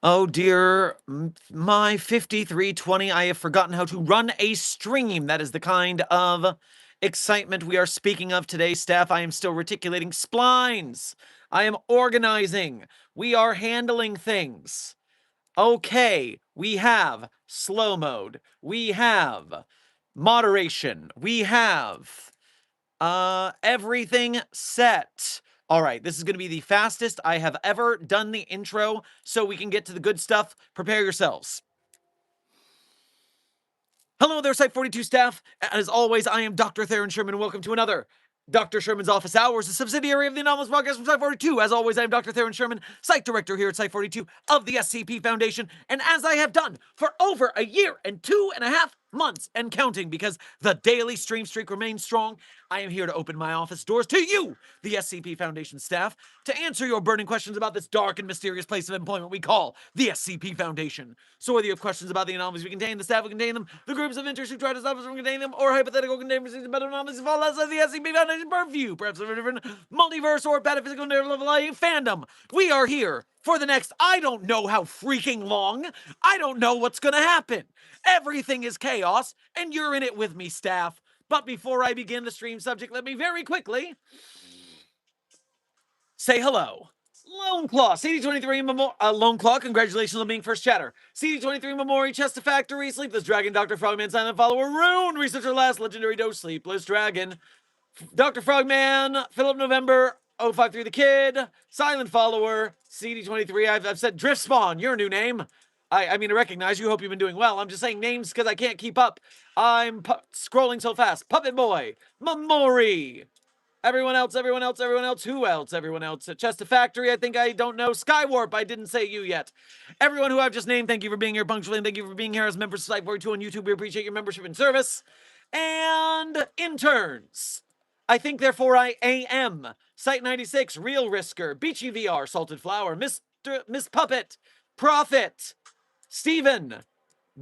Oh dear, my 5320, I have forgotten how to run a stream. That is the kind of excitement we are speaking of today, staff. I am still reticulating splines. I am organizing. We are handling things. Okay, we have slow mode. We have moderation. We have everything set. All right, this is going to be the fastest I have ever done the intro, so we can get to the good stuff. Prepare yourselves. Hello there, Site42 staff. As always, I am Dr. Theron Sherman, and welcome to another Dr. Sherman's Office Hours, a subsidiary of the Anomalous Podcast from Site42. As always, I am Dr. Theron Sherman, Site Director here at Site42 of the SCP Foundation, and as I have done for over a year and 2.5 months and counting, because the daily stream streak remains strong, I am here to open my office doors to you, the SCP Foundation staff, to answer your burning questions about this dark and mysterious place of employment we call the SCP Foundation. So whether you have questions about the anomalies we contain, the staff we contain them, the groups of interest who try to stop us from containing them, or hypothetical containers about anomalies that fall outside the SCP Foundation purview, perhaps of a different multiverse or pataphysical level fandom, we are here for the next, I don't know how freaking long. I don't know what's gonna happen. Everything is chaos, and you're in it with me, staff. But before I begin the stream subject, let me very quickly say hello. Lone Claw, CD23 Lone Claw, congratulations on being first chatter. CD23 Memori, Chester Factory, Sleepless Dragon, Dr. Frogman, Silent Follower, Rune, Researcher Last, Legendary Dose, Sleepless Dragon, Dr. Frogman, Philip November, 053 The Kid, Silent Follower, CD23, I've said Drift Spawn, your new name. I mean, I recognize you, hope you've been doing well. I'm just saying names because I can't keep up. I'm scrolling so fast. Puppet Boy, Memori, everyone else, who else? Everyone else at Chester Factory, I don't know. Skywarp, I didn't say you yet. Everyone who I've just named, thank you for being here punctually, and thank you for being here as members of Site42 on YouTube. We appreciate your membership and service. And interns. I think, therefore, I am. Site96, Real Risker, Beachy VR, Salted Flower, Miss Puppet, Prophet, Steven,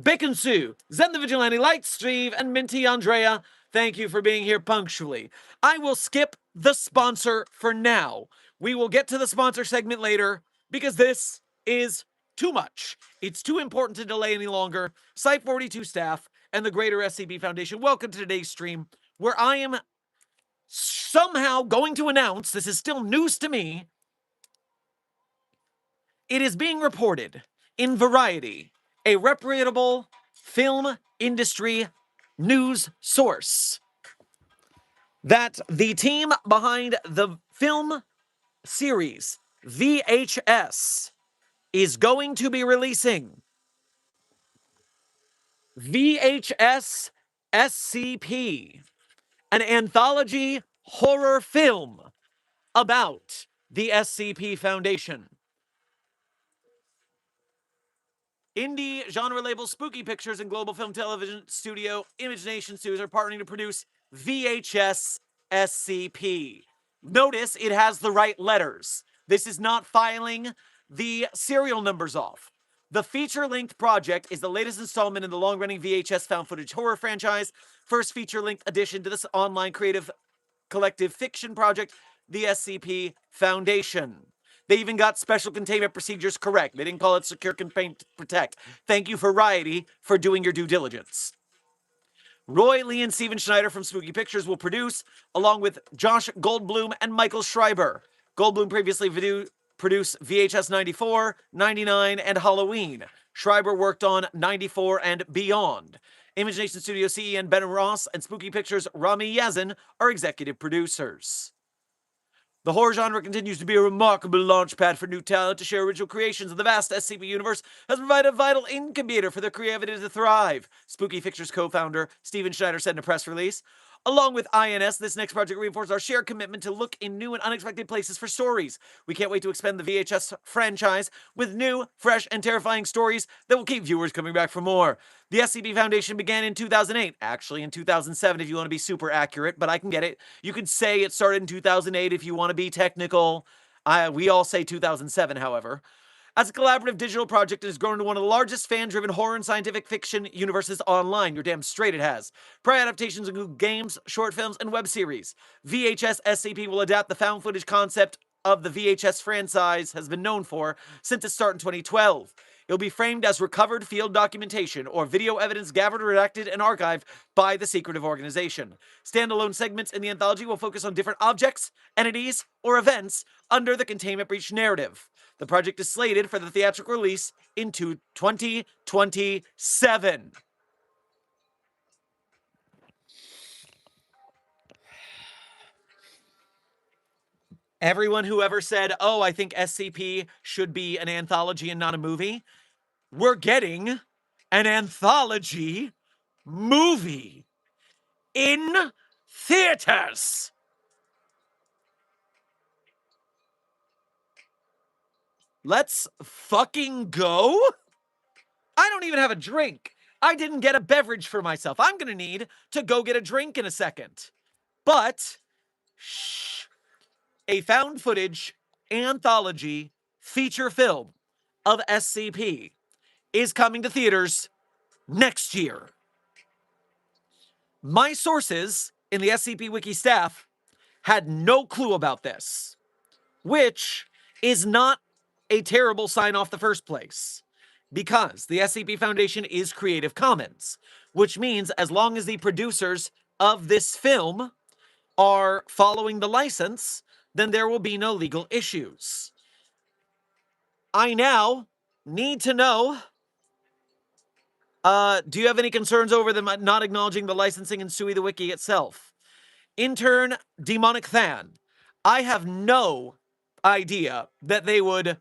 Bacon Sue, Zen the Vigilante, Light Steve, and Minty Andrea. Thank you for being here punctually. I will skip the sponsor for now. We will get to the sponsor segment later because this is too much. It's too important to delay any longer. Site42 staff and the greater SCP Foundation, welcome to today's stream where I am somehow going to announce, this is still news to me, it is being reported in Variety, a reputable film industry news source, that the team behind the film series VHS is going to be releasing VHS SCP, an anthology horror film about the SCP Foundation. Indie genre label Spooky Pictures and Global Film Television Studio Imagination Studios are partnering to produce VHS SCP. Notice it has the right letters. This is not filing the serial numbers off. The feature-length project is the latest installment in the long-running VHS found footage horror franchise, first feature-length addition to this online creative collective fiction project, the SCP Foundation. They even got special containment procedures correct. They didn't call it Secure, Contain, Protect. Thank you, Variety, for doing your due diligence. Roy Lee and Steven Schneider from Spooky Pictures will produce, along with Josh Goldblum and Michael Schreiber. Goldblum previously produced VHS 94, 99, and Halloween. Schreiber worked on 94 and beyond. Imagination Studio CE and Ben Ross and Spooky Pictures Rami Yazin are executive producers. The horror genre continues to be a remarkable launchpad for new talent to share original creations, and the vast SCP universe has provided a vital incubator for their creativity to thrive, Spooky Pictures co-founder Steven Schneider said in a press release. Along with INS, this next project reinforces our shared commitment to look in new and unexpected places for stories. We can't wait to expand the VHS franchise with new, fresh, and terrifying stories that will keep viewers coming back for more. The SCP Foundation began in 2008, actually in 2007 if you want to be super accurate, but I can get it. You could say it started in 2008 if you want to be technical. We all say 2007, however. As a collaborative digital project, it has grown into one of the largest fan-driven horror and scientific fiction universes online. You're damn straight it has. Prior adaptations include games, short films, and web series. VHS SCP will adapt the found footage concept of the VHS franchise has been known for since its start in 2012. It'll be framed as recovered field documentation or video evidence gathered, redacted, and archived by the secretive organization. Standalone segments in the anthology will focus on different objects, entities, or events under the Containment Breach narrative. The project is slated for the theatrical release into 2027. Everyone who ever said, oh, I think SCP should be an anthology and not a movie, we're getting an anthology movie in theaters. Let's fucking go. I don't even have a drink. I didn't get a beverage for myself. I'm gonna need to go get a drink in a second. But, shh. A found footage anthology feature film of SCP is coming to theaters next year. My sources in the SCP Wiki staff had no clue about this, which is not a terrible sign off the first place, because the SCP Foundation is Creative Commons, which means as long as the producers of this film are following the license, then there will be no legal issues. I now need to know, do you have any concerns over them not acknowledging the licensing and SUI the wiki itself? Intern Demonic Than, I have no idea that they would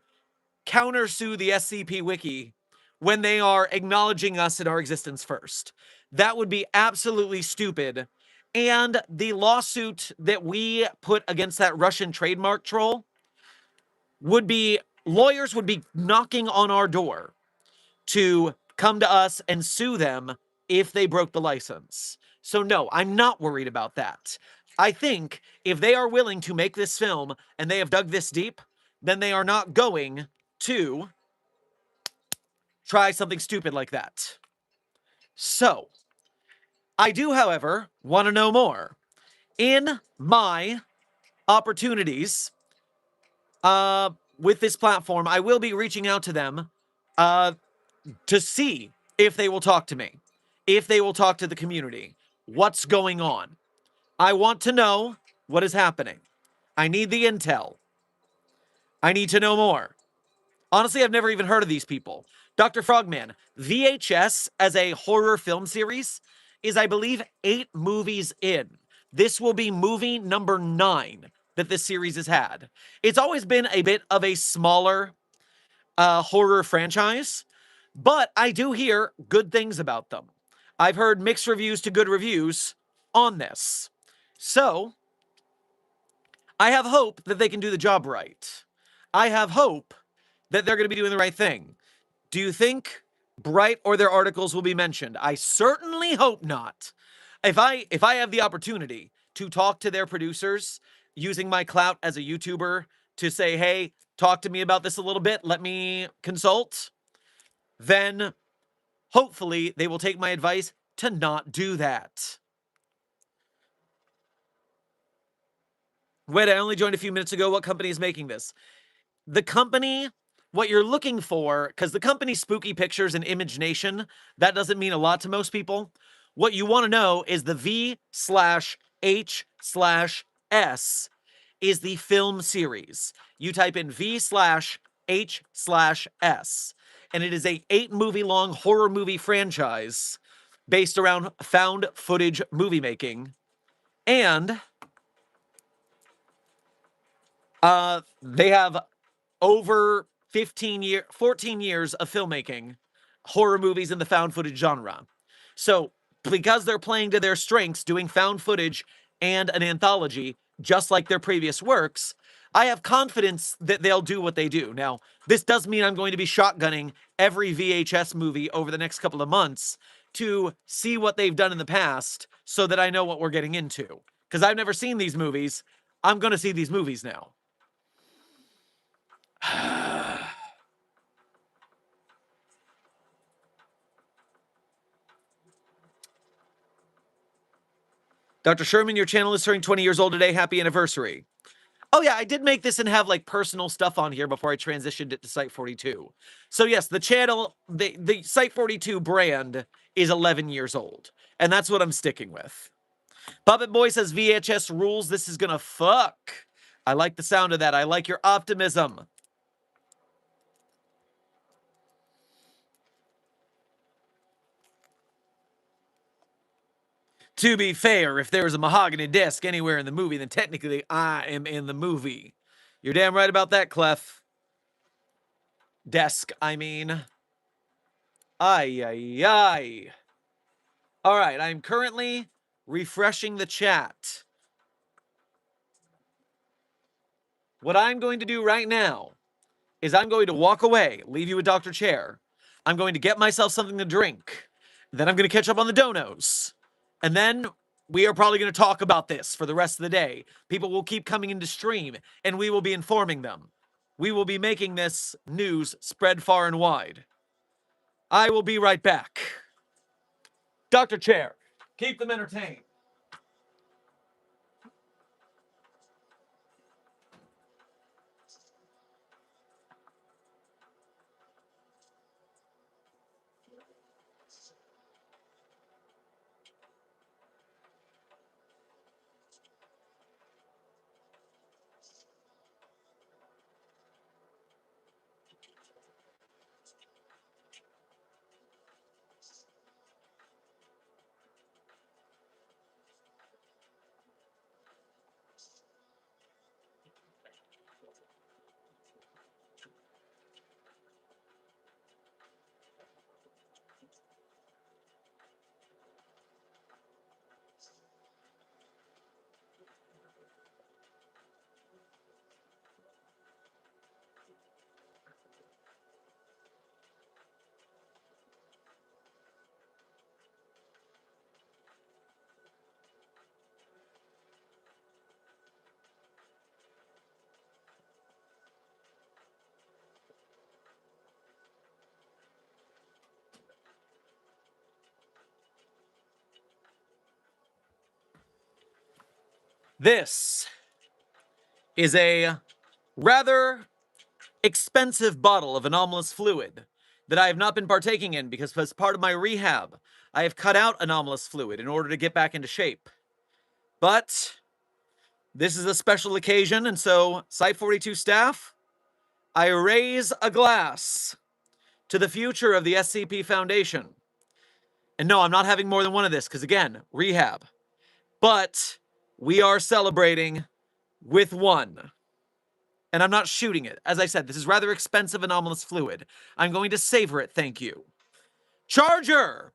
countersue the SCP wiki when they are acknowledging us in our existence first. That would be absolutely stupid. And the lawsuit that we put against that Russian trademark troll would be, lawyers would be knocking on our door to come to us and sue them if they broke the license. So no, I'm not worried about that. I think if they are willing to make this film and they have dug this deep, then they are not going to try something stupid like that. So, I do, however, want to know more. In my opportunities with this platform, I will be reaching out to them to see if they will talk to me, if they will talk to the community, what's going on. I want to know what is happening. I need the intel. I need to know more. Honestly, I've never even heard of these people. Dr. Frogman, VHS as a horror film series is, I believe, 8 movies in. This will be movie number 9 that this series has had. It's always been a bit of a smaller horror franchise, but I do hear good things about them. I've heard mixed reviews to good reviews on this. So, I have hope that they can do the job right. I have hope that they're going to be doing the right thing. Do you think Bright or their articles will be mentioned? I certainly hope not. If I have the opportunity to talk to their producers using my clout as a YouTuber to say, hey, talk to me about this a little bit, let me consult, then hopefully they will take my advice to not do that. Wait, I only joined a few minutes ago. What company is making this? The company, what you're looking for, because the company Spooky Pictures and Image Nation, that doesn't mean a lot to most people. What you want to know is the V/H/S is the film series. You type in V/H/S, and it is a 8-movie-long horror movie franchise based around found footage movie making. And they have over 14 years of filmmaking horror movies in the found footage genre. So, because they're playing to their strengths, doing found footage and an anthology, just like their previous works, I have confidence that they'll do what they do. Now, this does mean I'm going to be shotgunning every VHS movie over the next couple of months to see what they've done in the past so that I know what we're getting into. Because I've never seen these movies. I'm going to see these movies now. Dr. Sherman, your channel is turning 20 years old today. Happy anniversary. Oh yeah, I did make this and have like personal stuff on here before I transitioned it to Site 42. So yes, the channel, the Site 42 brand is 11 years old. And that's what I'm sticking with. Puppet Boy says VHS rules. This is gonna fuck. I like the sound of that. I like your optimism. To be fair, if there was a mahogany desk anywhere in the movie, then technically I am in the movie. You're damn right about that, Clef. Desk, I mean. Ay, ay, ay. All right, I'm currently refreshing the chat. What I'm going to do right now is I'm going to walk away, leave you with Dr. Chair. I'm going to get myself something to drink. Then I'm going to catch up on the donos. And then we are probably going to talk about this for the rest of the day. People will keep coming into stream, and we will be informing them. We will be making this news spread far and wide. I will be right back. Dr. Chair, keep them entertained. This is a rather expensive bottle of anomalous fluid that I have not been partaking in because as part of my rehab, I have cut out anomalous fluid in order to get back into shape. But this is a special occasion, and so Site 42 staff, I raise a glass to the future of the SCP Foundation. And no, I'm not having more than one of this because, again, rehab. But we are celebrating with one. And I'm not shooting it. As I said, this is rather expensive anomalous fluid. I'm going to savor it, thank you. Charger,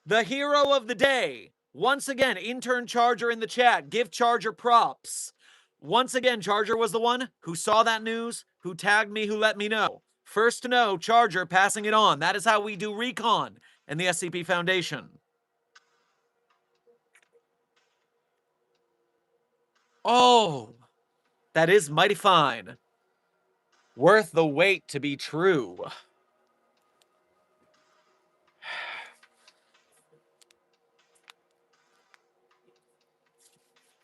the hero of the day. Once again, intern Charger in the chat. Give Charger props. Once again, Charger was the one who saw that news, who tagged me, who let me know. First to know, Charger passing it on. That is how we do recon in the SCP Foundation. Oh, that is mighty fine. Worth the wait to be true.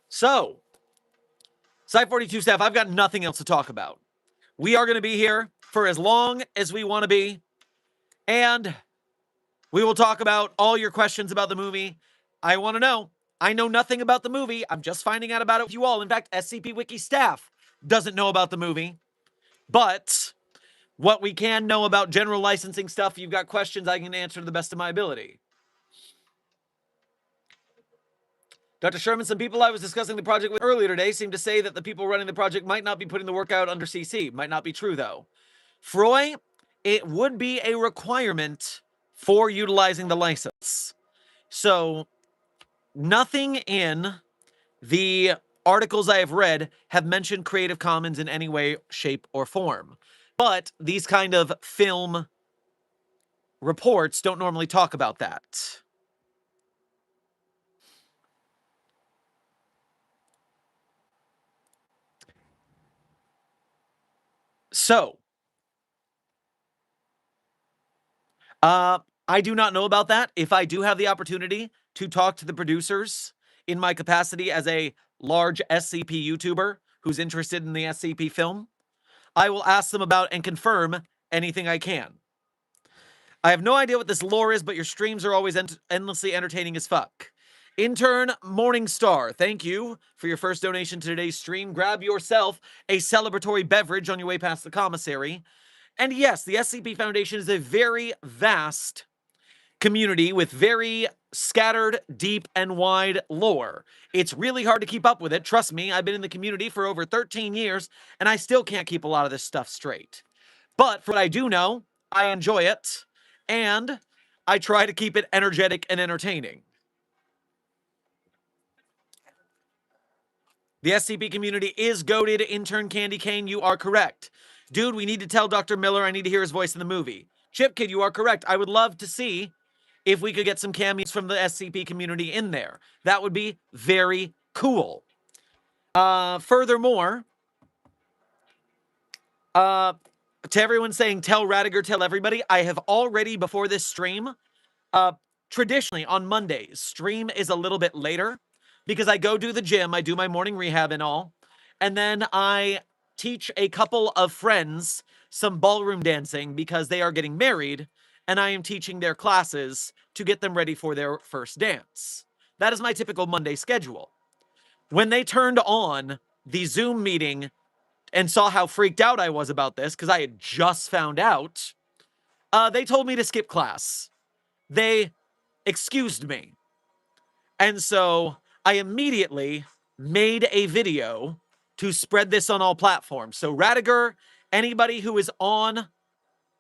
So, Site 42 staff, I've got nothing else to talk about. We are going to be here for as long as we want to be, and we will talk about all your questions about the movie. I want to know. I know nothing about the movie. I'm just finding out about it with you all. In fact, SCP Wiki staff doesn't know about the movie. But what we can know about general licensing stuff, if you've got questions, I can answer to the best of my ability. Dr. Sherman, some people I was discussing the project with earlier today seem to say that the people running the project might not be putting the work out under CC. Might not be true, though. Froy, it would be a requirement for utilizing the license. So, nothing in the articles I have read have mentioned Creative Commons in any way, shape, or form. But these kind of film reports don't normally talk about that. So, I do not know about that. If I do have the opportunity to talk to the producers in my capacity as a large SCP YouTuber who's interested in the SCP film, I will ask them about and confirm anything I can. I have no idea what this lore is, but your streams are always endlessly entertaining as fuck. Intern Morningstar, thank you for your first donation to today's stream. Grab yourself a celebratory beverage on your way past the commissary. And yes, the SCP Foundation is a very vast community with very scattered, deep, and wide lore. It's really hard to keep up with it. Trust me, I've been in the community for over 13 years, and I still can't keep a lot of this stuff straight. But for what I do know, I enjoy it, and I try to keep it energetic and entertaining. The SCP community is goated. Intern Candy Cane, you are correct. Dude, we need to tell Dr. Miller I need to hear his voice in the movie. Chip Kid, you are correct. I would love to see if we could get some cameos from the SCP community in there. That would be very cool. Furthermore, to everyone saying, tell Radiger, tell everybody, I have already, before this stream, traditionally on Mondays, stream is a little bit later because I go do the gym, I do my morning rehab and all, and then I teach a couple of friends some ballroom dancing because they are getting married, and I am teaching their classes to get them ready for their first dance. That is my typical Monday schedule. When they turned on the Zoom meeting and saw how freaked out I was about this, because I had just found out, they told me to skip class. They excused me. And so I immediately made a video to spread this on all platforms. So Radiger, anybody who is on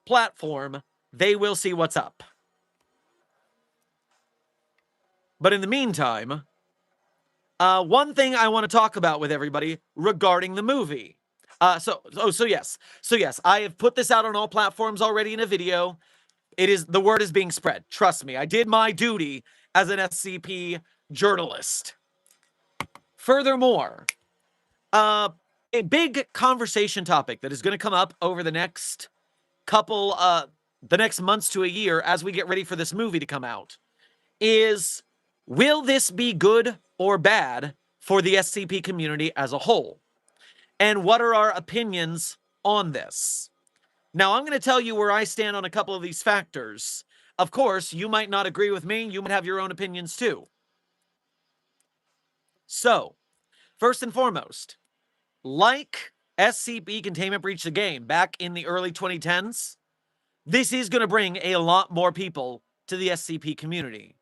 platform, they will see what's up. But in the meantime, one thing I want to talk about with everybody regarding the movie. So yes, I have put this out on all platforms already in a video. The word is being spread. Trust me, I did my duty as an SCP journalist. Furthermore, a big conversation topic that is going to come up over the next the next months to a year as we get ready for this movie to come out is, will this be good or bad for the SCP community as a whole? And what are our opinions on this? Now, I'm going to tell you where I stand on a couple of these factors. Of course, you might not agree with me. You might have your own opinions too. So, first and foremost, like SCP Containment Breach the game back in the early 2010s, this is going to bring a lot more people to the SCP community.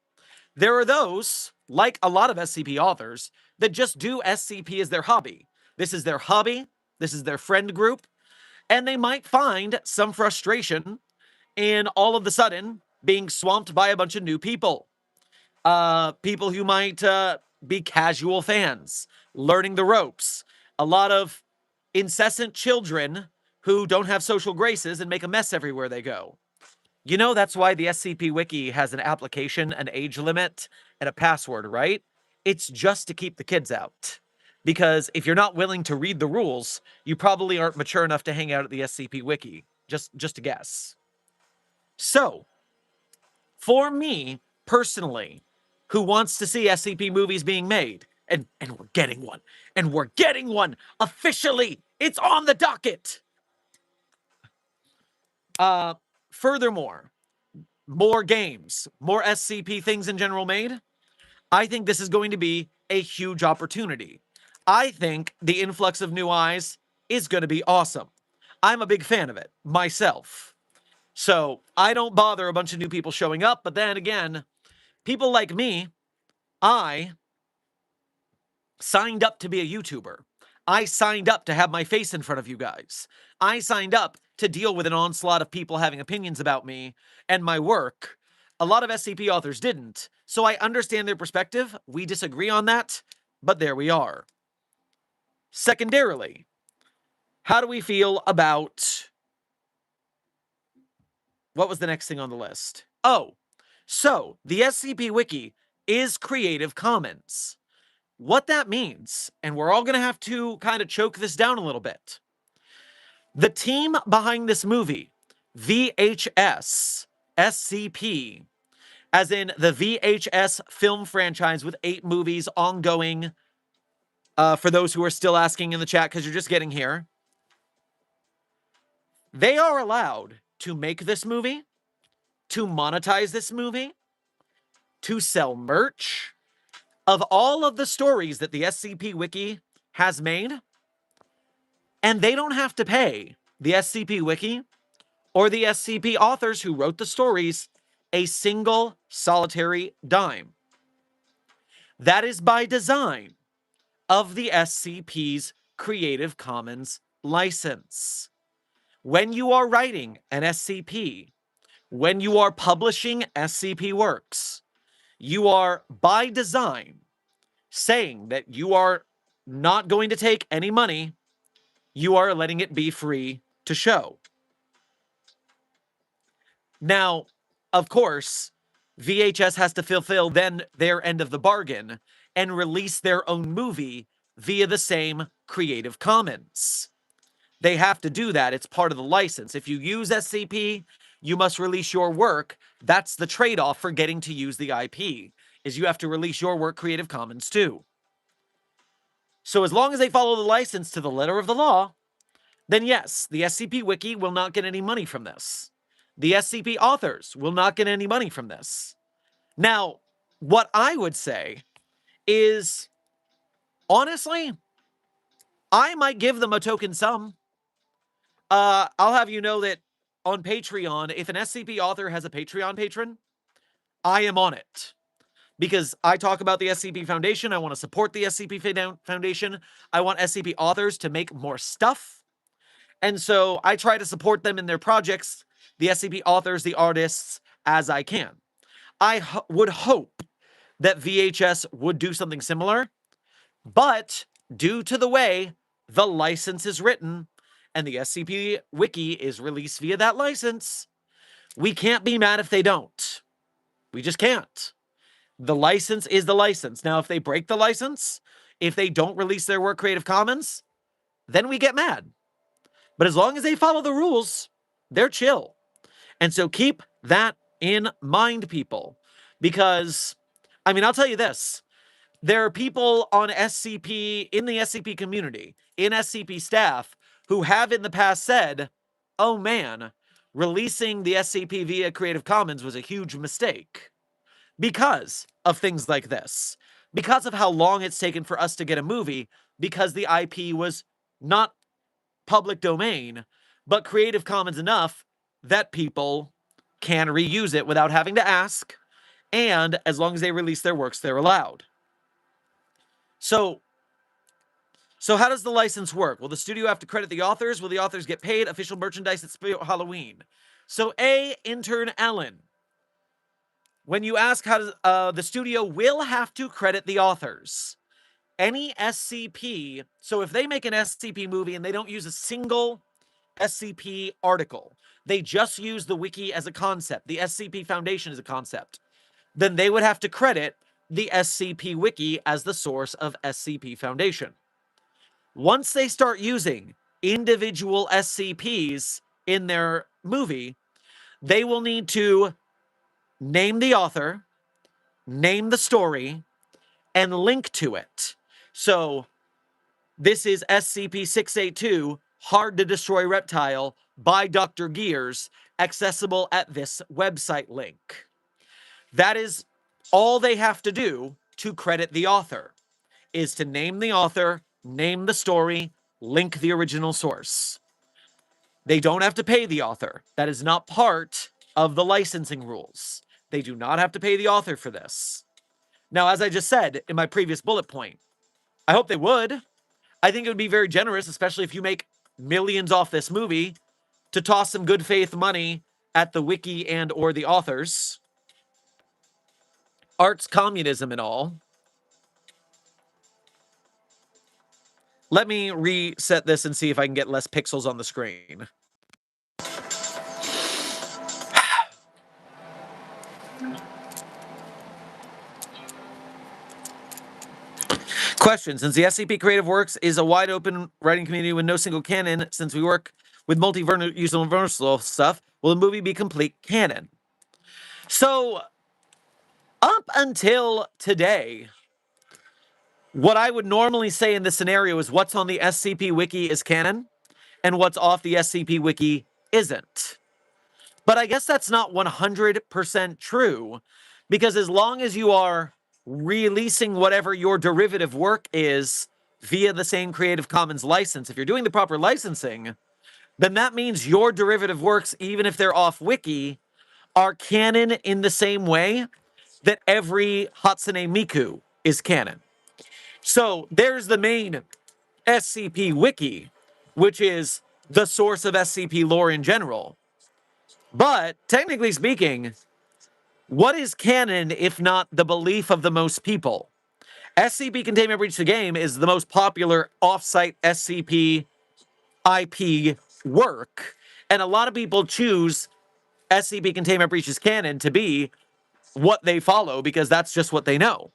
There are those, like a lot of SCP authors, that just do SCP as their hobby. This is their hobby, this is their friend group, and they might find some frustration in all of a sudden being swamped by a bunch of new people. People who might be casual fans, learning the ropes. A lot of incessant children who don't have social graces and make a mess everywhere they go. You know, that's why the SCP Wiki has an application, an age limit, and a password, right? It's just to keep the kids out. Because if you're not willing to read the rules, you probably aren't mature enough to hang out at the SCP Wiki. Just a guess. So, for me, personally, who wants to see SCP movies being made, and we're getting one, and we're getting one, officially, it's on the docket! Furthermore, more games, more SCP things in general made. I think this is going to be a huge opportunity. I think the influx of new eyes is going to be awesome. I'm a big fan of it myself. So I don't bother a bunch of new people showing up, but then again, people like me, I signed up to be a YouTuber. I signed up to have my face in front of you guys. I signed up to deal with an onslaught of people having opinions about me and my work. A lot of SCP authors didn't, so I understand their perspective. We disagree on that, but there we are. Secondarily, how do we feel about... What was the next thing on the list? Oh, so the SCP Wiki is Creative Commons. What that means, and we're all going to have to kind of choke this down a little bit. The team behind this movie, VHS, SCP, as in the VHS film franchise with 8 movies ongoing, for those who are still asking in the chat because you're just getting here, they are allowed to make this movie, to monetize this movie, to sell merch. Of all of the stories that the SCP Wiki has made, and they don't have to pay the SCP Wiki or the SCP authors who wrote the stories a single solitary dime. That is by design of the SCP's Creative Commons license. When you are writing an SCP, when you are publishing SCP works, you are by design saying that you are not going to take any money, you are letting it be free to show. Now, of course, VHS has to fulfill then their end of the bargain and release their own movie via the same Creative Commons. They have to do that. It's part of the license. If you use SCP, you must release your work. That's the trade-off for getting to use the IP, is you have to release your work Creative Commons too. So as long as they follow the license to the letter of the law, then yes, the SCP Wiki will not get any money from this. The SCP authors will not get any money from this. Now, what I would say is, honestly, I might give them a token sum. I'll have you know that on Patreon, if an SCP author has a Patreon patron, I am on it. Because I talk about the SCP Foundation, I want to support the SCP Foundation, I want SCP authors to make more stuff. And so I try to support them in their projects, the SCP authors, the artists, as I can. I would hope that VHS would do something similar, but due to the way the license is written and the SCP Wiki is released via that license, we can't be mad if they don't. We just can't. The license is the license. Now, if they break the license, if they don't release their work Creative Commons, then we get mad. But as long as they follow the rules, they're chill. And so keep that in mind, people. Because, I mean, I'll tell you this. There are people on SCP, in the SCP community, in SCP staff, who have in the past said, oh man, releasing the SCP via Creative Commons was a huge mistake. Because of things like this. Because of how long it's taken for us to get a movie, because the IP was not public domain, but Creative Commons enough that people can reuse it without having to ask, and as long as they release their works, they're allowed. So how does the license work? Will the studio have to credit the authors? Will the authors get paid? Official merchandise at Halloween. So intern Ellen, when you ask how does, the studio will have to credit the authors. Any SCP, so if they make an SCP movie and they don't use a single SCP article, they just use the wiki as a concept, the SCP Foundation as a concept, then they would have to credit the SCP Wiki as the source of SCP Foundation. Once they start using individual SCPs in their movie, they will need to name the author, name the story, and link to it. So, this is SCP-682, Hard to Destroy Reptile, by Dr. Gears, accessible at this website link. That is all they have to do to credit the author, is to name the author, name the story, link the original source. They don't have to pay the author. That is not part of the licensing rules. They do not have to pay the author for this. Now, as I just said in my previous bullet point, I hope they would. I think it would be very generous, especially if you make millions off this movie, to toss some good faith money at the wiki and or the authors. Art's communism and all. Let me reset this and see if I can get less pixels on the screen. Question: since the SCP Creative Works is a wide open writing community with no single canon, since we work with multi-universal stuff, will the movie be complete canon? So, up until today, what I would normally say in this scenario is what's on the SCP Wiki is canon, and what's off the SCP Wiki isn't. But I guess that's not 100% true, because as long as you are releasing whatever your derivative work is via the same Creative Commons license, if you're doing the proper licensing, then that means your derivative works, even if they're off wiki, are canon in the same way that every Hatsune Miku is canon. So there's the main SCP wiki, which is the source of SCP lore in general. But technically speaking, what is canon if not the belief of the most people? SCP Containment Breach the Game is the most popular offsite SCP IP work, and a lot of people choose SCP Containment Breach's canon to be what they follow because that's just what they know.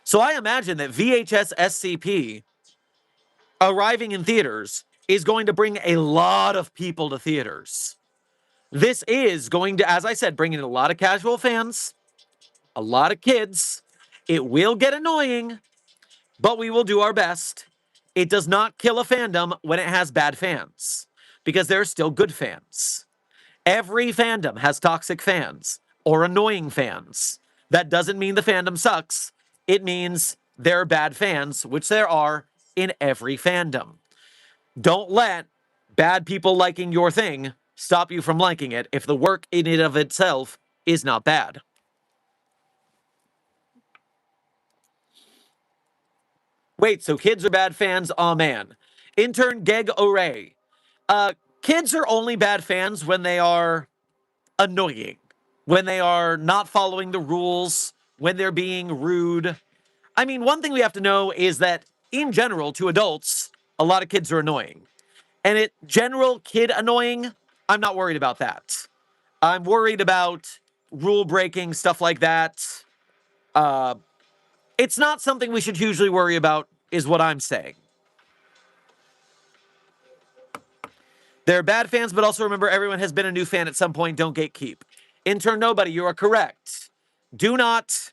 So I imagine that VHS SCP arriving in theaters is going to bring a lot of people to theaters. This is going to, as I said, bring in a lot of casual fans, a lot of kids. It will get annoying, but we will do our best. It does not kill a fandom when it has bad fans, because there are still good fans. Every fandom has toxic fans or annoying fans. That doesn't mean the fandom sucks. It means there are bad fans, which there are in every fandom. Don't let bad people liking your thing stop you from liking it if the work in and of itself is not bad. Wait, so kids are bad fans? Aw, man. Intern Geg Oray. Kids are only bad fans when they are annoying, when they are not following the rules, when they're being rude. I mean, one thing we have to know is that, in general, to adults, a lot of kids are annoying. And general kid annoying, I'm not worried about that. I'm worried about rule breaking, stuff like that. It's not something we should hugely worry about, is what I'm saying. They're bad fans, but also remember everyone has been a new fan at some point. Don't gatekeep. Intern Nobody, you are correct. Do not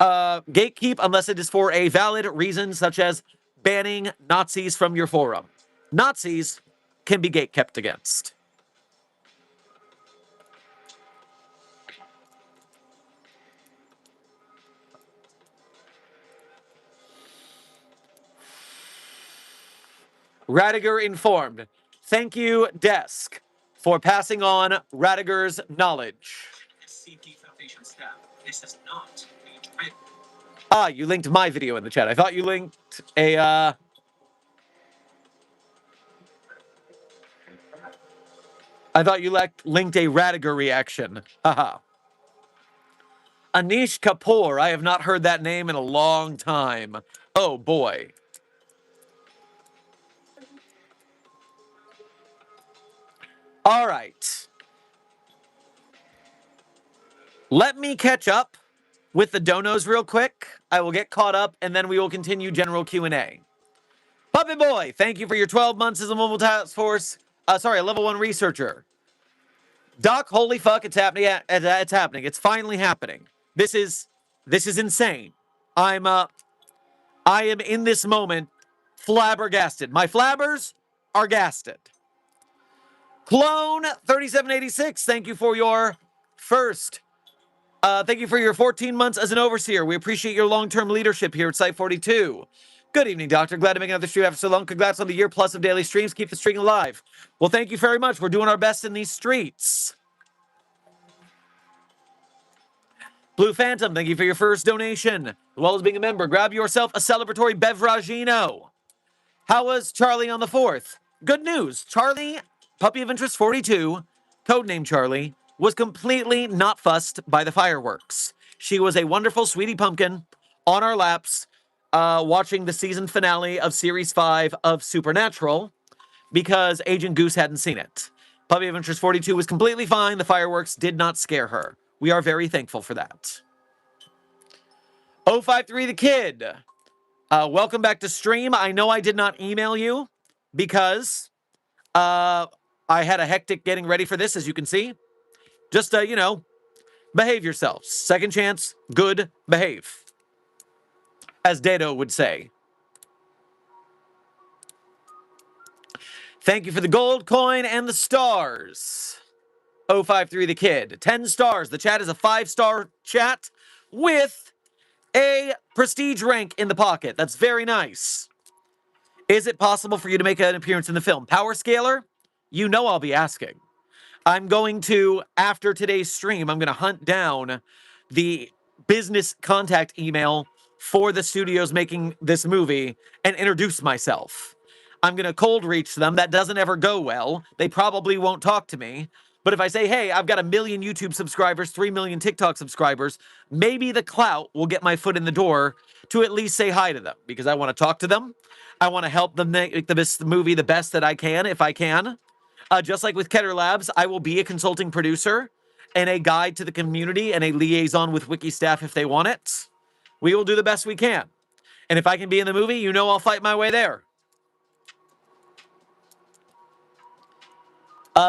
gatekeep unless it is for a valid reason, such as banning Nazis from your forum. Nazis can be gatekept against. Radiger informed. Thank you, Desk, for passing on Radiger's knowledge. Ah, you linked my video in the chat. I thought you linked a, I thought you linked a Radiger reaction. Haha. Anish Kapoor. I have not heard that name in a long time. Oh, boy. All right. Let me catch up with the donos real quick. I will get caught up, and then we will continue general Q&A. Puppy Boy, thank you for your 12 months as a mobile task force. A level 1 researcher. Doc, holy fuck, it's happening. Yeah, it's happening. It's finally happening. This is insane. I am in this moment flabbergasted. My flabbers are gasted. Clone 3786, thank you for your first Thank you for your 14 months as an overseer. We appreciate your long-term leadership here at Site 42. Good evening, Doctor. Glad to make another stream after so long. Congrats on the year plus of daily streams. Keep the streak alive. Well, thank you very much. We're doing our best in these streets. Blue Phantom, thank you for your first donation. As well as being a member, grab yourself a celebratory beveragino. How was Charlie on the 4th? Good news. Charlie, puppy of interest 42, codename Charlie, was completely not fussed by the fireworks. She was a wonderful sweetie pumpkin on our laps, watching the season finale of Series 5 of Supernatural because Agent Goose hadn't seen it. Puppy of interest 42 was completely fine. The fireworks did not scare her. We are very thankful for that. 053 the Kid. Welcome back to stream. I know I did not email you because I had a hectic getting ready for this, as you can see. Just, behave yourselves. Second chance, good, behave. As Dado would say. Thank you for the gold coin and the stars. 053 the Kid. 10 stars. The chat is a 5-star chat with a prestige rank in the pocket. That's very nice. Is it possible for you to make an appearance in the film? Power Scaler? You know I'll be asking. I'm going to, after today's stream, I'm going to hunt down the business contact email for the studios making this movie and introduce myself. I'm going to cold reach them. That doesn't ever go well. They probably won't talk to me. But if I say, hey, I've got 1 million YouTube subscribers, 3 million TikTok subscribers, maybe the clout will get my foot in the door to at least say hi to them because I want to talk to them. I want to help them make the movie the best that I can, if I can. Just like with Keter Labs, I will be a consulting producer and a guide to the community and a liaison with Wiki staff if they want it. We will do the best we can. And if I can be in the movie, you know I'll fight my way there.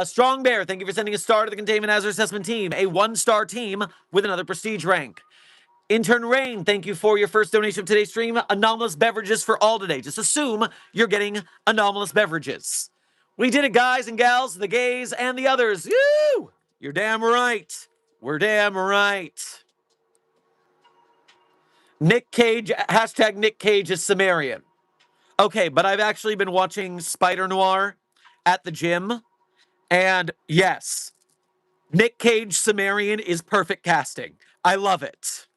Strong Bear, thank you for sending a star to the Containment Hazard Assessment Team. A 1-star team with another prestige rank. Intern Rain, thank you for your first donation of today's stream. Anomalous beverages for all today. Just assume you're getting anomalous beverages. We did it, guys and gals, the gays and the others. Woo! You're damn right. We're damn right. Nick Cage, hashtag Nick Cage is Sumerian. Okay, but I've actually been watching Spider Noir at the gym. And yes, Nick Cage Sumerian is perfect casting. I love it.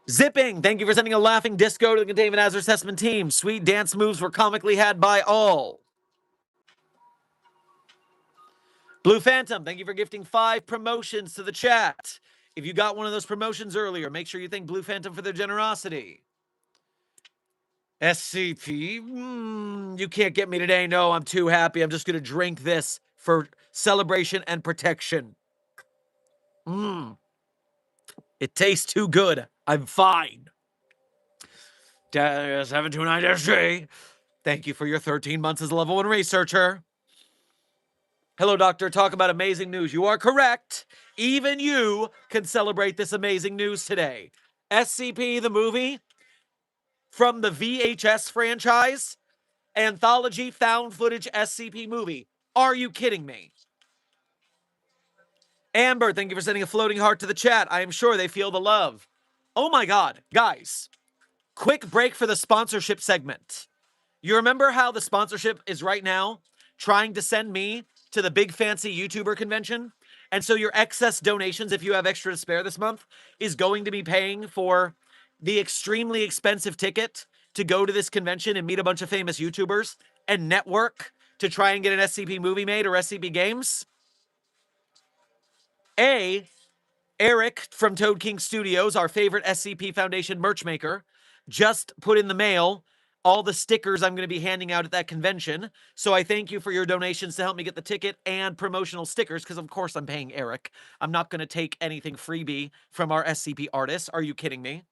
Zipping, thank you for sending a laughing disco to the Containment Hazard Assessment Team. Sweet dance moves were comically had by all. Blue Phantom, thank you for gifting 5 promotions to the chat. If you got one of those promotions earlier, make sure you thank Blue Phantom for their generosity. SCP, you can't get me today. No, I'm too happy. I'm just going to drink this for celebration and protection. It tastes too good. I'm fine. 729SG, thank you for your 13 months as a level 1 researcher. Hello, Doctor. Talk about amazing news. You are correct. Even you can celebrate this amazing news today. SCP, the movie from the VHS franchise, anthology found footage SCP movie. Are you kidding me? Amber, thank you for sending a floating heart to the chat. I am sure they feel the love. Oh my God, guys. Quick break for the sponsorship segment. You remember how the sponsorship is right now trying to send me to the big fancy YouTuber convention? And so your excess donations, if you have extra to spare this month, is going to be paying for the extremely expensive ticket to go to this convention and meet a bunch of famous YouTubers and network to try and get an SCP movie made or SCP games? Eric from Toad King Studios, our favorite SCP Foundation merch maker, just put in the mail all the stickers I'm going to be handing out at that convention. So I thank you for your donations to help me get the ticket and promotional stickers, because of course I'm paying Eric. I'm not going to take anything freebie from our SCP artists. Are you kidding me?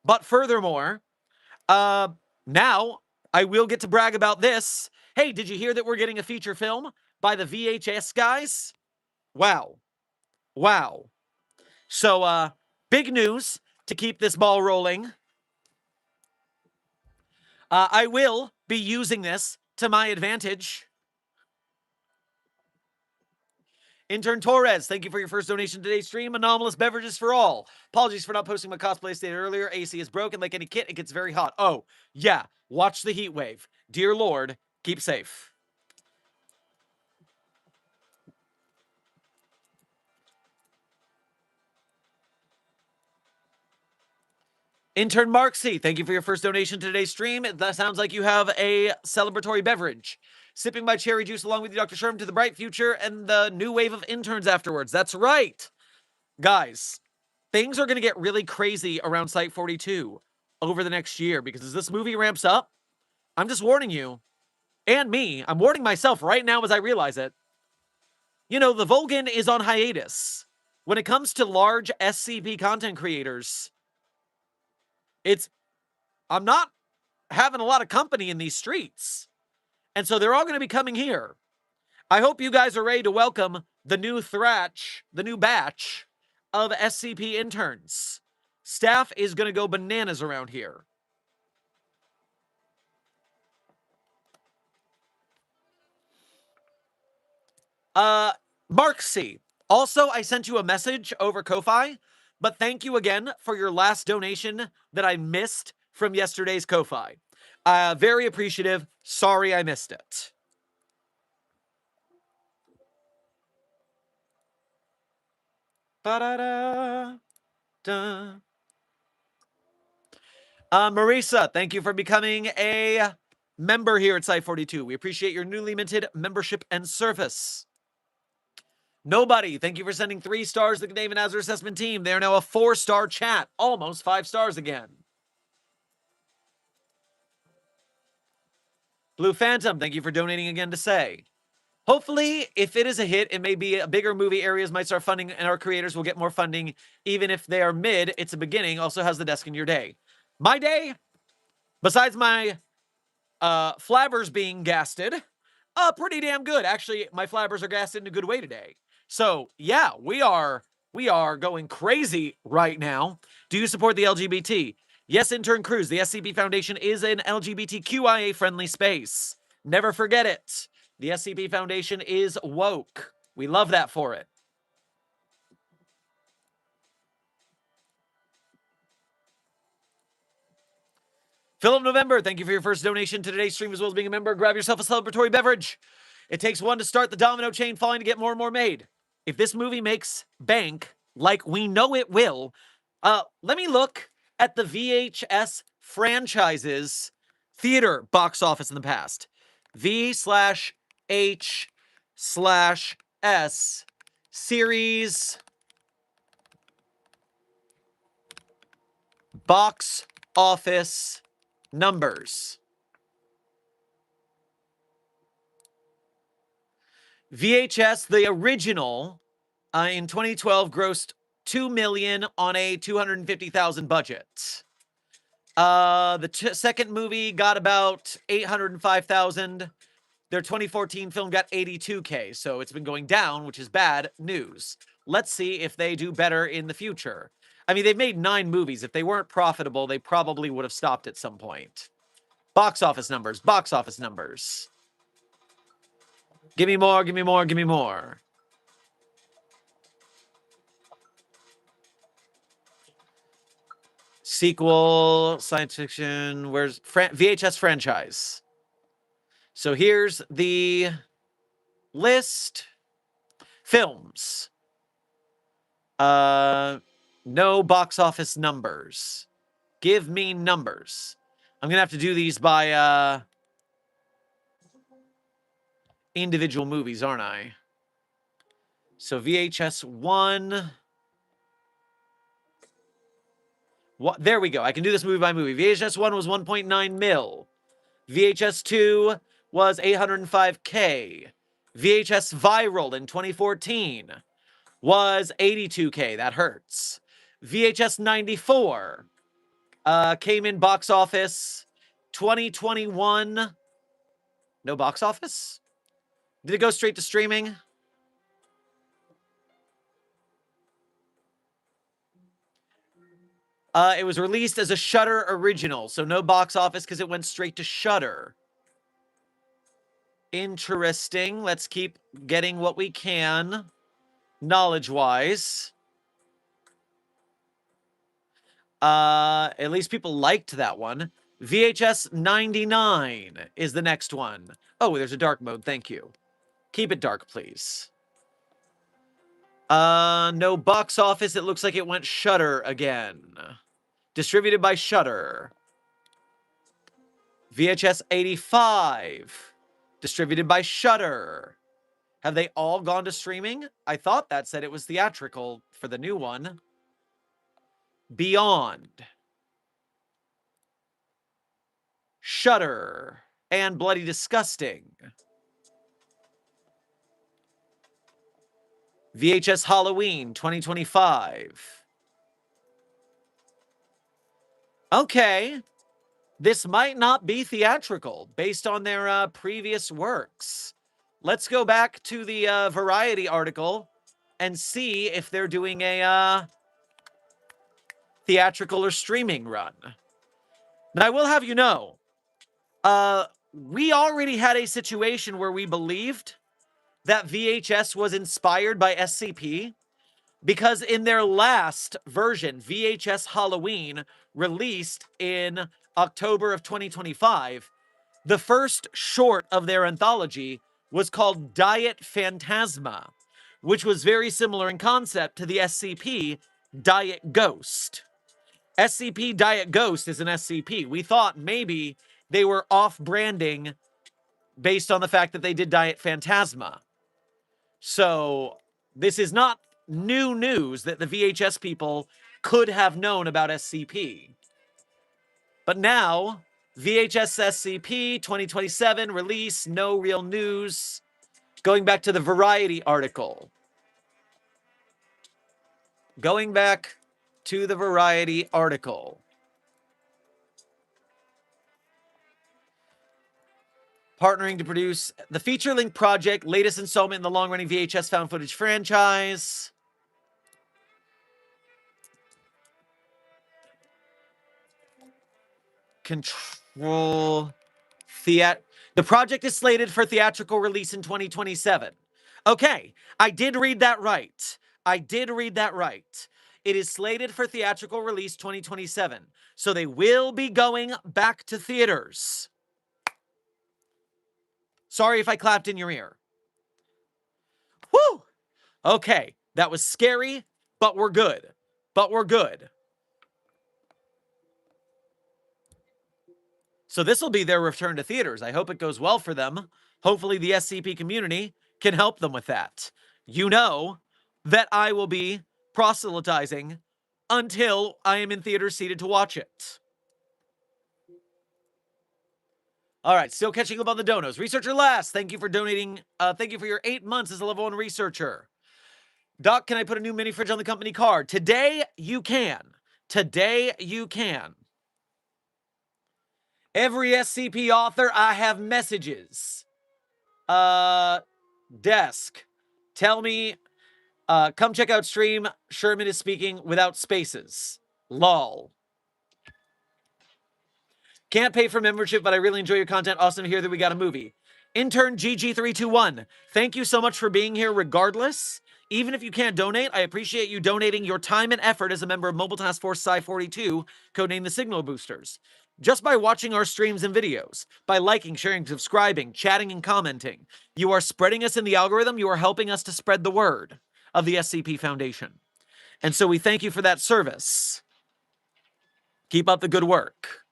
But furthermore, now I will get to brag about this. Hey, did you hear that we're getting a feature film by the VHS guys? Wow. Wow. So, big news to keep this ball rolling. I will be using this to my advantage Intern Torres, thank you for your first donation to today's stream. Anomalous beverages for all. Apologies for not posting my cosplay stated earlier. AC is broken. Like any kit, it gets very hot. Oh, yeah. Watch the heat wave. Dear Lord, keep safe. Intern Mark C, thank you for your first donation to today's stream. That sounds like you have a celebratory beverage. Sipping my cherry juice along with you, Dr. Sherman, to the bright future and the new wave of interns afterwards. That's right. Guys, things are going to get really crazy around Site 42 over the next year because as this movie ramps up, I'm just warning you, and me, I'm warning myself right now as I realize it. You know, the Volgan is on hiatus. When it comes to large SCP content creators, I'm not having a lot of company in these streets. And so they're all going to be coming here. I hope you guys are ready to welcome the new batch of SCP interns. Staff is going to go bananas around here. Mark C. Also, I sent you a message over Ko-Fi, but thank you again for your last donation that I missed from yesterday's Ko-Fi. Very appreciative. Sorry I missed it. Ba-da-da. Da. Marisa, thank you for becoming a member here at Site 42. We appreciate your newly minted membership and service. Nobody, thank you for sending 3 stars to the Dave and Azure Assessment Team. They are now a 4-star chat, almost 5 stars again. Blue Phantom, thank you for donating again to say. Hopefully, if it is a hit, it may be a bigger movie areas might start funding and our creators will get more funding. Even if they are mid, it's a beginning. Also has the desk in your day. My day, besides my flabbers being gasted, pretty damn good. Actually, my flabbers are gasted in a good way today. So, yeah, we are going crazy right now. Do you support the LGBT? Yes, Intern Cruz, the SCP Foundation is an LGBTQIA-friendly space. Never forget it. The SCP Foundation is woke. We love that for it. Philip November, thank you for your first donation to today's stream as well as being a member. Grab yourself a celebratory beverage. It takes one to start the domino chain falling to get more and more made. If this movie makes bank, like we know it will, let me look at the VHS franchises theater box office in the past. V/H/S series box office numbers. VHS, the original, in 2012 grossed $2 million on a $250,000 budget. The second movie got about $805,000. Their 2014 film got $82K, so it's been going down, which is bad news. Let's see if they do better in the future. I mean, they've made 9 movies. If they weren't profitable, they probably would have stopped at some point. Box office numbers, box office numbers. Give me more, give me more, give me more. Sequel, science fiction, where's VHS franchise? So here's the list. Films. No box office numbers. Give me numbers. I'm gonna have to do these by individual movies, aren't I? So VHS 1. What? There we go. I can do this movie by movie. VHS 1 was 1.9 mil. VHS 2 was 805K. VHS Viral in 2014 was 82K. That hurts. VHS 94 came in box office 2021. No box office? Did it go straight to streaming? It was released as a Shudder original, so no box office because it went straight to Shudder. Interesting. Let's keep getting what we can. knowledge-wise. At least people liked that one. VHS 99 is the next one. Oh, there's a dark mode. Thank you. Keep it dark, please. No box office. It looks like it went Shudder again. Distributed by Shudder. VHS 85. Distributed by Shudder. Have they all gone to streaming? I thought that said it was theatrical for the new one. Beyond. Shudder. And Bloody Disgusting. VHS Halloween 2025. Okay. This might not be theatrical based on their previous works. Let's go back to the Variety article and see if they're doing a theatrical or streaming run. Now, I will have you know, we already had a situation where we believed that VHS was inspired by SCP, because in their last version, VHS Halloween, released in October of 2025, the first short of their anthology was called Diet Phantasma, which was very similar in concept to the SCP Diet Ghost. SCP Diet Ghost is an SCP. We thought maybe they were off-branding based on the fact that they did Diet Phantasma. So this is not new news that the VHS people could have known about SCP. But now, VHS SCP 2027 release, no real news. Going back to the Variety article. Going back to the Variety article. Partnering to produce the feature-length project, latest installment in the long-running VHS found footage franchise. Control. The project is slated for theatrical release in 2027. Okay, I did read that right. I did read that right. It is slated for theatrical release 2027. So they will be going back to theaters. Sorry if I clapped in your ear. Woo! Okay, that was scary, but we're good. But we're good. So this will be their return to theaters. I hope it goes well for them. Hopefully the SCP community can help them with that. You know that I will be proselytizing until I am in theaters seated to watch it. All right, still catching up on the donos. Researcher Last, thank you for donating. Thank you for your 8 months as a level 1 researcher. Doc, can I put a new mini fridge on the company card? Today, you can. Today, you can. Every SCP author, I have messages. Desk. Tell me, come check out stream. Sherman is speaking without spaces. Lol. Can't pay for membership, but I really enjoy your content. Awesome to hear that we got a movie. Intern GG321, thank you so much for being here regardless. Even if you can't donate, I appreciate you donating your time and effort as a member of Mobile Task Force Psi-42, codenamed the Signal Boosters. Just by watching our streams and videos, by liking, sharing, subscribing, chatting, and commenting, you are spreading us in the algorithm. You are helping us to spread the word of the SCP Foundation. And so we thank you for that service. Keep up the good work.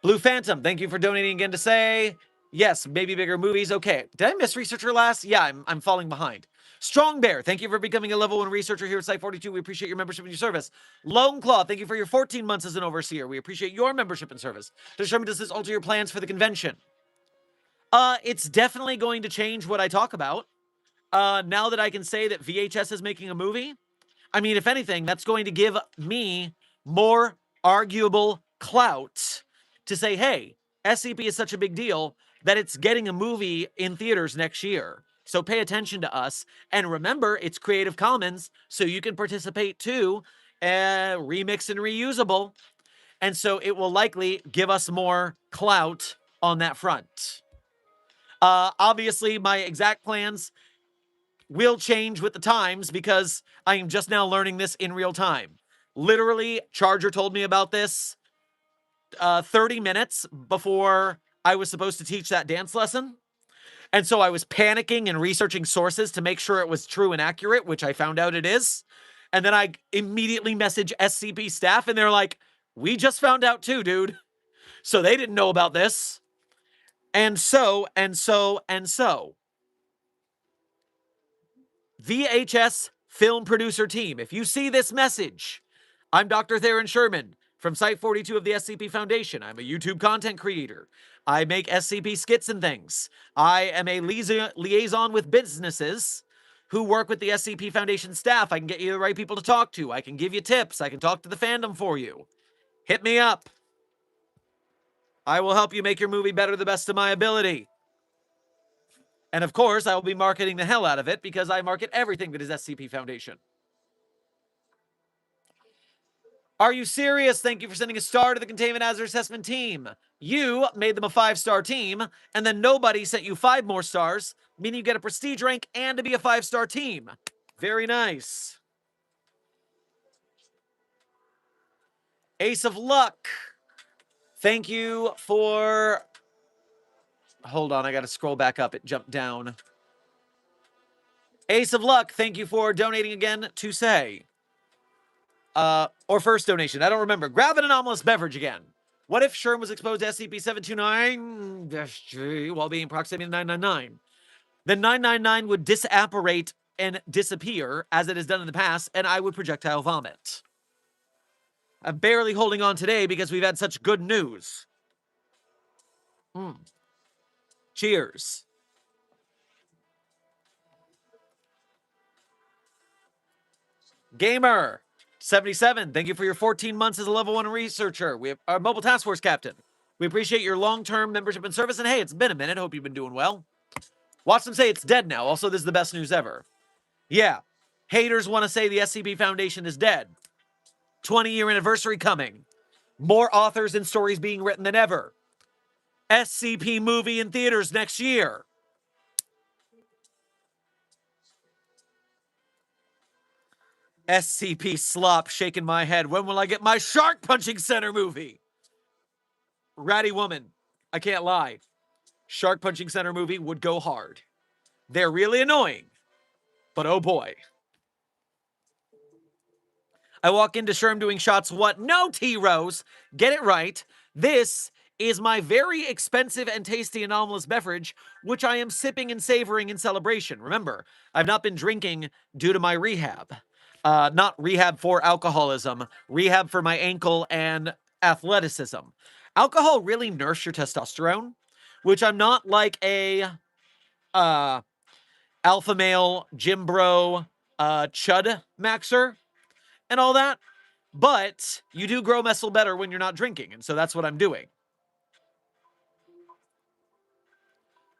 Blue Phantom, thank you for donating again to say, yes, maybe bigger movies. Okay, did I miss Researcher Last? Yeah, I'm falling behind. Strong Bear, thank you for becoming a level 1 researcher here at Site42. We appreciate your membership and your service. Lone Claw, thank you for your 14 months as an overseer. We appreciate your membership and service. Sherman, does this alter your plans for the convention? It's definitely going to change what I talk about. Now that I can say that VHS is making a movie, I mean, if anything, that's going to give me more arguable clout to say, hey, SCP is such a big deal that it's getting a movie in theaters next year. So pay attention to us. And remember, it's Creative Commons, so you can participate too. Remix and reusable. And so it will likely give us more clout on that front. Obviously, my exact plans, will change with the times because I am just now learning this in real time. Literally, Charger told me about this 30 minutes before I was supposed to teach that dance lesson. And so I was panicking and researching sources to make sure it was true and accurate, which I found out it is. And then I immediately message SCP staff and they're like, we just found out too, dude. So they didn't know about this. And so. VHS film producer team, if you see this message, I'm Dr. Theron Sherman from Site 42 of the SCP Foundation. I'm a YouTube content creator. I make SCP skits and things. I am a liaison with businesses who work with the SCP Foundation staff. I can get you the right people to talk to. I can give you tips. I can talk to the fandom for you. Hit me up. I will help you make your movie better to the best of my ability. And of course, I will be marketing the hell out of it because I market everything that is SCP Foundation. Are you serious? Thank you for sending a star to the Containment Hazard Assessment team. You made them a 5-star team, and then nobody sent you 5 more stars, meaning you get a prestige rank and to be a 5-star team. Very nice. Ace of Luck. Thank you for... Hold on, I gotta scroll back up. It jumped down. Ace of Luck, thank you for donating again to say... or first donation, I don't remember. Grab an anomalous beverage again. What if Sherman was exposed to SCP-729 while being proximity to 999? Then 999 would disapparate and disappear, as it has done in the past, and I would projectile vomit. I'm barely holding on today because we've had such good news. Cheers. Gamer 77, thank you for your 14 months as a level 1 researcher. We have our mobile task force captain. We appreciate your long-term membership and service, and hey, it's been a minute. Hope you've been doing well. Watch them say it's dead now. Also, this is the best news ever. Yeah, haters want to say the SCP Foundation is dead. 20-year anniversary coming. More authors and stories being written than ever. SCP movie in theaters next year. SCP slop shaking my head. When will I get my Shark Punching Center movie? Ratty woman. I can't lie. Shark Punching Center movie would go hard. They're really annoying. But oh boy. I walk into Sherm doing shots. What? No, T-Rose. Get it right. This is my very expensive and tasty anomalous beverage, which I am sipping and savoring in celebration. Remember, I've not been drinking due to my rehab. Not rehab for alcoholism, rehab for my ankle and athleticism. Alcohol really nurses your testosterone, which I'm not like a alpha male, gym bro, chud maxer and all that. But you do grow muscle better when you're not drinking, and so that's what I'm doing.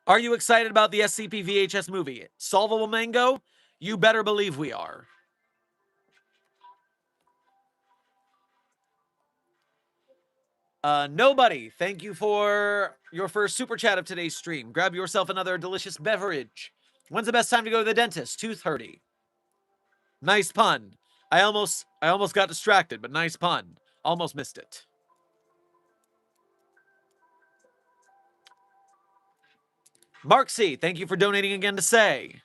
Are you excited about the SCP VHS movie? Solvable Mango? You better believe we are. Nobody, thank you for your first super chat of today's stream. Grab yourself another delicious beverage. When's the best time to go to the dentist? 2:30. Nice pun. I almost got distracted, but nice pun. Almost missed it. Mark C, thank you for donating again to say.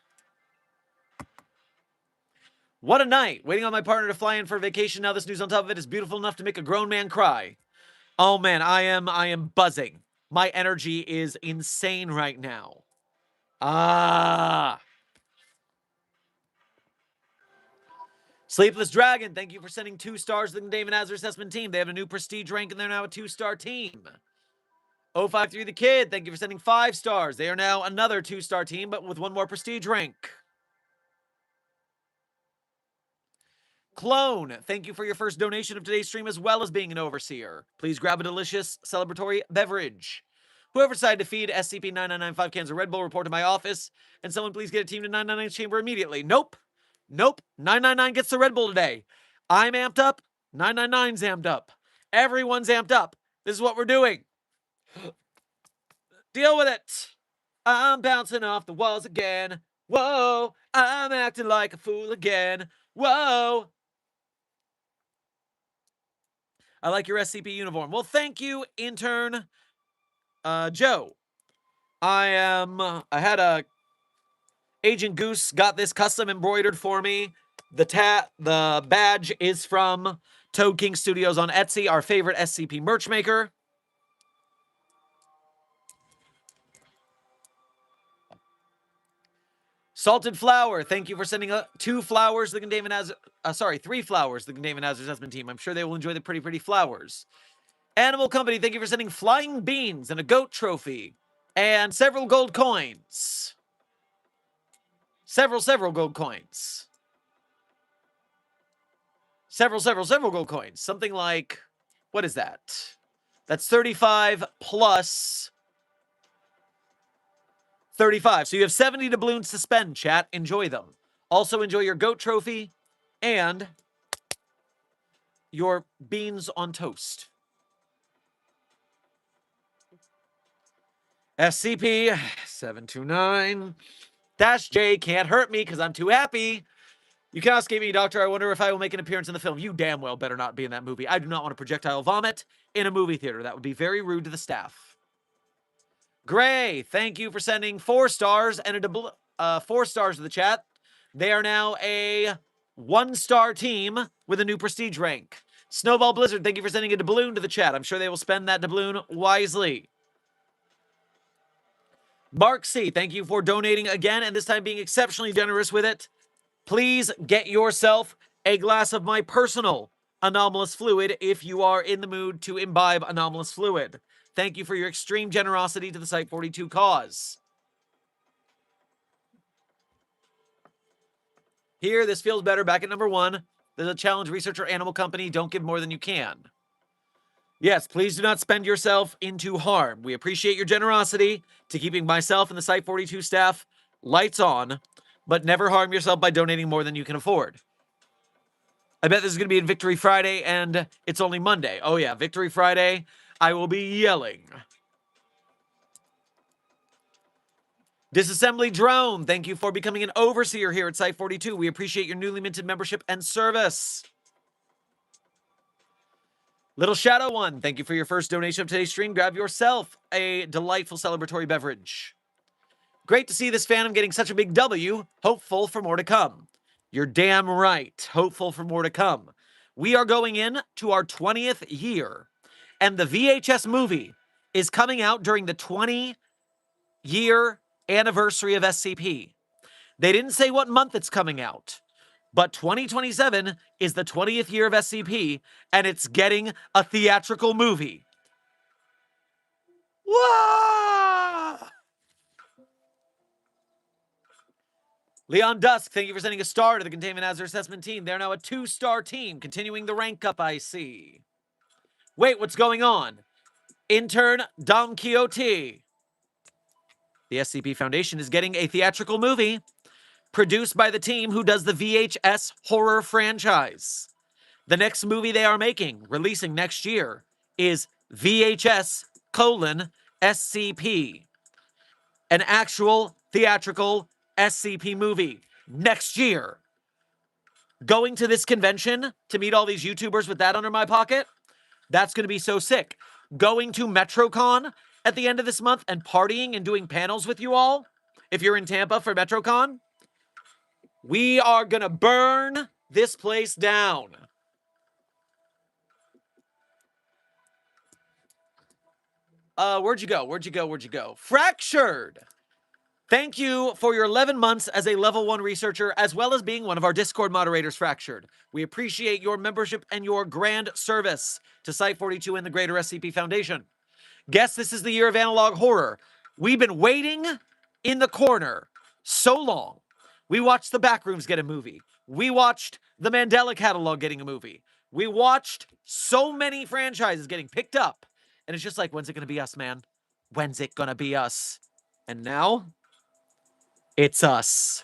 What a night. Waiting on my partner to fly in for vacation. Now this news on top of it is beautiful enough to make a grown man cry. Oh man, I am buzzing. My energy is insane right now. Sleepless Dragon, thank you for sending 2 stars to the Containment Hazard Assessment team. They have a new prestige rank and they're now a 2-star team. 053 the Kid, thank you for sending 5 stars. They are now another 2-star team, but with 1 more prestige rank. Clone, thank you for your first donation of today's stream as well as being an overseer. Please grab a delicious celebratory beverage. Whoever decided to feed SCP-9995 cans of Red Bull, report to my office, and someone please get a team to 999's chamber immediately. Nope. 999 gets the Red Bull today. I'm amped up. 999's amped up. Everyone's amped up. This is what we're doing. Deal with it. I'm bouncing off the walls again. Whoa, I'm acting like a fool again. Whoa. I like your SCP uniform. Well, thank you, intern Joe. I had a Agent Goose got this custom embroidered for me. The badge is from Toad King Studios on Etsy, our favorite SCP merch maker. Salted Flower, thank you for sending 2 flowers to the Containment Hazard. 3 flowers to the Containment Hazard Assessment Team. I'm sure they will enjoy the pretty flowers. Animal Company, thank you for sending flying beans and a goat trophy and several gold coins. Several gold coins. Several gold coins. Something like, what is that? That's 35 plus 35. So you have 70 doubloons to spend, chat. Enjoy them. Also enjoy your goat trophy and your beans on toast. SCP-729-J can't hurt me because I'm too happy. You cannot escape me, Doctor. I wonder if I will make an appearance in the film. You damn well better not be in that movie. I do not want to projectile vomit in a movie theater. That would be very rude to the staff. Gray, thank you for sending 4 stars and 4 stars to the chat. They are now a 1-star team with a new prestige rank. Snowball Blizzard, thank you for sending a doubloon to the chat. I'm sure they will spend that doubloon wisely. Mark C, thank you for donating again, and this time being exceptionally generous with it. Please get yourself a glass of my personal anomalous fluid if you are in the mood to imbibe anomalous fluid. Thank you for your extreme generosity to the Site-42 cause. Here, this feels better. Back at number 1. There's a challenge researcher animal company. Don't give more than you can. Yes, please do not spend yourself into harm. We appreciate your generosity to keeping myself and the Site-42 staff lights on, but never harm yourself by donating more than you can afford. I bet this is going to be in Victory Friday, and it's only Monday. Oh yeah, Victory Friday, I will be yelling. Disassembly Drone, thank you for becoming an overseer here at Site-42. We appreciate your newly minted membership and service. Little Shadow One, thank you for your first donation of today's stream. Grab yourself a delightful celebratory beverage. Great to see this fandom getting such a big W. Hopeful for more to come. You're damn right. Hopeful for more to come. We are going in to our 20th year, and the VHS movie is coming out during the 20-year anniversary of SCP. They didn't say what month it's coming out, but 2027 is the 20th year of SCP, and it's getting a theatrical movie. Whoa! Leon Dusk, thank you for sending a star to the Containment Hazard Assessment Team. They're now a 2-star team, continuing the rank up, I see. Wait, what's going on? Intern Dom Quixote. The SCP Foundation is getting a theatrical movie produced by the team who does the VHS horror franchise. The next movie they are making, releasing next year, is VHS:SCP. An actual theatrical SCP movie next year. Going to this convention to meet all these YouTubers with that under my pocket, that's going to be so sick. Going to MetroCon at the end of this month and partying and doing panels with you all, if you're in Tampa for MetroCon, we are going to burn this place down. Where'd you go? Fractured! Thank you for your 11 months as a level 1 researcher, as well as being one of our Discord moderators, Fractured. We appreciate your membership and your grand service to Site-42 and the greater SCP Foundation. Guess this is the year of analog horror. We've been waiting in the corner so long. We watched The Backrooms get a movie. We watched the Mandela Catalog getting a movie. We watched so many franchises getting picked up. And it's just like, when's it going to be us, man? When's it going to be us? And now, it's us.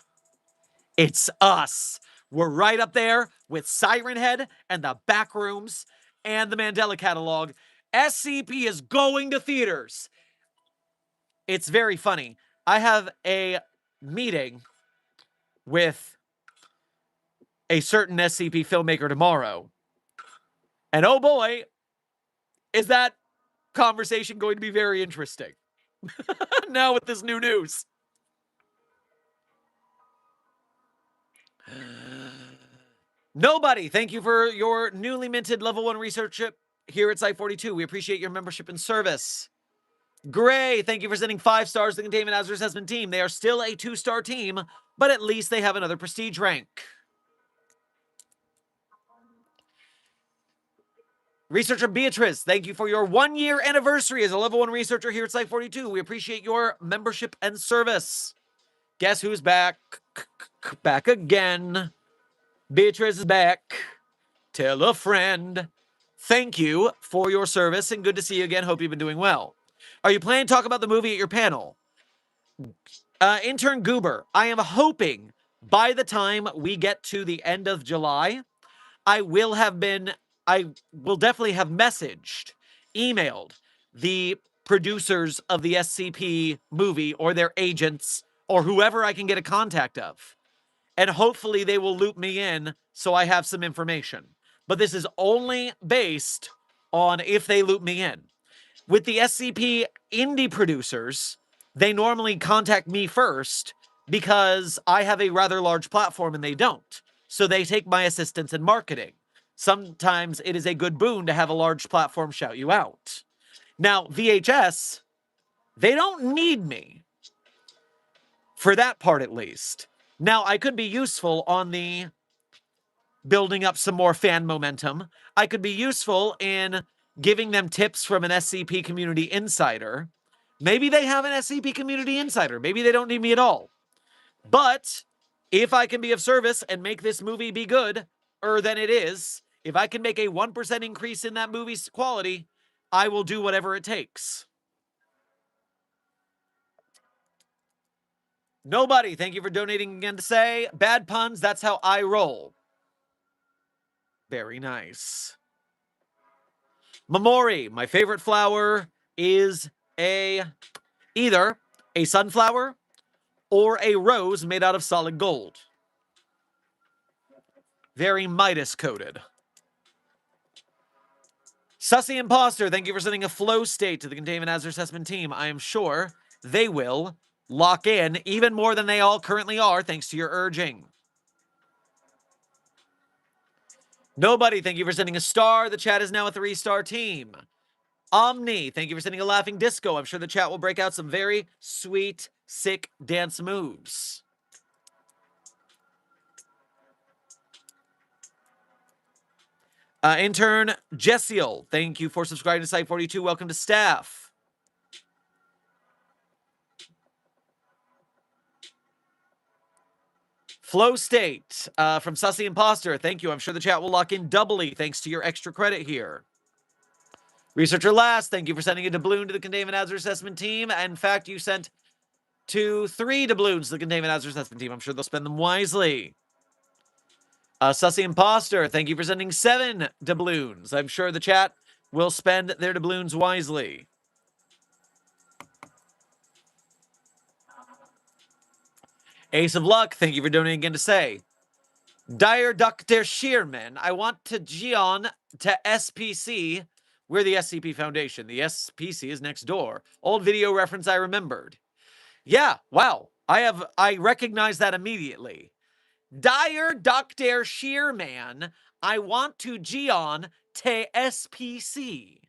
It's us. We're right up there with Siren Head and The Backrooms and the Mandela Catalog. SCP is going to theaters. It's very funny. I have a meeting with a certain SCP filmmaker tomorrow. And oh boy, is that conversation going to be very interesting. Now with this new news. Nobody, thank you for your newly minted level 1 researchship here at Site 42. We appreciate your membership and service. Gray, thank you for sending 5 stars to the Containment Hazard Assessment team. They are still a 2-star team, but at least they have another prestige rank. Researcher Beatrice, thank you for your 1-year anniversary as a level 1 researcher here at Site 42. We appreciate your membership and service. Guess who's back? Back again. Beatrice is back. Tell a friend. Thank you for your service and good to see you again. Hope you've been doing well. Are you planning to talk about the movie at your panel? Intern Goober, I am hoping by the time we get to the end of July, I will definitely have messaged, emailed the producers of the SCP movie or their agents or whoever I can get a contact of. And hopefully they will loop me in so I have some information. But this is only based on if they loop me in. With the SCP indie producers, they normally contact me first because I have a rather large platform and they don't. So they take my assistance in marketing. Sometimes it is a good boon to have a large platform shout you out. Now, VHS, they don't need me. For that part, at least. Now, I could be useful on the building up some more fan momentum. I could be useful in giving them tips from an SCP community insider. Maybe they have an SCP community insider. Maybe they don't need me at all. But if I can be of service and make this movie be good, than it is, if I can make a 1% increase in that movie's quality, I will do whatever it takes. Nobody, thank you for donating again to say, bad puns, that's how I roll. Very nice. Mamori, my favorite flower is either a sunflower or a rose made out of solid gold. Very Midas coated. Sussy Imposter, thank you for sending a flow state to the Containment Hazard Assessment team. I am sure they will lock in even more than they all currently are, thanks to your urging. Nobody, thank you for sending a star. The chat is now a 3-star team. Omni, thank you for sending a laughing disco. I'm sure the chat will break out some very sweet, sick dance moves. Intern Jessiel, thank you for subscribing to Site 42. Welcome to staff. Flow State from Sussy Imposter, thank you. I'm sure the chat will lock in doubly thanks to your extra credit here. Researcher Last, thank you for sending a doubloon to the Containment Hazard Assessment team. In fact, you sent 3 doubloons to the Containment Hazard Assessment team. I'm sure they'll spend them wisely. Sussy Imposter, thank you for sending 7 doubloons. I'm sure the chat will spend their doubloons wisely. Ace of Luck, thank you for donating again to say, Dire Dr. Sherman, I want to Gion to SPC. We're the SCP Foundation. The SPC is next door. Old video reference I remembered. Yeah, wow. I recognize that immediately. Dire Dr. Sherman, I want to Gion to SPC.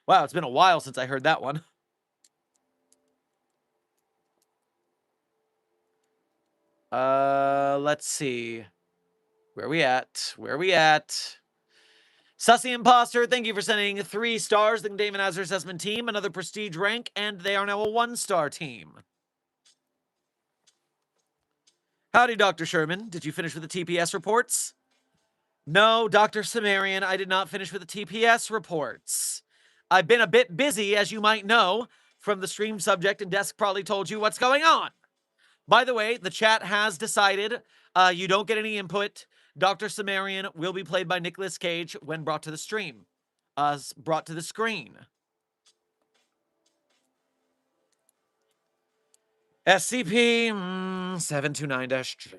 Wow, it's been a while since I heard that one. Let's see. Where are we at? Sussy Imposter, thank you for sending 3 stars. The Containment Hazard Assessment team, another prestige rank, and they are now a 1-star team. Howdy, Dr. Sherman. Did you finish with the TPS reports? No, Dr. Sumerian, I did not finish with the TPS reports. I've been a bit busy, as you might know, from the stream subject, and Desk probably told you what's going on. By the way, the chat has decided you don't get any input. Dr. Sumerian will be played by Nicolas Cage when brought to the stream. Brought to the screen. SCP 729-J.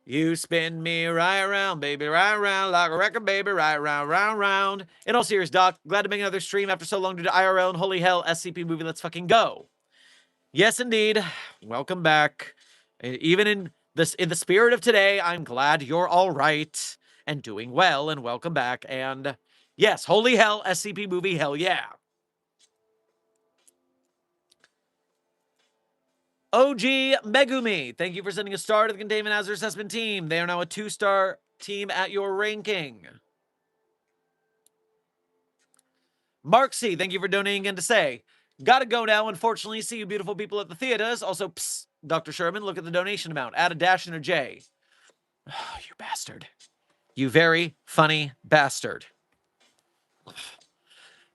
You spin me right around, baby, right around, like a record, baby, right round, round, round. In all seriousness, Doc, glad to make another stream after so long due to IRL and holy hell, SCP movie, let's fucking go. Yes, indeed. Welcome back. Even in the spirit of today, I'm glad you're all right and doing well, and welcome back. And yes, holy hell, SCP movie, hell yeah. OG Megumi, thank you for sending a star to the Containment Hazard Assessment team. They are now a 2-star team at your ranking. Mark C, thank you for donating again to say, gotta go now, unfortunately. See you beautiful people at the theaters. Also, psst, Dr. Sherman, look at the donation amount. Add a dash and a J. Oh, you bastard. You very funny bastard.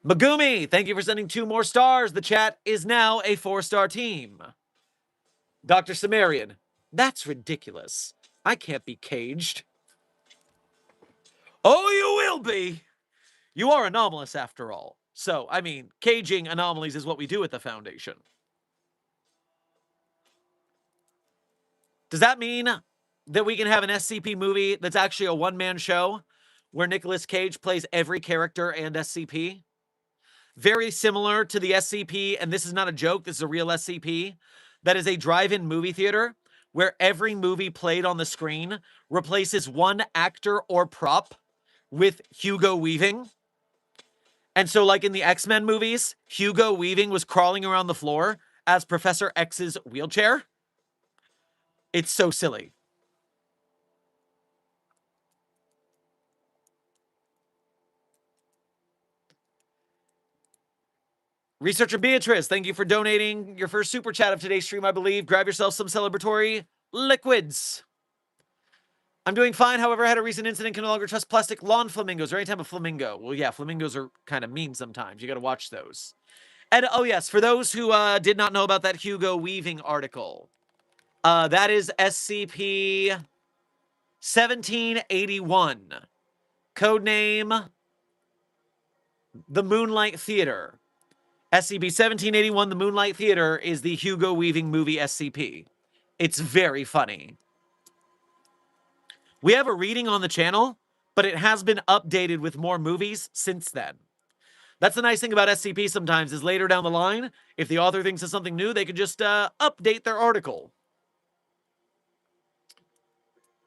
Megumi, thank you for sending 2 more stars. The chat is now a 4-star team. Dr. Sumerian, that's ridiculous. I can't be caged. Oh, you will be. You are anomalous after all. So, I mean, caging anomalies is what we do at the Foundation. Does that mean that we can have an SCP movie that's actually a one-man show where Nicolas Cage plays every character and SCP? Very similar to the SCP, and this is not a joke, this is a real SCP, that is a drive-in movie theater where every movie played on the screen replaces one actor or prop with Hugo Weaving. And so, like in the X-Men movies, Hugo Weaving was crawling around the floor as Professor X's wheelchair. It's so silly. Researcher Beatrice, thank you for donating your first super chat of today's stream, I believe. Grab yourself some celebratory liquids. I'm doing fine. However, I had a recent incident. Can no longer trust plastic lawn flamingos or any type of flamingo. Well, yeah, flamingos are kind of mean sometimes. You got to watch those. And, oh, yes, for those who did not know about that Hugo Weaving article, that is SCP 1781. Codename The Moonlight Theater. SCP-1781, The Moonlight Theater, is the Hugo Weaving movie SCP. It's very funny. We have a reading on the channel, but it has been updated with more movies since then. That's the nice thing about SCP sometimes, is later down the line, if the author thinks of something new, they could just update their article.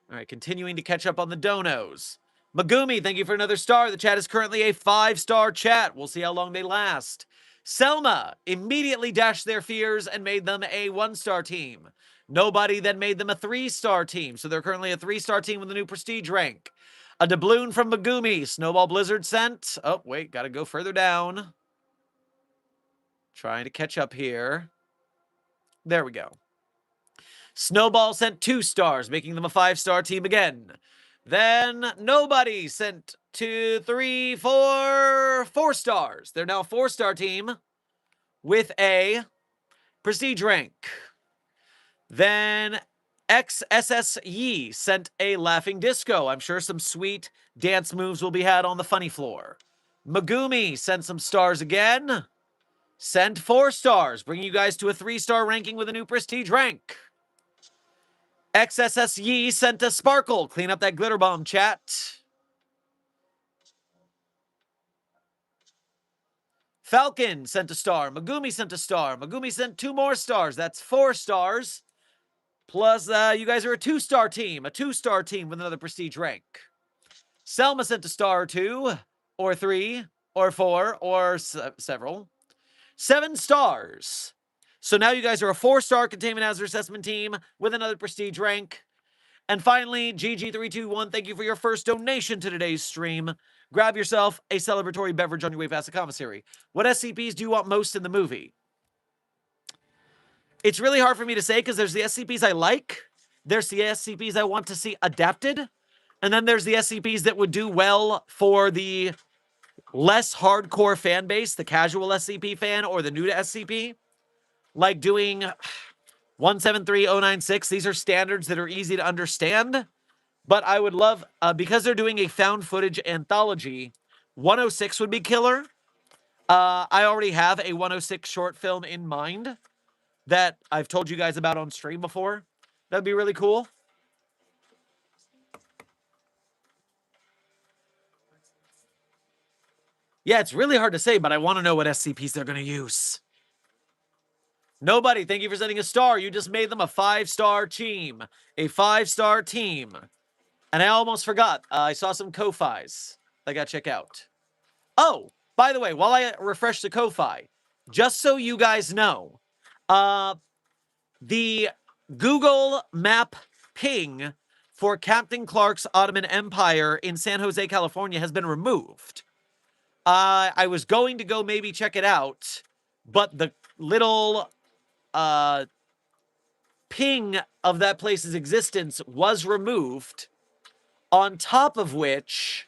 All right, continuing to catch up on the donos. Megumi, thank you for another star. The chat is currently a 5-star chat. We'll see how long they last. Selma immediately dashed their fears and made them a 1-star team. Nobody then made them a 3-star team, so they're currently a 3-star team with a new prestige rank. A doubloon from Megumi. Snowball Blizzard sent. Oh, wait, gotta go further down. Trying to catch up here. There we go. Snowball sent 2 stars, making them a 5-star team again. Then nobody sent 2, 3, 4 stars. They're now a 4-star team with a prestige rank. Then XSS Yi sent a laughing disco. I'm sure some sweet dance moves will be had on the funny floor. Megumi sent some stars again. Sent 4 stars, bringing you guys to a 3-star ranking with a new prestige rank. XSS Yi sent a sparkle. Clean up that glitter bomb, chat. Falcon sent a star. Megumi sent a star. Megumi sent 2 more stars. That's 4 stars. Plus, you guys are a 2-star team. A 2-star team with another prestige rank. Selma sent a star or 2, or 3, or 4, or several. 7 stars. So now you guys are a 4-star Containment Hazard Assessment team with another prestige rank. And finally, GG321, thank you for your first donation to today's stream. Grab yourself a celebratory beverage on your way past the commissary. What SCPs do you want most in the movie? It's really hard for me to say because there's the SCPs I like, there's the SCPs I want to see adapted, and then there's the SCPs that would do well for the less hardcore fan base, the casual SCP fan or the new to SCP. Like doing 173096. These are standards that are easy to understand. But I would love, because they're doing a found footage anthology, 106 would be killer. I already have a 106 short film in mind that I've told you guys about on stream before. That'd be really cool. Yeah, it's really hard to say, but I want to know what SCPs they're going to use. Nobody, thank you for sending a star. You just made them a 5-star team. A 5-star team. And I almost forgot. I saw some Ko-Fis I got to check out. Oh, by the way, while I refresh the Ko-Fi, just so you guys know, the Google Map ping for Captain Clark's Ottoman Empire in San Jose, California has been removed. I was going to go maybe check it out, but the little ping of that place's existence was removed, on top of which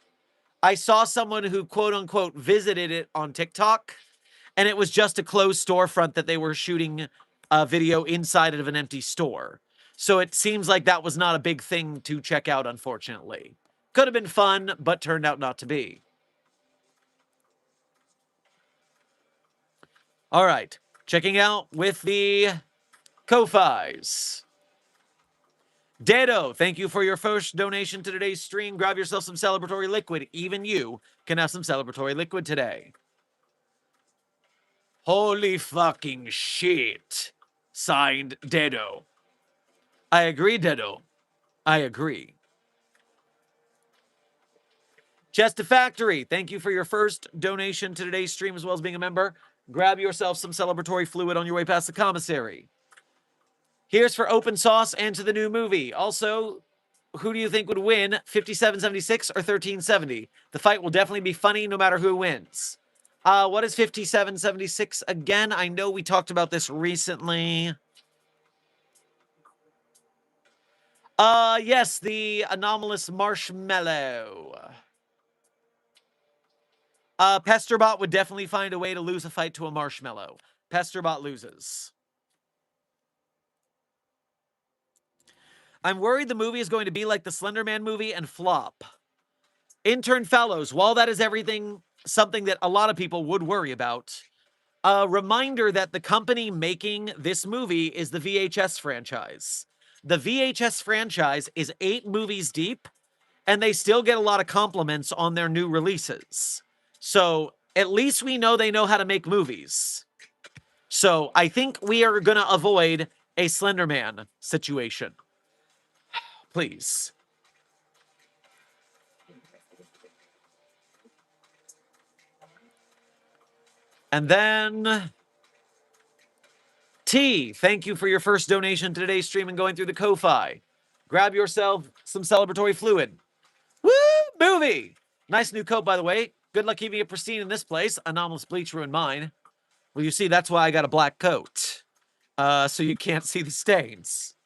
I saw someone who quote-unquote visited it on TikTok, and it was just a closed storefront that they were shooting a video inside of an empty store. So it seems like that was not a big thing to check out, unfortunately. Could have been fun, but turned out not to be. All right, checking out with the Ko-Fis. Dado, thank you for your first donation to today's stream. Grab yourself some celebratory liquid. Even you can have some celebratory liquid today. Holy fucking shit. Signed, Dado. I agree, Dado. I agree. Chester Factory, thank you for your first donation to today's stream, as well as being a member. Grab yourself some celebratory fluid on your way past the commissary. Here's for Open Sauce and to the new movie. Also, who do you think would win, 5776 or 1370? The fight will definitely be funny no matter who wins. What is 5776 again? I know we talked about this recently. Yes, the anomalous marshmallow. Pesterbot would definitely find a way to lose a fight to a marshmallow. Pesterbot loses. I'm worried the movie is going to be like the Slender Man movie and flop. Intern Fellows, while that is something that a lot of people would worry about, a reminder that the company making this movie is the VHS franchise. The VHS franchise is 8 movies deep, and they still get a lot of compliments on their new releases. So at least we know they know how to make movies. So I think we are going to avoid a Slender Man situation. Please. And then T, thank you for your first donation to today's stream and going through the Ko-Fi. Grab yourself some celebratory fluid. Woo! Movie! Nice new coat, by the way. Good luck keeping it pristine in this place. Anomalous bleach ruined mine. Well, you see, that's why I got a black coat. So you can't see the stains.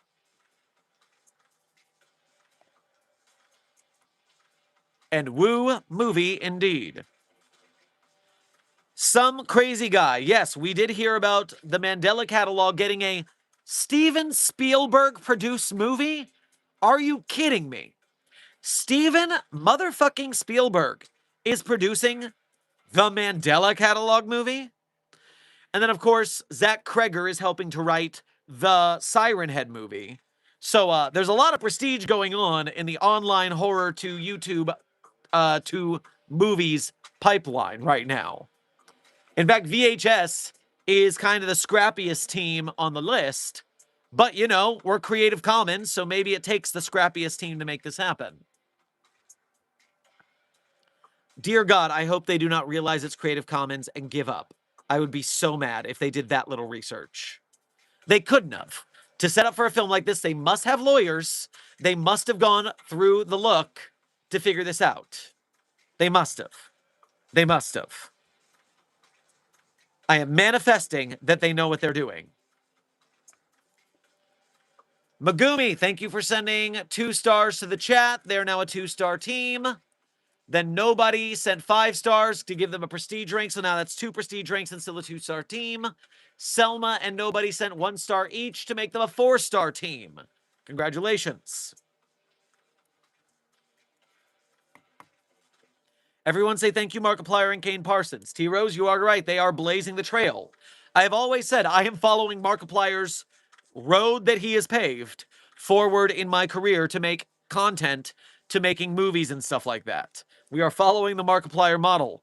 And woo movie indeed. Some crazy guy. Yes, we did hear about the Mandela Catalog getting a Steven Spielberg-produced movie. Are you kidding me? Steven motherfucking Spielberg is producing the Mandela Catalog movie? And then, of course, Zach Kreger is helping to write the Siren Head movie. So there's a lot of prestige going on in the online horror to YouTube to movies pipeline right now. In fact, VHS is kind of the scrappiest team on the list. But, you know, we're Creative Commons, so maybe it takes the scrappiest team to make this happen. Dear God, I hope they do not realize it's Creative Commons and give up. I would be so mad if they did that little research. They couldn't have. To set up for a film like this, they must have lawyers. They must have gone through the look to figure this out. They must have. They must have. I am manifesting that they know what they're doing. Megumi, thank you for sending 2 stars to the chat. They're now a 2-star team. Then Nobody sent 5 stars to give them a prestige rank. So now that's 2 prestige ranks and still a 2-star team. Selma and Nobody sent 1 star each to make them a 4-star team. Congratulations. Everyone say thank you, Markiplier and Kane Parsons. T-Rose, you are right. They are blazing the trail. I have always said I am following Markiplier's road that he has paved forward in my career to make content, to making movies and stuff like that. We are following the Markiplier model.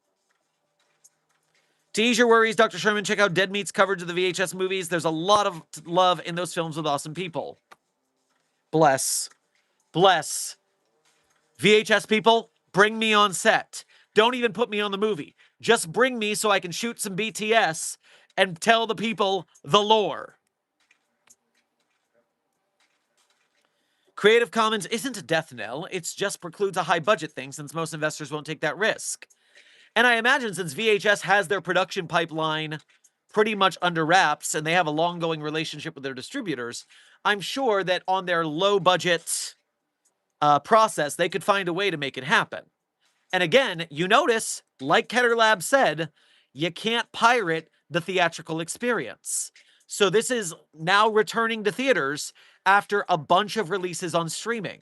To ease your worries, Dr. Sherman, check out Dead Meat's coverage of the VHS movies. There's a lot of love in those films with awesome people. Bless. Bless. VHS people, bring me on set. Don't even put me on the movie. Just bring me so I can shoot some BTS and tell the people the lore. Creative Commons isn't a death knell. It just precludes a high budget thing since most investors won't take that risk. And I imagine since VHS has their production pipeline pretty much under wraps and they have a long-going relationship with their distributors, I'm sure that on their low-budget process, they could find a way to make it happen. And again, you notice, like Keter Lab said, you can't pirate the theatrical experience. So this is now returning to theaters after a bunch of releases on streaming.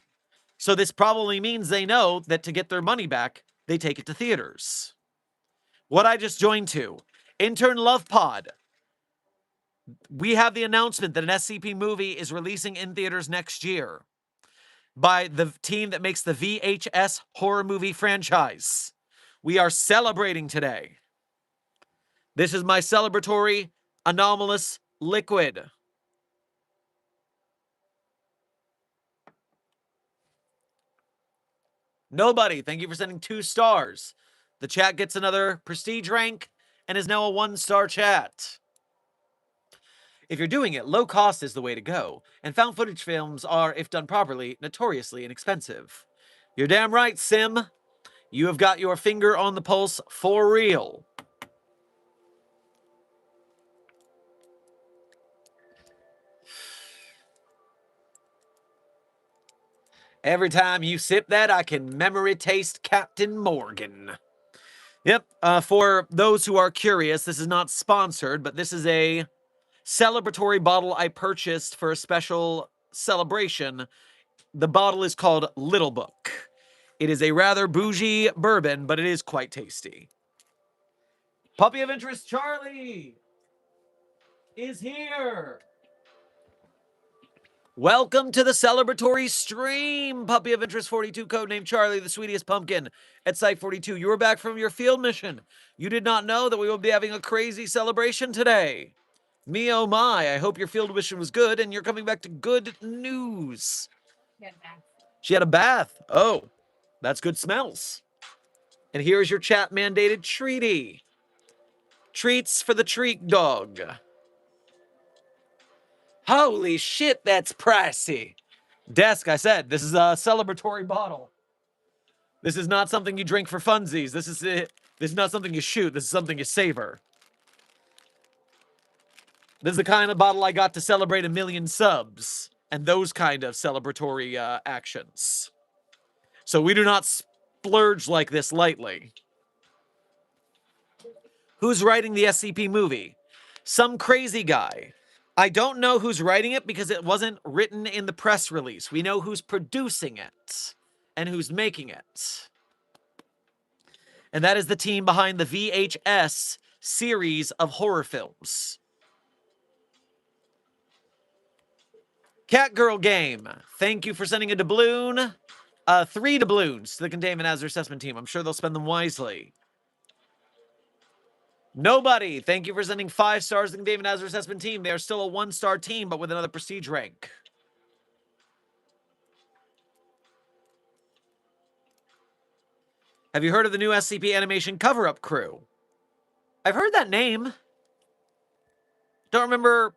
So this probably means they know that to get their money back, they take it to theaters. What I just joined to, Intern Love Pod. We have the announcement that an SCP movie is releasing in theaters next year by the team that makes the VHS horror movie franchise. We are celebrating today. This is my celebratory anomalous liquid. Nobody, thank you for sending 2 stars. The chat gets another prestige rank and is now a 1-star chat. If you're doing it, low cost is the way to go, and found footage films are, if done properly, notoriously inexpensive. You're damn right, Sim. You have got your finger on the pulse for real. Every time you sip that, I can memory taste Captain Morgan. Yep, for those who are curious, this is not sponsored, but this is a celebratory bottle I purchased for a special celebration. The bottle is called Little Book. It is a rather bougie bourbon, but it is quite tasty. Puppy of Interest Charlie is here. Welcome to the celebratory stream, Puppy of Interest 42, codename Charlie, the sweetest pumpkin at Site 42. You were back from your field mission. You did not know that we will be having a crazy celebration today. Me oh my, I hope your field mission was good and you're coming back to good news. She had a bath. Oh, that's good smells. And here's your chat mandated treaty. Treats for the treat dog. Holy shit, that's pricey. Desk, I said, this is a celebratory bottle. This is not something you drink for funsies. This is not something you shoot. This is something you savor. This is the kind of bottle I got to celebrate 1 million subs and those kind of celebratory actions. So we do not splurge like this lightly. Who's writing the SCP movie? Some crazy guy. I don't know who's writing it because it wasn't written in the press release. We know who's producing it and who's making it. And that is the team behind the VHS series of horror films. Catgirl Game, thank you for sending a doubloon. 3 doubloons to the Containment Hazard Assessment Team. I'm sure they'll spend them wisely. Nobody, thank you for sending 5 stars to the Containment Hazard Assessment Team. They are still a 1-star team, but with another prestige rank. Have you heard of the new SCP animation cover-up crew? I've heard that name. Don't remember.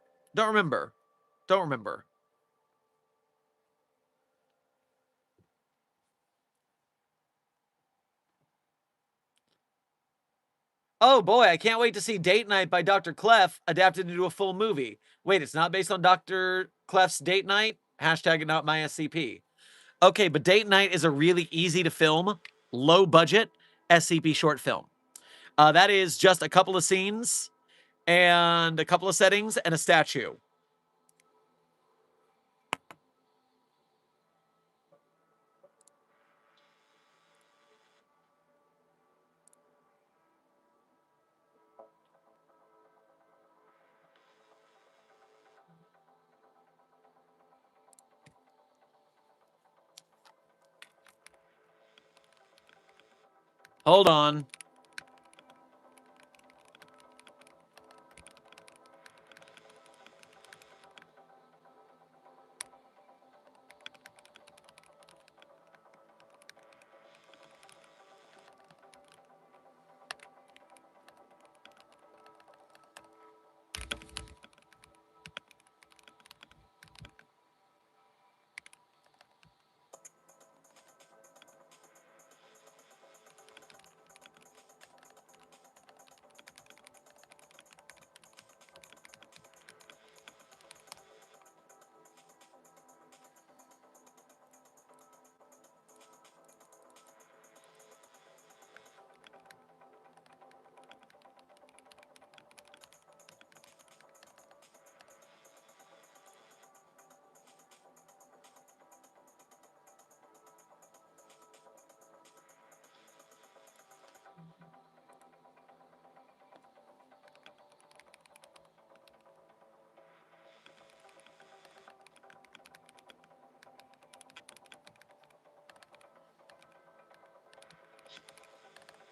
Oh boy, I can't wait to see Date Night by Dr. Clef adapted into a full movie. Wait, it's not based on Dr. Clef's Date Night? Hashtag not my SCP. Okay, but Date Night is a really easy to film, low budget SCP short film. That is just a couple of scenes and a couple of settings and a statue. Hold on.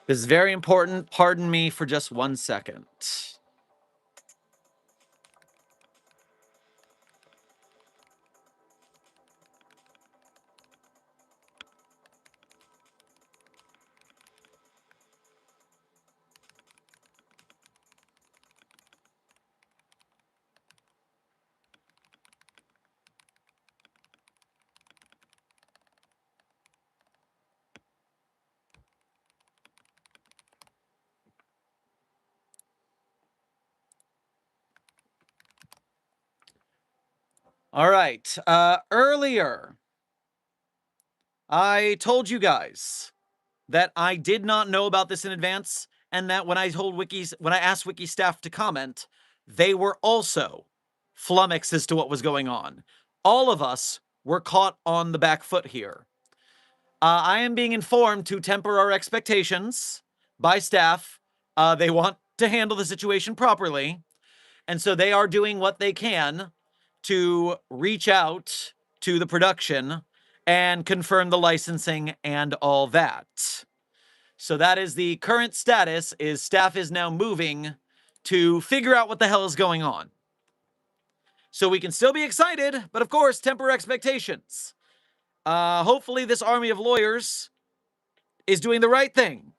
This is very important. Pardon me for just 1 second. All right. Earlier, I told you guys that I did not know about this in advance, and that when I asked Wiki staff to comment, they were also flummoxed as to what was going on. All of us were caught on the back foot here. I am being informed to temper our expectations by staff. They want to handle the situation properly, and so they are doing what they can to reach out to the production and confirm the licensing and all that. So that is the current status, is staff is now moving to figure out what the hell is going on. So we can still be excited, but of course, temper expectations. Hopefully this army of lawyers is doing the right thing.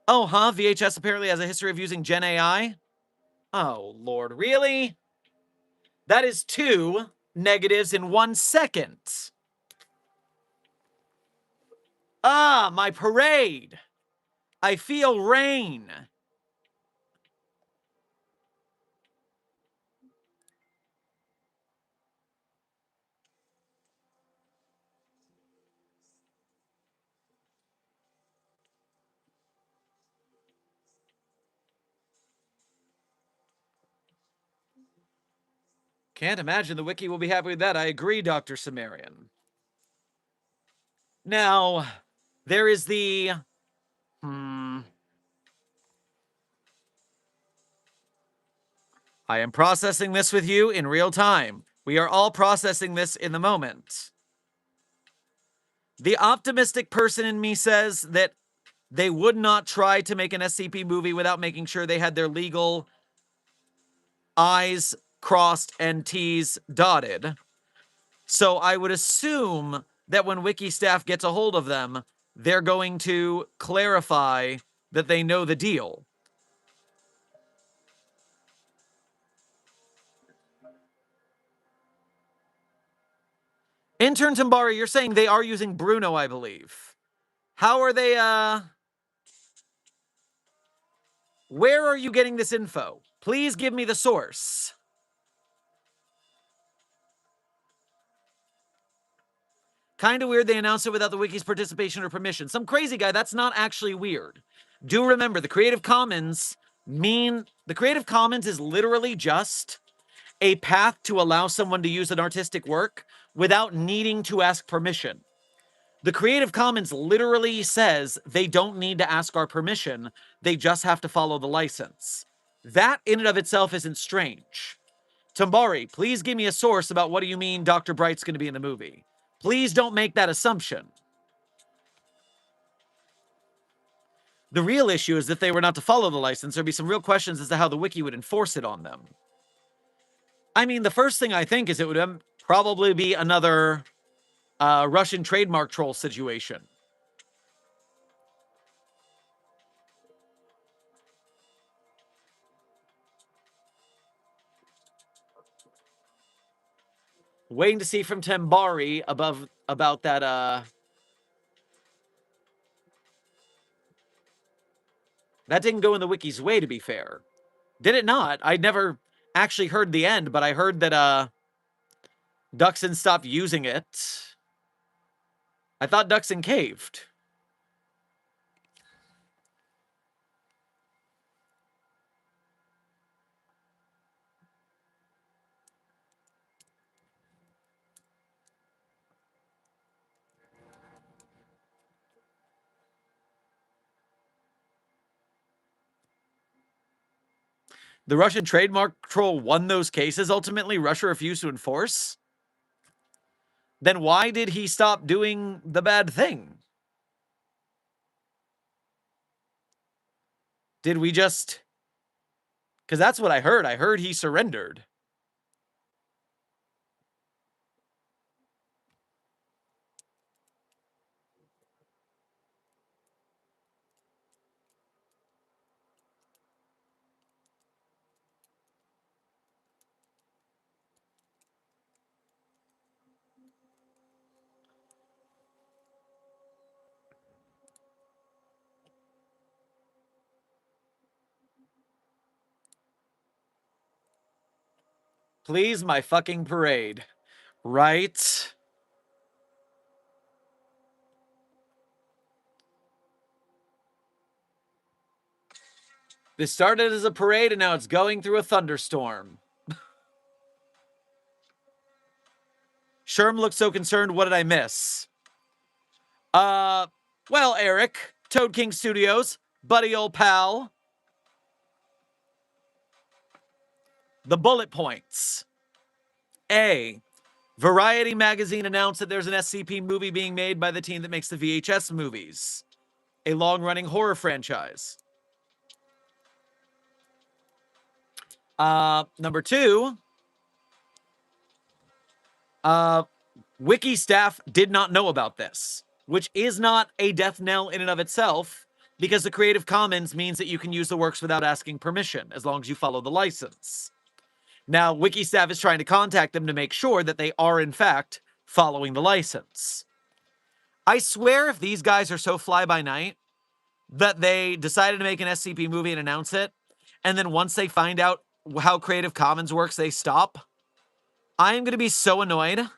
Oh, huh? VHS apparently has a history of using Gen AI? Oh, Lord, really? That is 2 negatives in 1 second. Ah, my parade. I feel rain. Can't imagine the wiki will be happy with that. I agree, Dr. Sumerian. Now, there is the... I am processing this with you in real time. We are all processing this in the moment. The optimistic person in me says that they would not try to make an SCP movie without making sure they had their legal I's crossed and T's dotted. So I would assume that when wiki staff gets a hold of them, they're going to clarify that they know the deal. Intern Timbari, you're saying they are using Bruno, I believe. How are they, where are you getting this info? Please give me the source. Kind of weird they announced it without the wiki's participation or permission. Some crazy guy, that's not actually weird. Do remember, the Creative Commons is literally just a path to allow someone to use an artistic work without needing to ask permission. The Creative Commons literally says they don't need to ask our permission, they just have to follow the license. That in and of itself isn't strange. Tambari, please give me a source about what do you mean Dr. Bright's going to be in the movie. Please don't make that assumption. The real issue is if they were not to follow the license, there'd be some real questions as to how the wiki would enforce it on them. I mean, the first thing I think is it would probably be another Russian trademark troll situation. Waiting to see from Tambari about that, that didn't go in the wiki's way, to be fair. Did it not? I'd never actually heard the end, but I heard that, Duxon stopped using it. I thought Duxon caved. The Russian trademark troll won those cases. Ultimately, Russia refused to enforce. Then why did he stop doing the bad thing? Did we just... Because that's what I heard. I heard he surrendered. Please, my fucking parade. Right? This started as a parade and now it's going through a thunderstorm. Sherm looks so concerned. What did I miss? Well, Eric, Toad King Studios, buddy old pal. The bullet points. A. Variety magazine announced that there's an SCP movie being made by the team that makes the VHS movies, a long-running horror franchise. Number 2, Wiki staff did not know about this, which is not a death knell in and of itself, because the Creative Commons means that you can use the works without asking permission, as long as you follow the license. Now, Wiki staff is trying to contact them to make sure that they are, in fact, following the license. I swear if these guys are so fly-by-night that they decided to make an SCP movie and announce it, and then once they find out how Creative Commons works, they stop, I am going to be so annoyed. I'm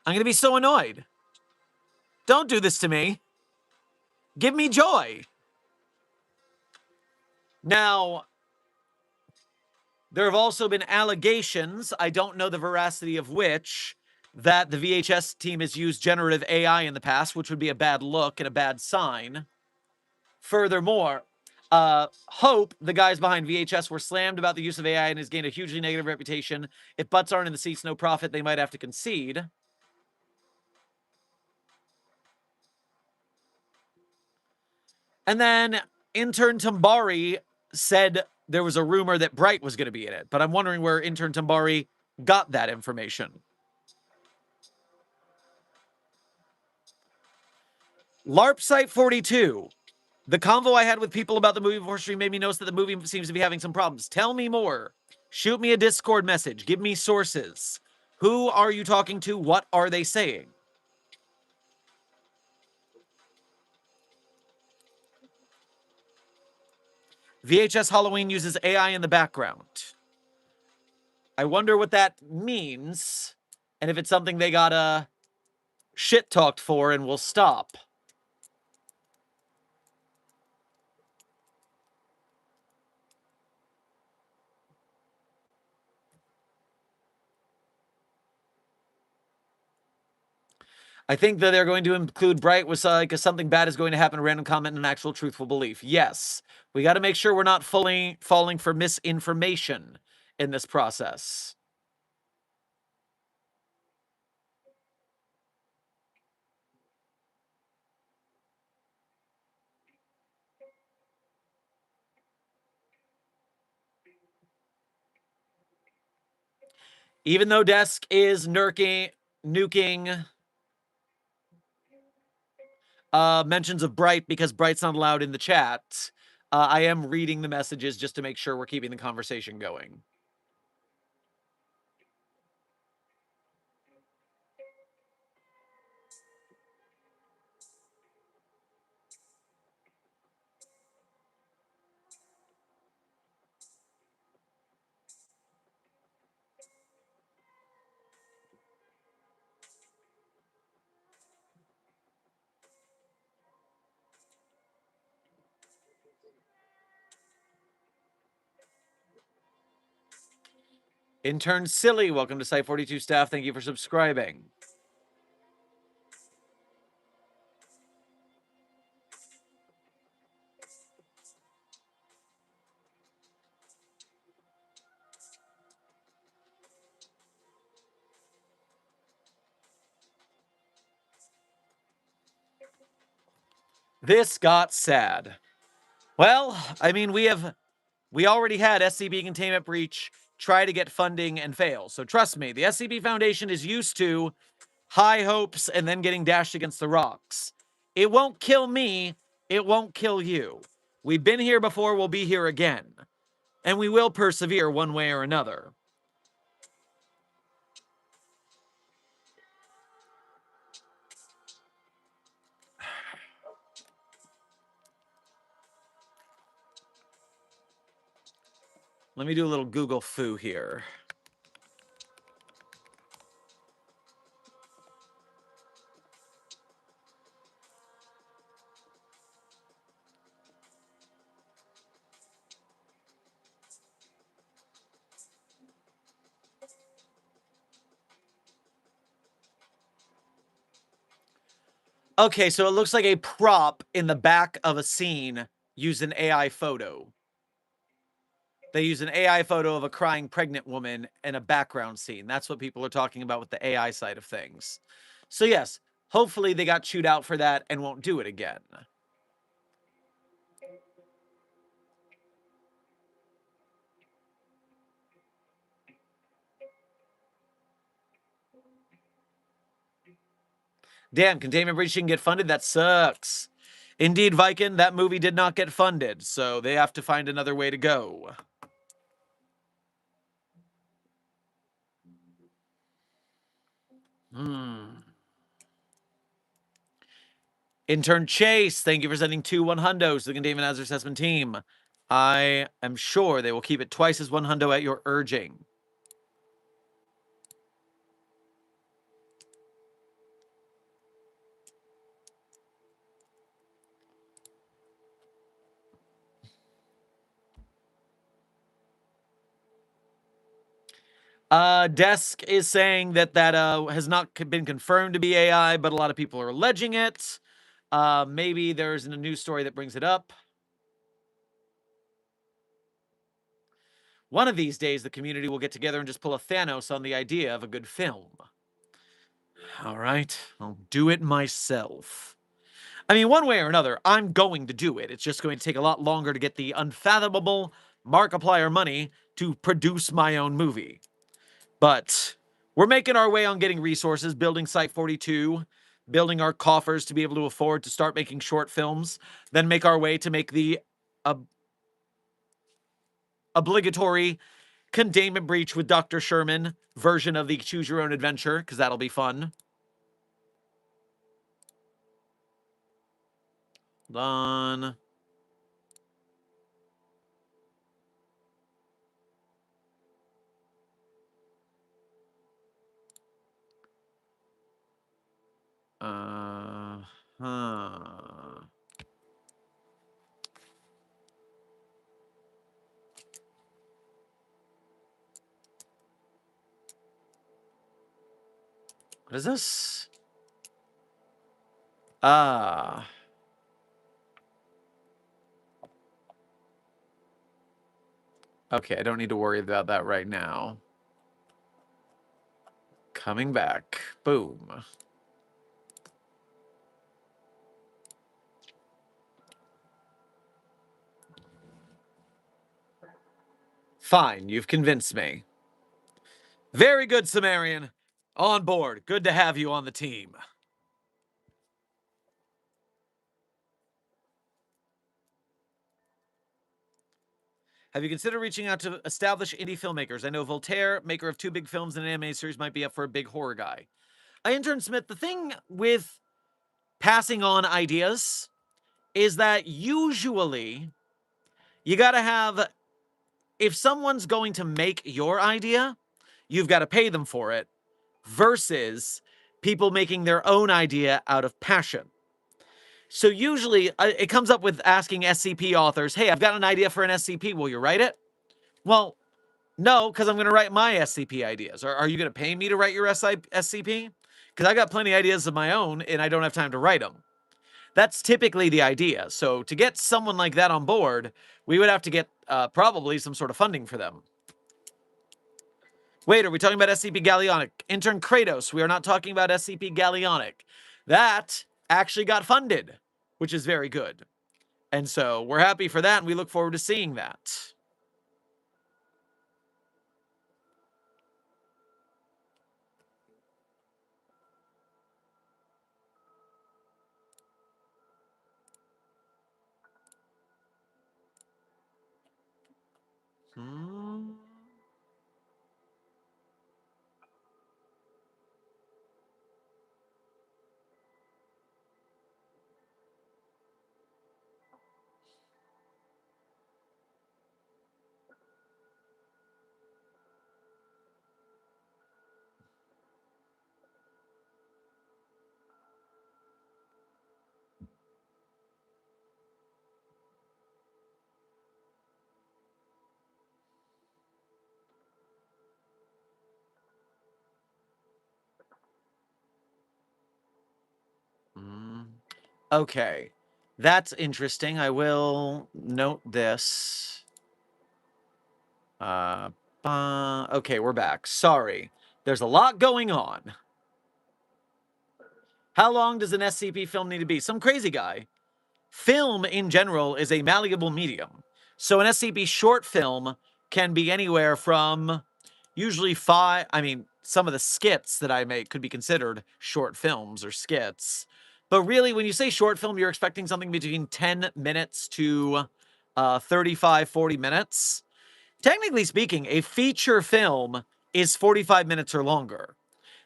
going to be so annoyed. Don't do this to me. Give me joy. Now, there have also been allegations, I don't know the veracity of which, that the VHS team has used generative AI in the past, which would be a bad look and a bad sign. Furthermore, Hope, the guys behind VHS, were slammed about the use of AI and has gained a hugely negative reputation. If butts aren't in the seats, no profit, they might have to concede. And then intern Tambari said there was a rumor that Bright was going to be in it, but I'm wondering where intern Tambari got that information. LARP Site 42. The convo I had with people about the movie before stream made me notice that the movie seems to be having some problems. Tell me more. Shoot me a Discord message. Give me sources. Who are you talking to? What are they saying? VHS Halloween uses AI in the background. I wonder what that means, and if it's something they got shit-talked for and will stop. I think that they're going to include Bright with like something bad is going to happen, a random comment, and an actual truthful belief. Yes, we got to make sure we're not fully falling for misinformation in this process. Even though Desk is nuking mentions of Bright because Bright's not allowed in the chat, I am reading the messages just to make sure we're keeping the conversation going. Intern Silly, welcome to Site 42 staff. Thank you for subscribing. This got sad. Well, I mean, we already had SCP Containment Breach try to get funding and fail. So trust me, the SCP Foundation is used to high hopes and then getting dashed against the rocks. It won't kill me. It won't kill you. We've been here before. We'll be here again. And we will persevere one way or another. Let me do a little Google foo here. Okay, so it looks like a prop in the back of a scene used an AI photo. They use an AI photo of a crying pregnant woman in a background scene. That's what people are talking about with the AI side of things. So yes, hopefully they got chewed out for that and won't do it again. Damn, Containment Breach didn't get funded? That sucks. Indeed, Viking, that movie did not get funded, so they have to find another way to go. Intern Chase, thank you for sending 2 100s to the Containment Hazard Assessment team. I am sure they will keep it twice as 100 at your urging. Desk is saying that has not been confirmed to be AI, but a lot of people are alleging it. Maybe there's a news story that brings it up. One of these days, the community will get together and just pull a Thanos on the idea of a good film. All right, I'll do it myself. I mean, one way or another, I'm going to do it. It's just going to take a lot longer to get the unfathomable Markiplier money to produce my own movie. But we're making our way on getting resources, building Site 42, building our coffers to be able to afford to start making short films, then make our way to make the obligatory Containment Breach with Dr. Sherman version of the Choose Your Own Adventure, because that'll be fun. Done. Huh. What is this? Okay, I don't need to worry about that right now. Coming back. Boom. Fine, you've convinced me. Very good, Sumerian. On board. Good to have you on the team. Have you considered reaching out to established indie filmmakers? I know Voltaire, maker of 2 big films and an anime series, might be up for a big horror guy. Intern Smith, the thing with passing on ideas is that usually you gotta have, if someone's going to make your idea, you've got to pay them for it, versus people making their own idea out of passion. So usually it comes up with asking SCP authors, hey, I've got an idea for an SCP. Will you write it? Well, no, because I'm going to write my SCP ideas. Are you going to pay me to write your SCP? Because I got plenty of ideas of my own and I don't have time to write them. That's typically the idea. So to get someone like that on board, we would have to get probably some sort of funding for them. Wait, are we talking about SCP Galleonic? Intern Kratos, we are not talking about SCP Galleonic. That actually got funded. which is very good. And so we're happy for that, and we look forward to seeing that. Okay, that's interesting. I will note this. Okay, we're back. Sorry. There's a lot going on. How long does an SCP film need to be? Some crazy guy. Film, in general, is a malleable medium. So an SCP short film can be anywhere from usually some of the skits that I make could be considered short films or skits. But really, when you say short film, you're expecting something between 10 minutes to 35, 40 minutes. Technically speaking, a feature film is 45 minutes or longer.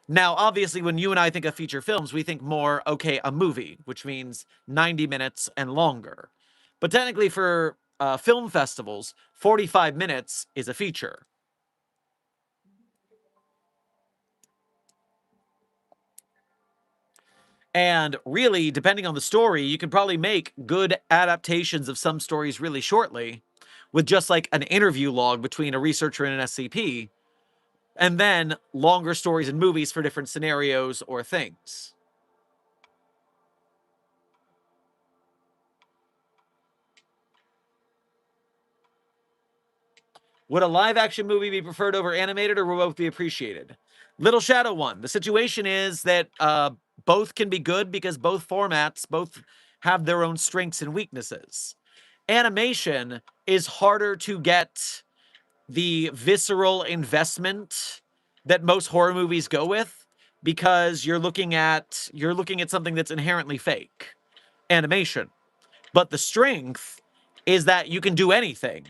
Now, obviously, when you and I think of feature films, we think more, okay, a movie, which means 90 minutes and longer. But technically, for film festivals, 45 minutes is a feature. And really, depending on the story, you can probably make good adaptations of some stories really shortly with just like an interview log between a researcher and an SCP, and then longer stories and movies for different scenarios or things. Would a live-action movie be preferred over animated, or will both be appreciated? Little Shadow One. The situation is that both can be good because both formats both have their own strengths and weaknesses. Animation is harder to get the visceral investment that most horror movies go with because you're looking at something that's inherently fake, animation. But the strength is that you can do anything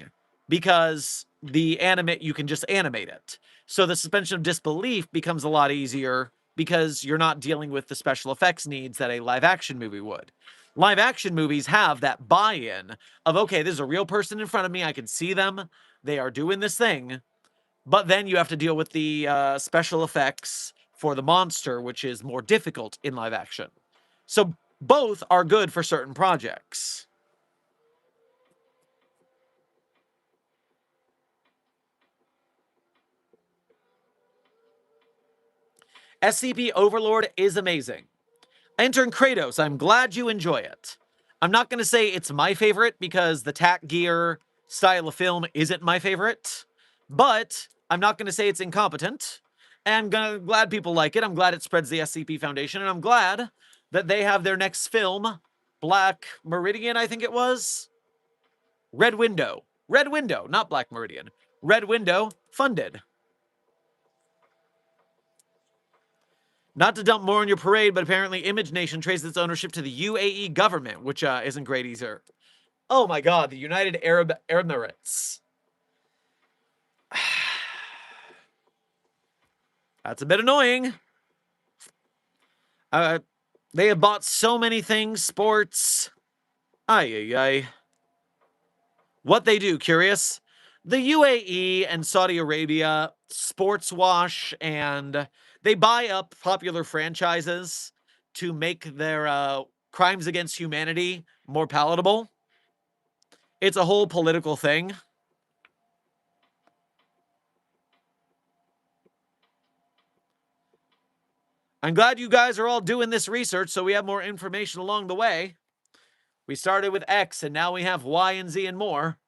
because you can just animate it. So the suspension of disbelief becomes a lot easier because you're not dealing with the special effects needs that a live action movie would. Live action movies have that buy-in of, okay, there's a real person in front of me, I can see them, they are doing this thing, but then you have to deal with the special effects for the monster, which is more difficult in live action. So both are good for certain projects. SCP Overlord is amazing. Intern Kratos, I'm glad you enjoy it. I'm not going to say it's my favorite because the tack gear style of film isn't my favorite, but I'm not going to say it's incompetent. And I'm glad people like it. I'm glad it spreads the SCP Foundation, and I'm glad that they have their next film, Black Meridian, I think it was. Red Window, not Black Meridian. Red Window, funded. Not to dump more on your parade, but apparently Image Nation traces its ownership to the UAE government, which isn't great either. Oh my god, the United Arab Emirates. That's a bit annoying. They have bought so many things, sports. Ay, ay, ay. What they do, curious? The UAE and Saudi Arabia sports wash, and they buy up popular franchises to make their crimes against humanity more palatable. It's a whole political thing. I'm glad you guys are all doing this research so we have more information along the way. We started with X and now we have Y and Z and more.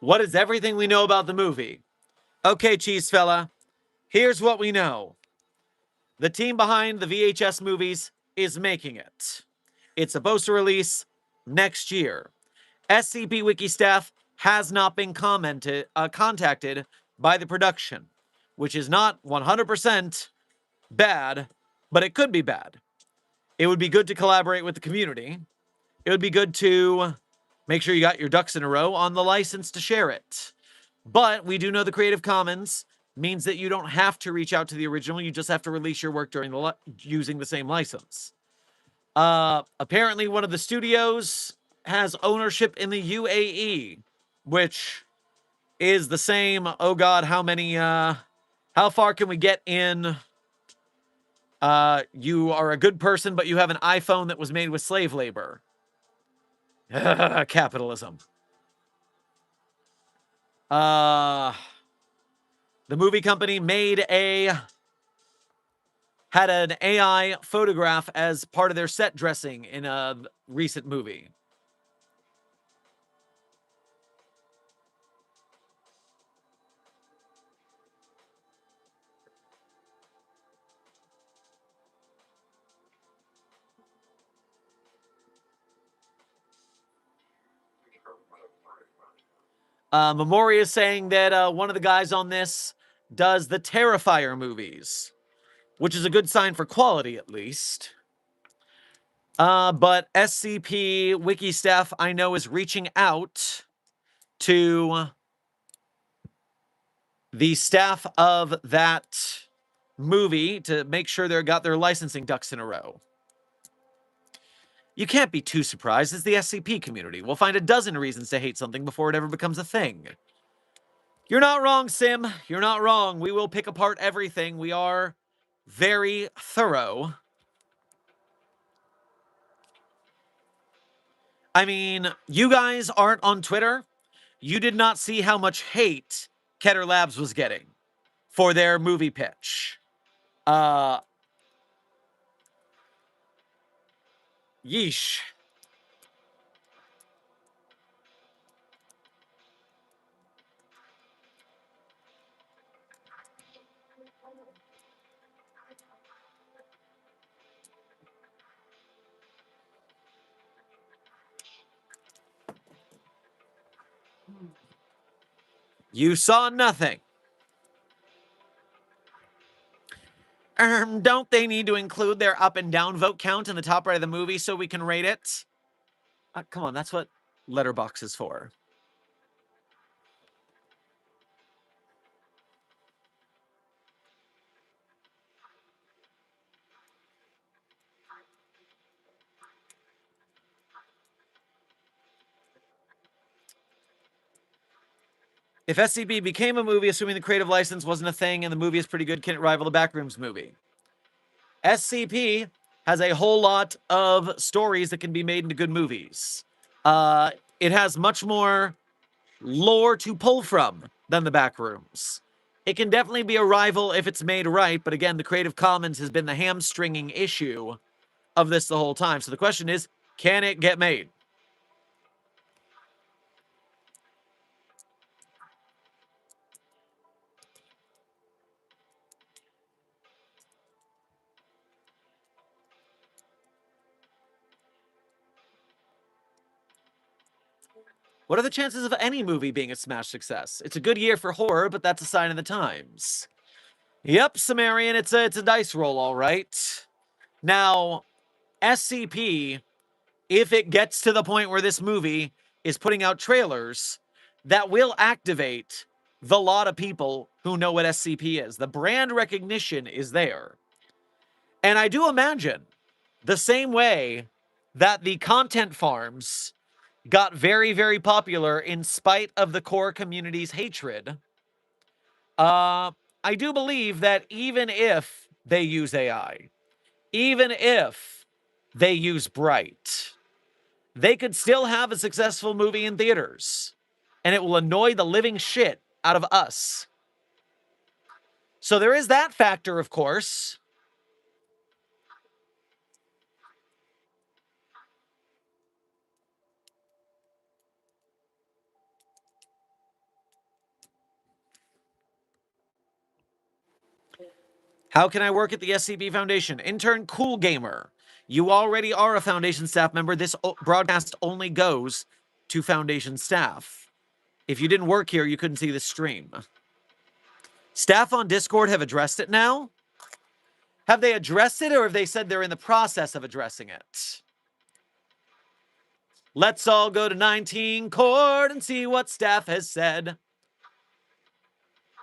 What is everything we know about the movie? Okay, cheese fella, here's what we know. The team behind the VHS movies is making it. It's supposed to release next year. SCP Wiki staff has not been contacted by the production, which is not 100% bad, but it could be bad. It would be good to collaborate with the community. It would be good to make sure you got your ducks in a row on the license to share it. But we do know the Creative Commons means that you don't have to reach out to the original. You just have to release your work during using the same license. Apparently, one of the studios has ownership in the UAE, which is the same. Oh God, how many? How far can we get in? You are a good person, but you have an iPhone that was made with slave labor. Capitalism. The movie company had an AI photograph as part of their set dressing in a recent movie. Memori is saying that one of the guys on this does the Terrifier movies, which is a good sign for quality, at least. But SCP Wiki staff, I know, is reaching out to the staff of that movie to make sure they've got their licensing ducks in a row. You can't be too surprised. It's the SCP community. We'll find a dozen reasons to hate something before it ever becomes a thing. You're not wrong, Sim. You're not wrong. We will pick apart everything. We are very thorough. I mean, you guys aren't on Twitter. You did not see how much hate Keter Labs was getting for their movie pitch. Yeesh. You saw nothing. Don't they need to include their up and down vote count in the top right of the movie so we can rate it? Come on, that's what Letterboxd is for. If SCP became a movie, assuming the creative license wasn't a thing and the movie is pretty good, can it rival the Backrooms movie? SCP has a whole lot of stories that can be made into good movies. It has much more lore to pull from than the Backrooms. It can definitely be a rival if it's made right, but again, the Creative Commons has been the hamstringing issue of this the whole time. So the question is, can it get made? What are the chances of any movie being a smash success? It's a good year for horror, but that's a sign of the times. Yep, Sumerian, it's a dice roll, all right. Now, SCP, if it gets to the point where this movie is putting out trailers, that will activate the lot of people who know what SCP is. The brand recognition is there. And I do imagine the same way that the content farms got very, very popular in spite of the core community's hatred, I do believe that even if they use AI, even if they use Bright, they could still have a successful movie in theaters, and it will annoy the living shit out of us. So there is that factor, of course. How can I work at the SCP Foundation? Intern Cool Gamer. You already are a Foundation staff member. This broadcast only goes to Foundation staff. If you didn't work here, you couldn't see the stream. Staff on Discord have addressed it now? Have they addressed it, or have they said they're in the process of addressing it? Let's all go to 19 Court and see what staff has said.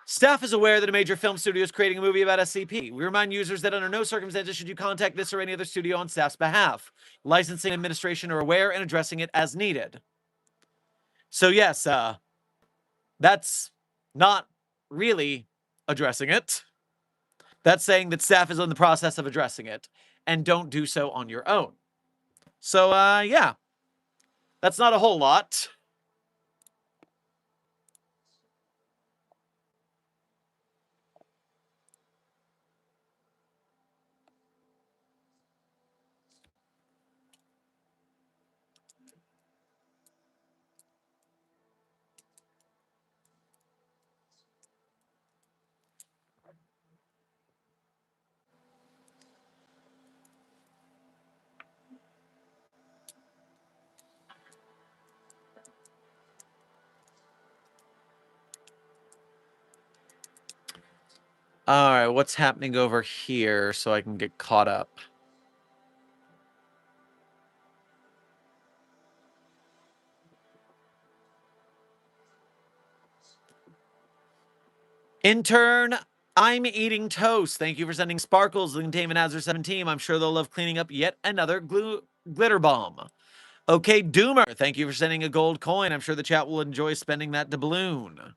Staff is aware that a major film studio is creating a movie about SCP. We remind users that under no circumstances should you contact this or any other studio on staff's behalf. Licensing and administration are aware and addressing it as needed. So yes, that's not really addressing it. That's saying that staff is in the process of addressing it, and don't do so on your own. So, yeah. That's not a whole lot. Alright, what's happening over here so I can get caught up? Intern, I'm eating toast. Thank you for sending Sparkles, the Containment Hazard 17. I'm sure they'll love cleaning up yet another glitter bomb. Okay, Doomer, thank you for sending a gold coin. I'm sure the chat will enjoy spending that doubloon.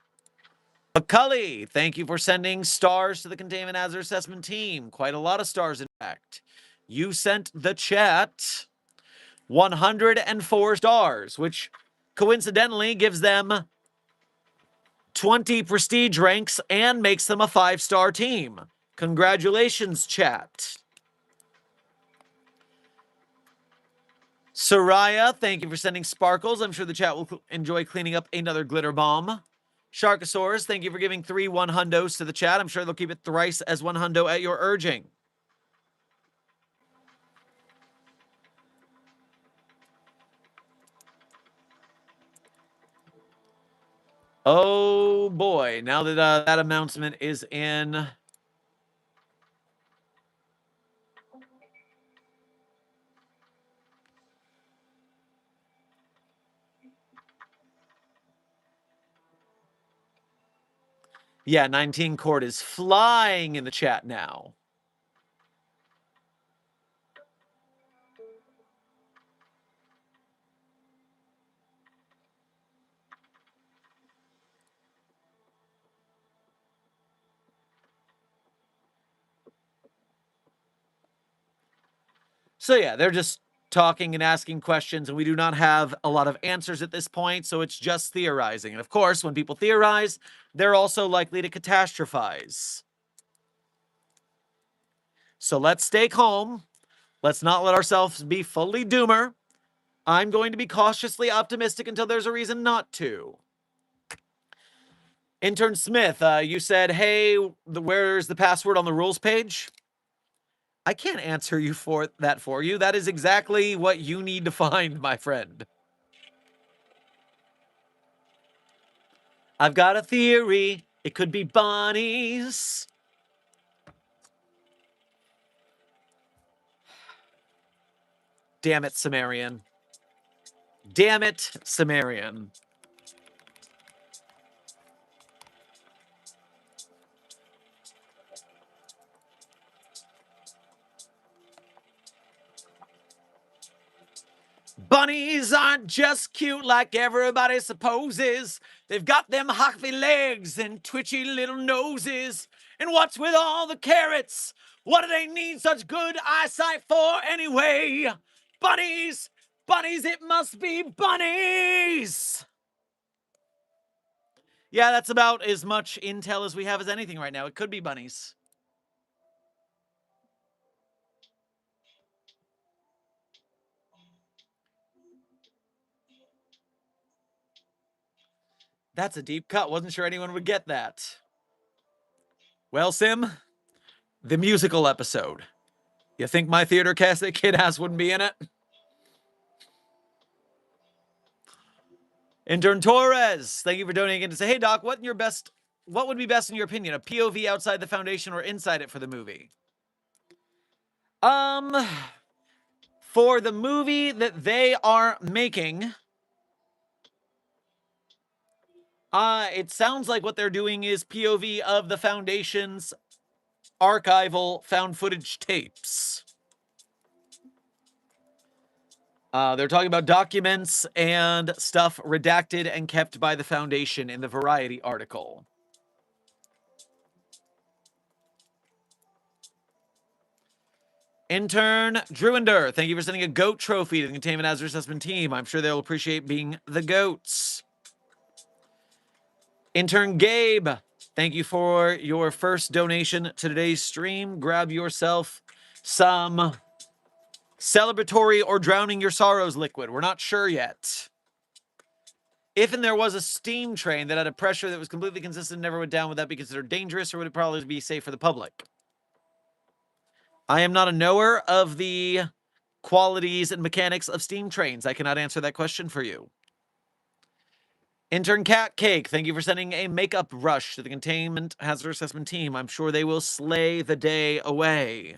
McCully, thank you for sending stars to the Containment Hazard Assessment team. Quite a lot of stars, in fact. You sent the chat 104 stars, which coincidentally gives them 20 prestige ranks and makes them a 5-star team. Congratulations, chat. Soraya, thank you for sending sparkles. I'm sure the chat will enjoy cleaning up another glitter bomb. Sharkosaurus, thank you for giving 3 1-hundos to the chat. I'm sure they'll keep it thrice as 1 hundo at your urging. Oh boy, now that that announcement is in. Yeah, 19 Court is flying in the chat now. So yeah, they're just talking and asking questions, and we do not have a lot of answers at this point, so it's just theorizing. And of course, when people theorize, they're also likely to catastrophize. So let's stay calm. Let's not let ourselves be fully doomer. I'm going to be cautiously optimistic until there's a reason not to. Intern Smith, you said, hey, where's the password on the rules page? I can't answer you for that for you. That is exactly what you need to find, my friend. I've got a theory. It could be Bonnie's. Damn it, Sumerian. Damn it, Sumerian. Bunnies aren't just cute like everybody supposes. They've got them hoppy legs and twitchy little noses. And what's with all the carrots? What do they need such good eyesight for anyway? Bunnies! Bunnies, it must be bunnies! Yeah, that's about as much intel as we have as anything right now. It could be bunnies. That's a deep cut. Wasn't sure anyone would get that. Well, Sim, the musical episode. You think my theater cast that kid ass wouldn't be in it? Intern Torres, thank you for donating again to say, hey Doc, what would be best in your opinion? A POV outside the Foundation or inside it for the movie? For the movie that they are making, it sounds like what they're doing is POV of the Foundation's archival found footage tapes. They're talking about documents and stuff redacted and kept by the Foundation in the Variety article. Intern Druinder, thank you for sending a goat trophy to the Containment Hazard Assessment team. I'm sure they'll appreciate being the goats. Intern Gabe, thank you for your first donation to today's stream. Grab yourself some celebratory or drowning your sorrows liquid. We're not sure yet. If and there was a steam train that had a pressure that was completely consistent and never went down, would that be considered dangerous or would it probably be safe for the public? I am not a knower of the qualities and mechanics of steam trains. I cannot answer that question for you. Intern Cat Cake, thank you for sending a makeup rush to the Containment Hazard Assessment team. I'm sure they will slay the day away.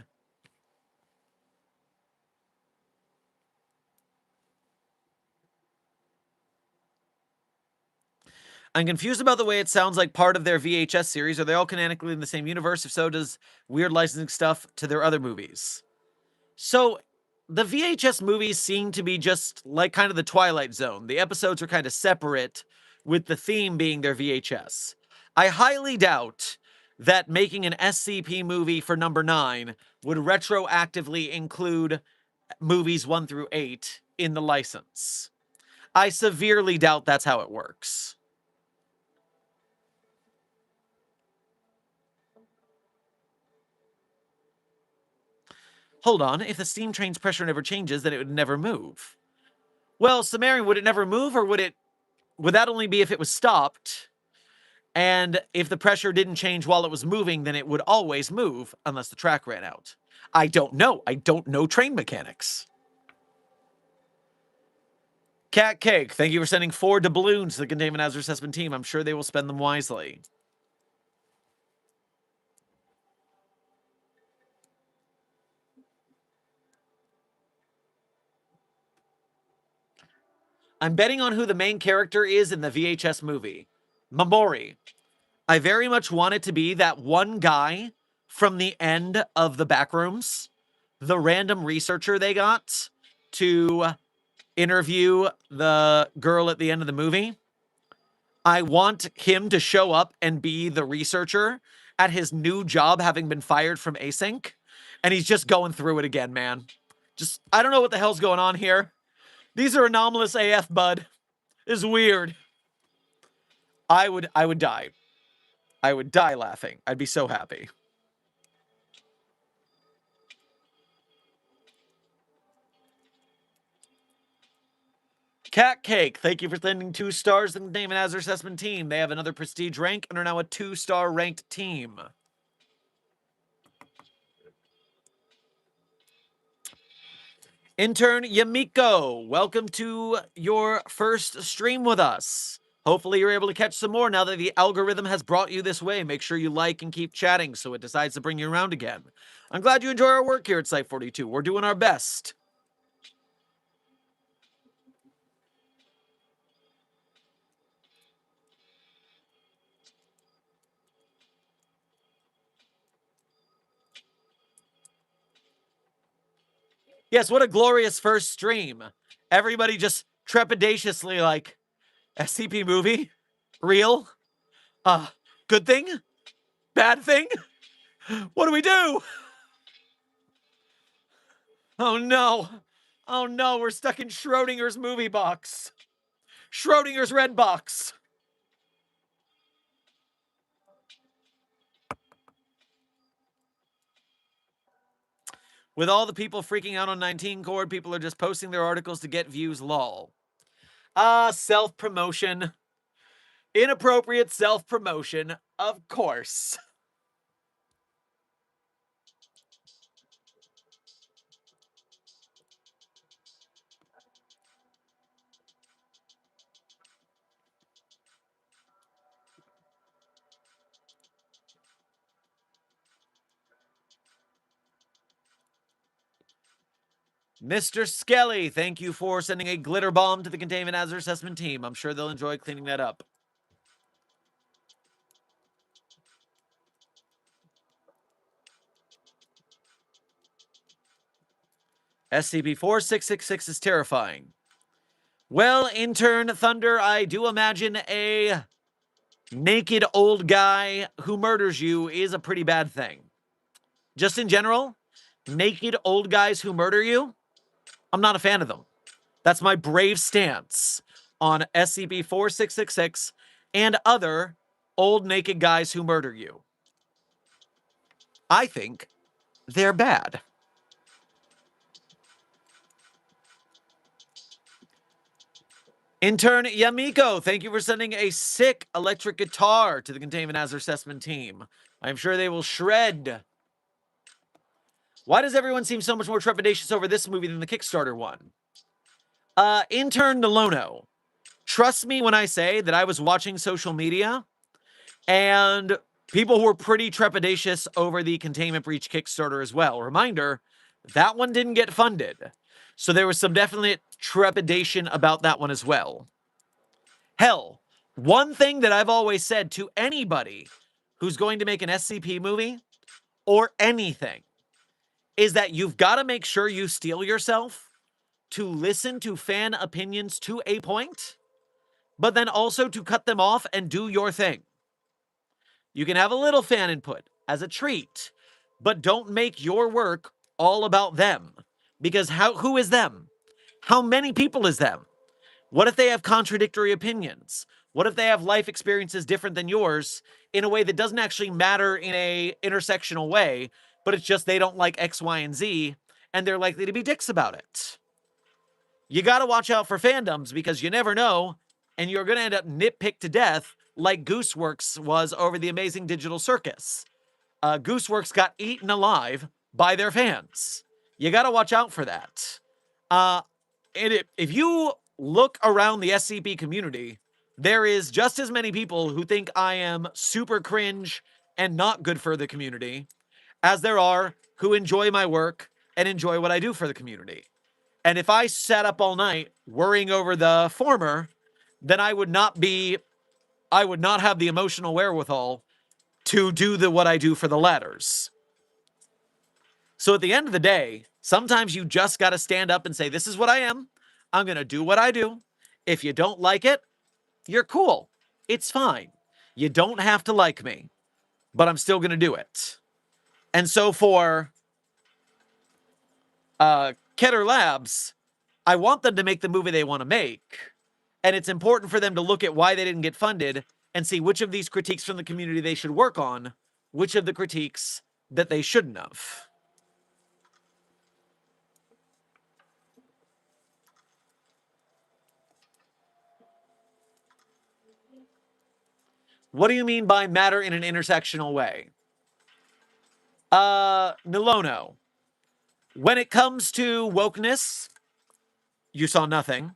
I'm confused about the way it sounds like part of their VHS series. Are they all canonically in the same universe? If so, does weird licensing stuff to their other movies? So, the VHS movies seem to be just like kind of the Twilight Zone. The episodes are kind of separate, with the theme being their VHS. I highly doubt that making an SCP movie for number 9 would retroactively include movies 1 through 8 in the license. I severely doubt that's how it works. Hold on, if the steam train's pressure never changes, then it would never move. Well, Sumerian, would it never move, or would that only be if it was stopped? And if the pressure didn't change while it was moving, then it would always move unless the track ran out. I don't know. I don't know train mechanics. Cat Cake, thank you for sending 4 doubloons to the Containment Hazard Assessment team. I'm sure they will spend them wisely. I'm betting on who the main character is in the VHS movie. Mamori. I very much want it to be that one guy from the end of the Backrooms, the random researcher they got to interview the girl at the end of the movie. I want him to show up and be the researcher at his new job, having been fired from Async, and he's just going through it again, man. Just, I don't know what the hell's going on here. These are anomalous AF, bud. This is weird. I would die. I would die laughing. I'd be so happy. Cat Cake, thank you for sending 2 stars to the Containment Hazard Assessment team. They have another prestige rank and are now a 2-star ranked team. Intern Yamiko, welcome to your first stream with us. Hopefully you're able to catch some more now that the algorithm has brought you this way. Make sure you like and keep chatting so it decides to bring you around again. I'm glad you enjoy our work here at Site 42. We're doing our best. Yes, what a glorious first stream. Everybody just trepidatiously like, SCP movie? Real? Good thing? Bad thing? What do we do? Oh no. Oh no, we're stuck in Schrodinger's movie box. Schrodinger's red box. With all the people freaking out on 19 Chord, people are just posting their articles to get views, lol. Self-promotion. Inappropriate self-promotion, of course. Mr. Skelly, thank you for sending a glitter bomb to the containment hazard assessment team. I'm sure they'll enjoy cleaning that up. SCP-4666 is terrifying. Well, intern Thunder, I do imagine a naked old guy who murders you is a pretty bad thing. Just in general, naked old guys who murder you, I'm not a fan of them. That's my brave stance on SCP-4666 and other old naked guys who murder you. I think they're bad. Intern Yamiko, thank you for sending a sick electric guitar to the containment hazard assessment team. I'm sure they will shred. Why does everyone seem so much more trepidatious over this movie than the Kickstarter one? Intern Nolono, trust me when I say that I was watching social media and people were pretty trepidatious over the Containment Breach Kickstarter as well. Reminder, that one didn't get funded. So there was some definite trepidation about that one as well. Hell, one thing that I've always said to anybody who's going to make an SCP movie or anything is that you've got to make sure you steel yourself to listen to fan opinions to a point, but then also to cut them off and do your thing. You can have a little fan input as a treat, but don't make your work all about them. Because who is them? How many people is them? What if they have contradictory opinions? What if they have life experiences different than yours in a way that doesn't actually matter in a intersectional way, but it's just they don't like X, Y, and Z, and they're likely to be dicks about it? You gotta watch out for fandoms because you never know, and you're gonna end up nitpicked to death like Gooseworks was over the Amazing Digital Circus. Gooseworks got eaten alive by their fans. You gotta watch out for that. If you look around the SCP community, there is just as many people who think I am super cringe and not good for the community as there are who enjoy my work and enjoy what I do for the community. And if I sat up all night worrying over the former, then I would not have the emotional wherewithal to do what I do for the ladders. So at the end of the day, sometimes you just got to stand up and say, this is what I am. I'm going to do what I do. If you don't like it, you're cool. It's fine. You don't have to like me, but I'm still going to do it. And so for Keter Labs, I want them to make the movie they want to make. And it's important for them to look at why they didn't get funded and see which of these critiques from the community they should work on, which of the critiques that they shouldn't have. What do you mean by matter in an intersectional way? Nilono. When it comes to wokeness, you saw nothing.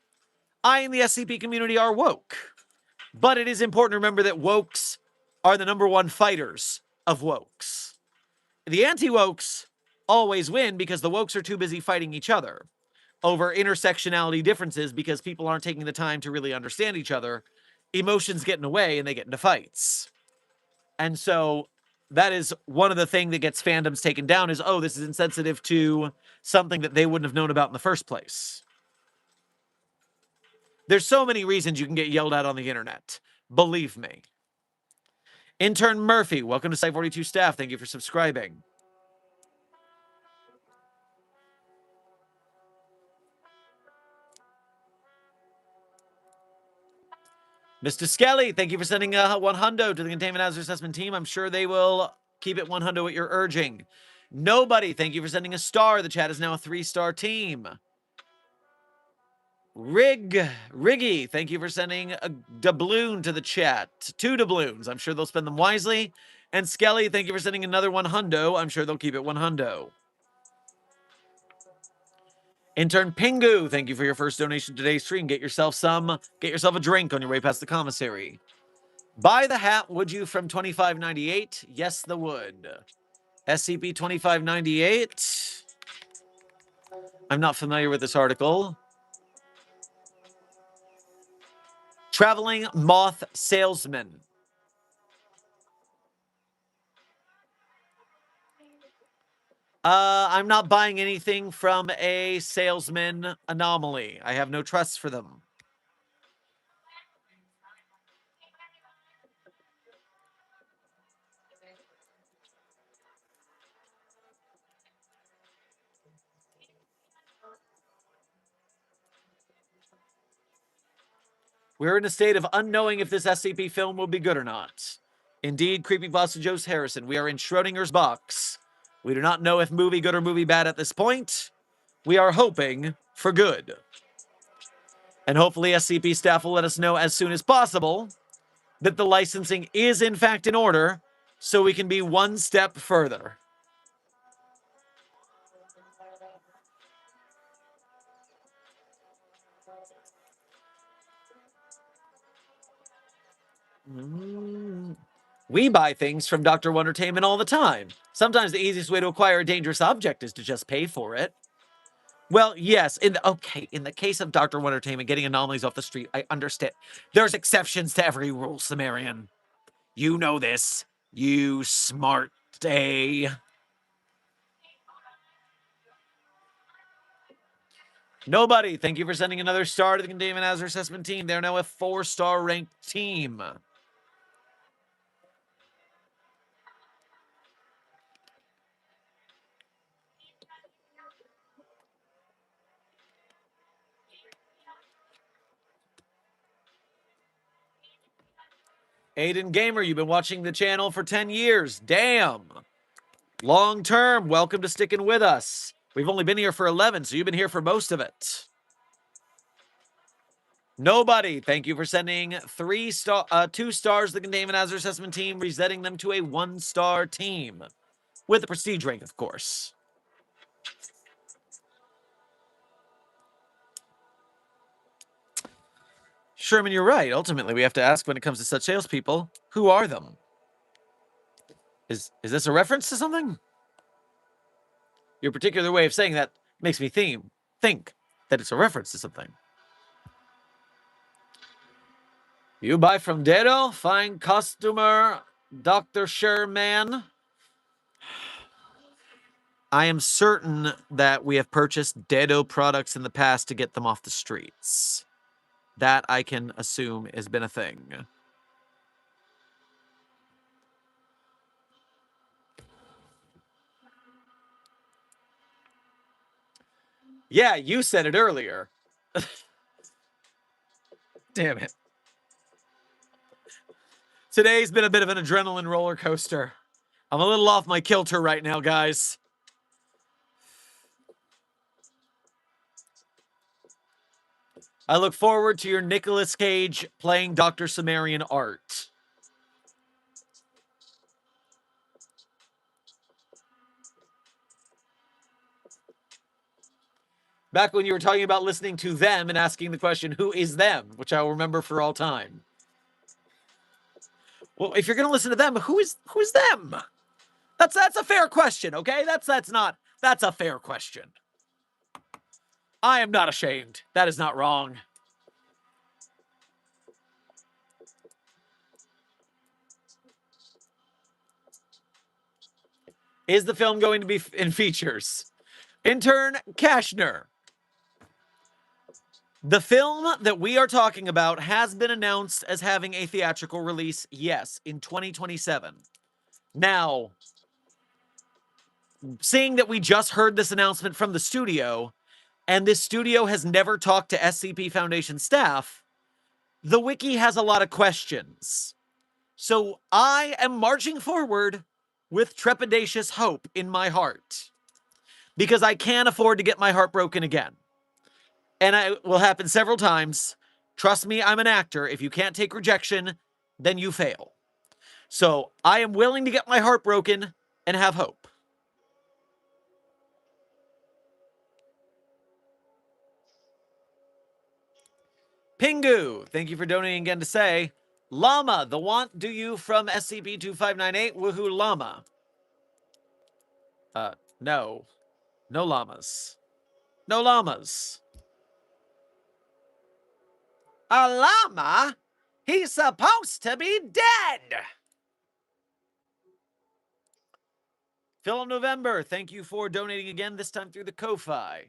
I and the SCP community are woke. But it is important to remember that wokes are the #1 fighters of wokes. The anti-wokes always win because the wokes are too busy fighting each other over intersectionality differences because people aren't taking the time to really understand each other. Emotions get in the way and they get into fights. And so that is one of the things that gets fandoms taken down is, oh, this is insensitive to something that they wouldn't have known about in the first place. There's so many reasons you can get yelled at on the internet. Believe me. Intern Murphy, welcome to Site 42 staff. Thank you for subscribing. Mr. Skelly, thank you for sending one hundo to the Containment Hazard Assessment team. I'm sure they will keep it one hundo at your urging. Nobody, thank you for sending a star. The chat is now a 3-star team. Riggy, thank you for sending a doubloon to the chat. 2 doubloons. I'm sure they'll spend them wisely. And Skelly, thank you for sending another one hundo. I'm sure they'll keep it one hundo. Intern Pingu, thank you for your first donation to today's stream. Get yourself a drink on your way past the commissary. Buy the hat, would you, from 2598? Yes, the would. SCP 2598. I'm not familiar with this article. Traveling moth salesman. I'm not buying anything from a salesman anomaly. I have no trust for them. We're in a state of unknowing if this SCP film will be good or not. Indeed, Creepypasta Joe's Harrison, we are in Schrodinger's box. We do not know if movie good or movie bad at this point. We are hoping for good. And hopefully SCP staff will let us know as soon as possible that the licensing is in fact in order, so we can be one step further. We buy things from Dr. Wondertainment all the time. Sometimes the easiest way to acquire a dangerous object is to just pay for it. Well, yes, in the case of Dr. Wondertainment getting anomalies off the street, I understand. There's exceptions to every rule, Sumerian. You know this. You smart A. Nobody, thank you for sending another star to the Containment Hazard Assessment team. They're now a 4-star ranked team. Aiden Gamer, you've been watching the channel for 10 years. Damn. Long term, welcome to sticking with us. We've only been here for 11, so you've been here for most of it. Nobody, thank you for sending 2 stars to the Containment Hazard Assessment team, resetting them to a 1-star team. With a prestige rank, of course. Sherman, you're right. Ultimately, we have to ask when it comes to such salespeople, who are them? Is this a reference to something? Your particular way of saying that makes me think that it's a reference to something. You buy from Dedo, fine customer, Dr. Sherman. I am certain that we have purchased Dedo products in the past to get them off the streets. That I can assume has been a thing. Yeah, you said it earlier. Damn it. Today's been a bit of an adrenaline roller coaster. I'm a little off my kilter right now, guys. I look forward to your Nicolas Cage playing Dr. Sumerian art. Back when you were talking about listening to them and asking the question, who is them? Which I'll remember for all time. Well, if you're going to listen to them, who is them? That's a fair question, okay? That's a fair question. I am not ashamed. That is not wrong. Is the film going to be in features? Intern Kashner. The film that we are talking about has been announced as having a theatrical release, yes, in 2027. Now, seeing that we just heard this announcement from the studio, and this studio has never talked to SCP Foundation staff, the wiki has a lot of questions. So I am marching forward with trepidatious hope in my heart, because I can't afford to get my heart broken again. And it will happen several times. Trust me, I'm an actor. If you can't take rejection, then you fail. So I am willing to get my heart broken and have hope. Pingu, thank you for donating again to say, Llama, the want do you from SCP-2598, woohoo llama. No. No llamas. No llamas. A llama? He's supposed to be dead! Philip November, thank you for donating again, this time through the Ko-Fi.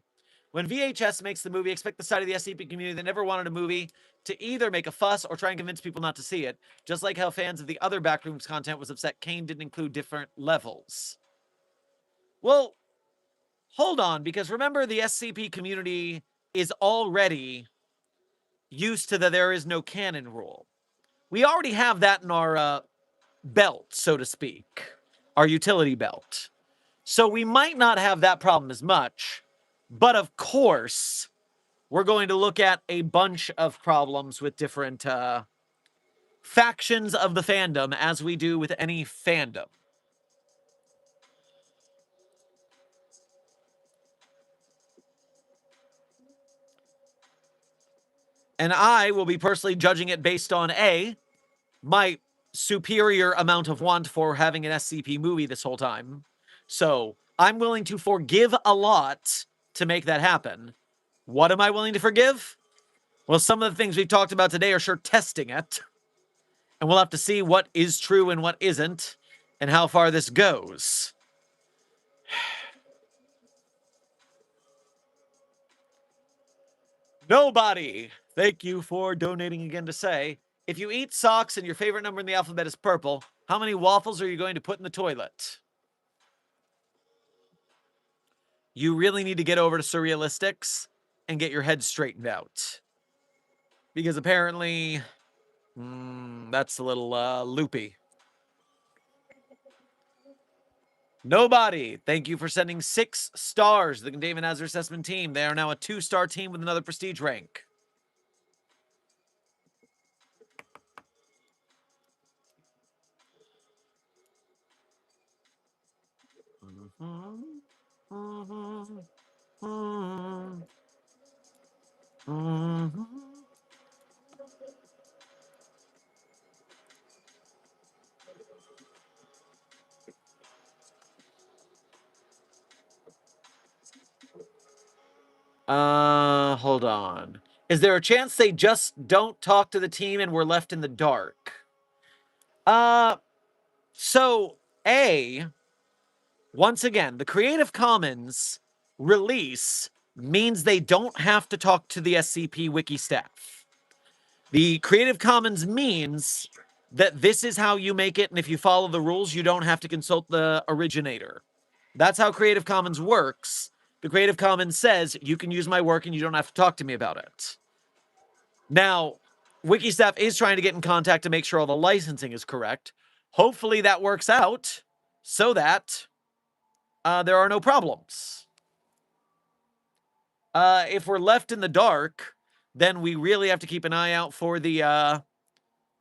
When VHS makes the movie, expect the side of the SCP community that never wanted a movie to either make a fuss or try and convince people not to see it, just like how fans of the other Backrooms content was upset Kane didn't include different levels. Well, hold on, because remember the SCP community is already used to the there is no canon rule. We already have that in our belt, so to speak, our utility belt. So we might not have that problem as much, but of course, we're going to look at a bunch of problems with different factions of the fandom, as we do with any fandom. And I will be personally judging it based on A, my superior amount of want for having an SCP movie this whole time. So I'm willing to forgive a lot to make that happen. What am I willing to forgive? Well, some of the things we've talked about today are sure testing it. And we'll have to see what is true and what isn't, and how far this goes. Nobody! Thank you for donating again to say, if you eat socks and your favorite number in the alphabet is purple, how many waffles are you going to put in the toilet? You really need to get over to surrealistics and get your head straightened out. Because apparently, that's a little loopy. Nobody, thank you for sending 6 stars to the Containment Hazard Assessment team. They are now a 2-star team with another prestige rank. Hold on. Is there a chance they just don't talk to the team and we're left in the dark? So, A, once again, the Creative Commons release means they don't have to talk to the SCP Wiki staff. The Creative Commons means that this is how you make it, and if you follow the rules, you don't have to consult the originator. That's how Creative Commons works. The Creative Commons says, you can use my work and you don't have to talk to me about it. Now, Wiki staff is trying to get in contact to make sure all the licensing is correct. Hopefully that works out so that there are no problems. If we're left in the dark, then we really have to keep an eye out for the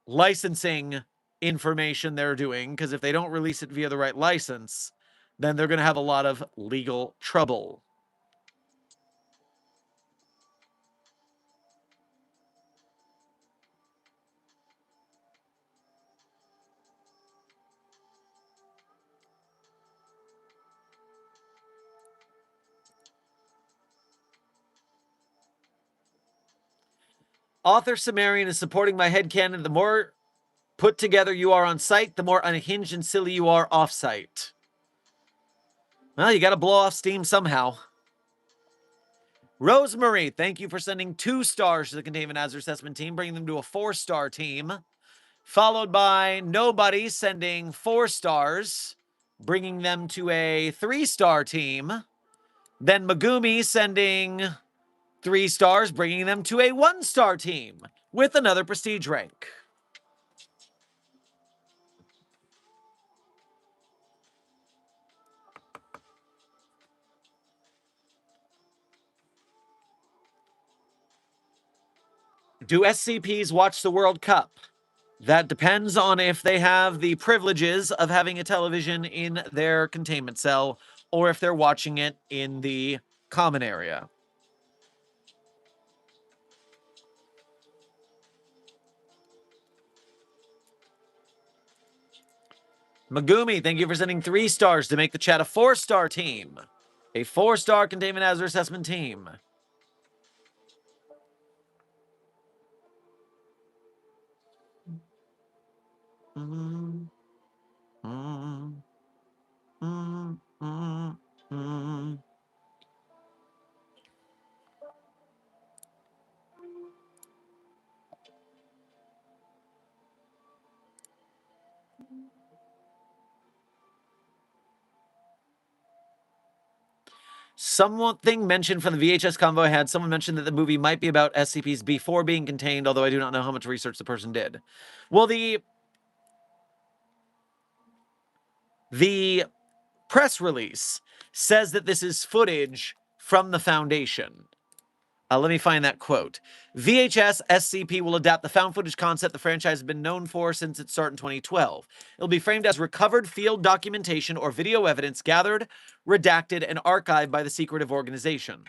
licensing information they're doing, because if they don't release it via the right license, then they're going to have a lot of legal trouble. Author Sumerian is supporting my headcanon. The more put together you are on site, the more unhinged and silly you are off-site. Well, you gotta blow off steam somehow. Rosemary, thank you for sending 2 stars to the Containment Hazard Assessment team, bringing them to a 4-star team. Followed by Nobody sending 4 stars, bringing them to a 3-star team. Then Megumi sending 3 stars, bringing them to a 1-star team with another prestige rank. Do SCPs watch the World Cup? That depends on if they have the privileges of having a television in their containment cell or if they're watching it in the common area. Megumi, thank you for sending 3 stars to make the chat a 4-star team. A 4-star Containment Hazard Assessment team. Something mentioned from the VHS convo I had, someone mentioned that the movie might be about SCPs before being contained, although I do not know how much research the person did. Well, the press release says that this is footage from the Foundation. Let me find that quote. VHS SCP will adapt the found footage concept the franchise has been known for since its start in 2012. It'll be framed as recovered field documentation or video evidence gathered, redacted, and archived by the secretive organization.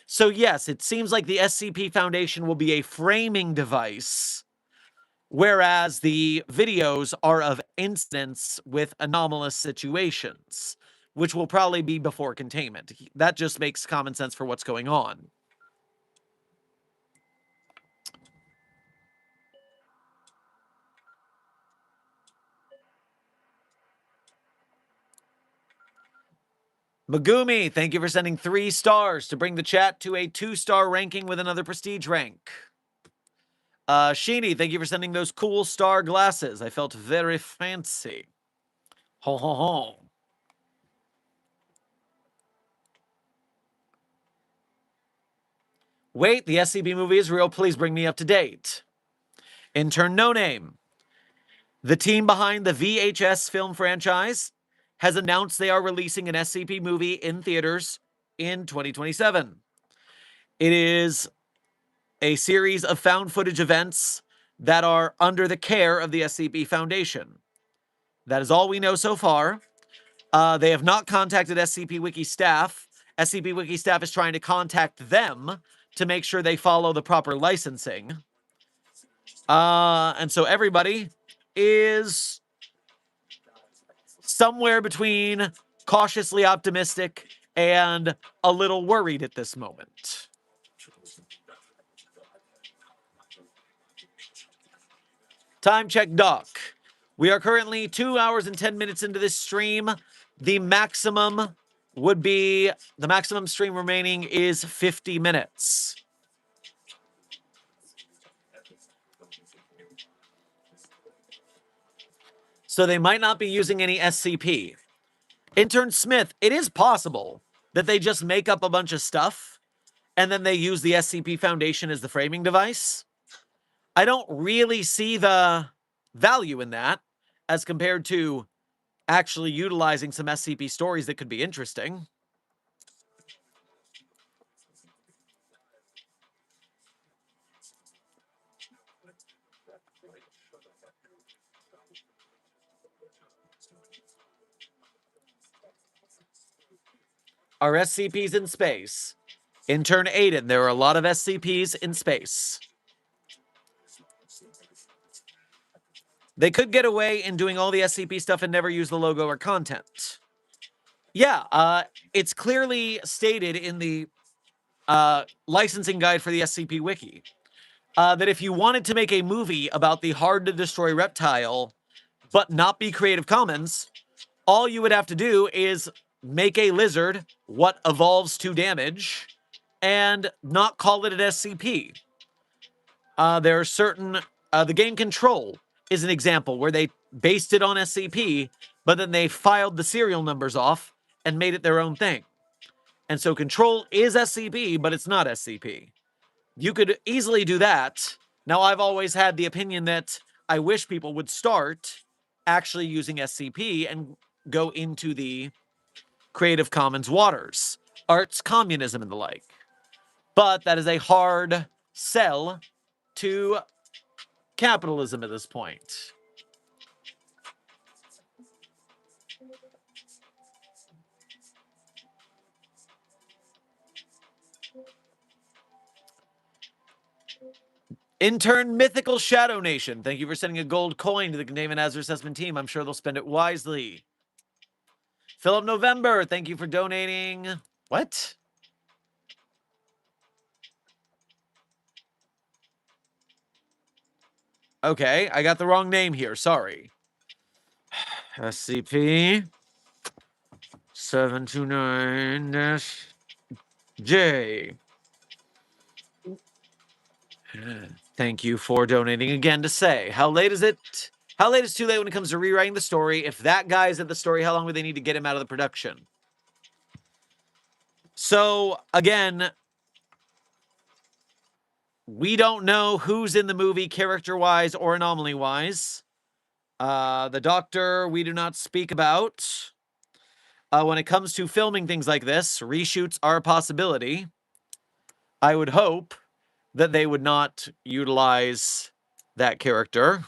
So yes, it seems like the SCP Foundation will be a framing device, whereas the videos are of incidents with anomalous situations, which will probably be before containment. That just makes common sense for what's going on. Megumi, thank you for sending 3 stars to bring the chat to a 2-star ranking with another prestige rank. Sheeny, thank you for sending those cool star glasses. I felt very fancy. Ho ho ho. Wait, the SCP movie is real. Please bring me up to date. Intern No Name. The team behind the VHS film franchise has announced they are releasing an SCP movie in theaters in 2027. It is a series of found footage events that are under the care of the SCP Foundation. That is all we know so far. They have not contacted SCP Wiki staff. SCP Wiki staff is trying to contact them to make sure they follow the proper licensing. And so everybody is somewhere between cautiously optimistic and a little worried at this moment. Time check, Doc. We are currently 2 hours and 10 minutes into this stream. The maximum stream remaining is 50 minutes. So they might not be using any SCP. Intern Smith, it is possible that they just make up a bunch of stuff and then they use the SCP Foundation as the framing device. I don't really see the value in that as compared to actually utilizing some SCP stories that could be interesting. Are SCPs in space? Intern Aiden, there are a lot of SCPs in space. They could get away in doing all the SCP stuff and never use the logo or content. Yeah, it's clearly stated in the licensing guide for the SCP Wiki that if you wanted to make a movie about the hard-to-destroy reptile but not be Creative Commons, all you would have to do is make a lizard what evolves to damage and not call it an SCP. There are certain... the game Control is an example where they based it on SCP, but then they filed the serial numbers off and made it their own thing. And so Control is SCP, but it's not SCP. You could easily do that. Now, I've always had the opinion that I wish people would start actually using SCP and go into the Creative Commons waters, arts, communism, and the like. But that is a hard sell to capitalism at this point. Intern Mythical Shadow Nation, thank you for sending a gold coin to the Containment Hazard Assessment team. I'm sure they'll spend it wisely. Philip November, thank you for donating. What? Okay, I got the wrong name here. Sorry. SCP 729-J. Thank you for donating again to say. How late is it? How late is too late when it comes to rewriting the story? If that guy's at the story, how long would they need to get him out of the production? So, again, we don't know who's in the movie character-wise or anomaly-wise. The Doctor, we do not speak about. When it comes to filming things like this, reshoots are a possibility. I would hope that they would not utilize that character.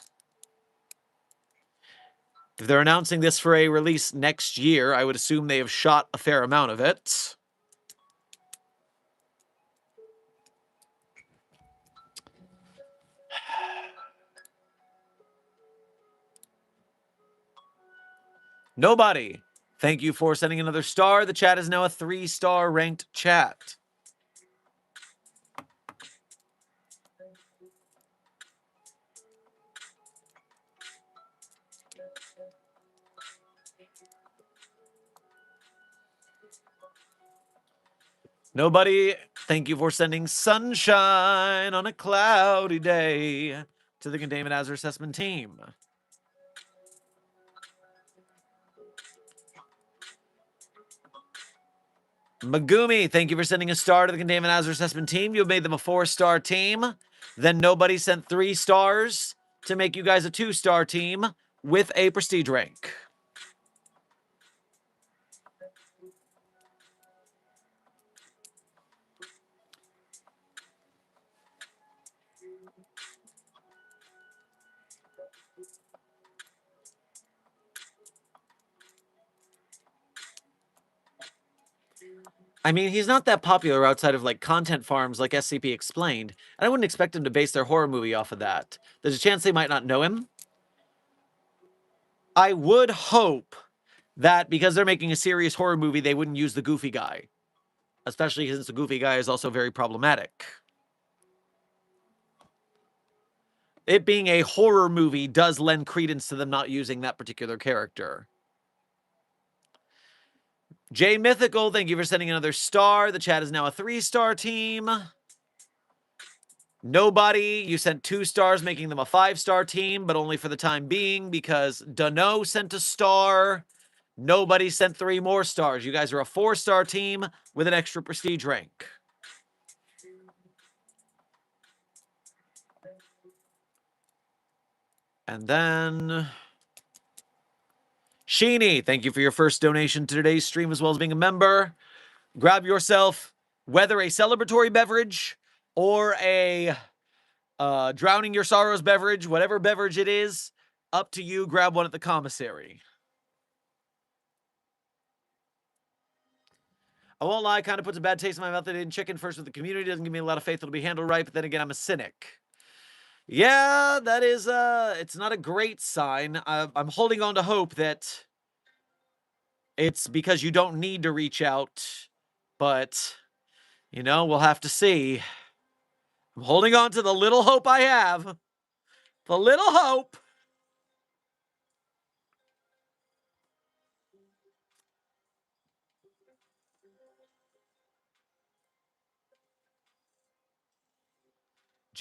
If they're announcing this for a release next year, I would assume they have shot a fair amount of it. Nobody. Thank you for sending another star. The chat is now a 3-star ranked chat. Nobody, thank you for sending sunshine on a cloudy day to the Containment Hazard Assessment team. Megumi, thank you for sending a star to the Containment Hazard Assessment team. You made them a 4-star team. Then Nobody sent 3 stars to make you guys a 2-star team with a prestige rank. I mean, he's not that popular outside of, like, content farms like SCP Explained, and I wouldn't expect him to base their horror movie off of that. There's a chance they might not know him. I would hope that because they're making a serious horror movie, they wouldn't use the goofy guy. Especially since the goofy guy is also very problematic. It being a horror movie does lend credence to them not using that particular character. J Mythical, thank you for sending another star. The chat is now a 3-star team. Nobody, you sent 2 stars, making them a 5-star team, but only for the time being because Dano sent a star. Nobody sent 3 more stars. You guys are a 4-star team with an extra prestige rank. And then Sheeny, thank you for your first donation to today's stream as well as being a member. Grab yourself whether a celebratory beverage or a drowning your sorrows beverage, whatever beverage it is, up to you. Grab one at the commissary. I won't lie, kind of puts a bad taste in my mouth that I didn't check in first with the community. Doesn't give me a lot of faith it'll be handled right, but then again, I'm a cynic. Yeah, that is, it's not a great sign. I'm holding on to hope that it's because you don't need to reach out, but, you know, we'll have to see. I'm holding on to the little hope I have. The little hope.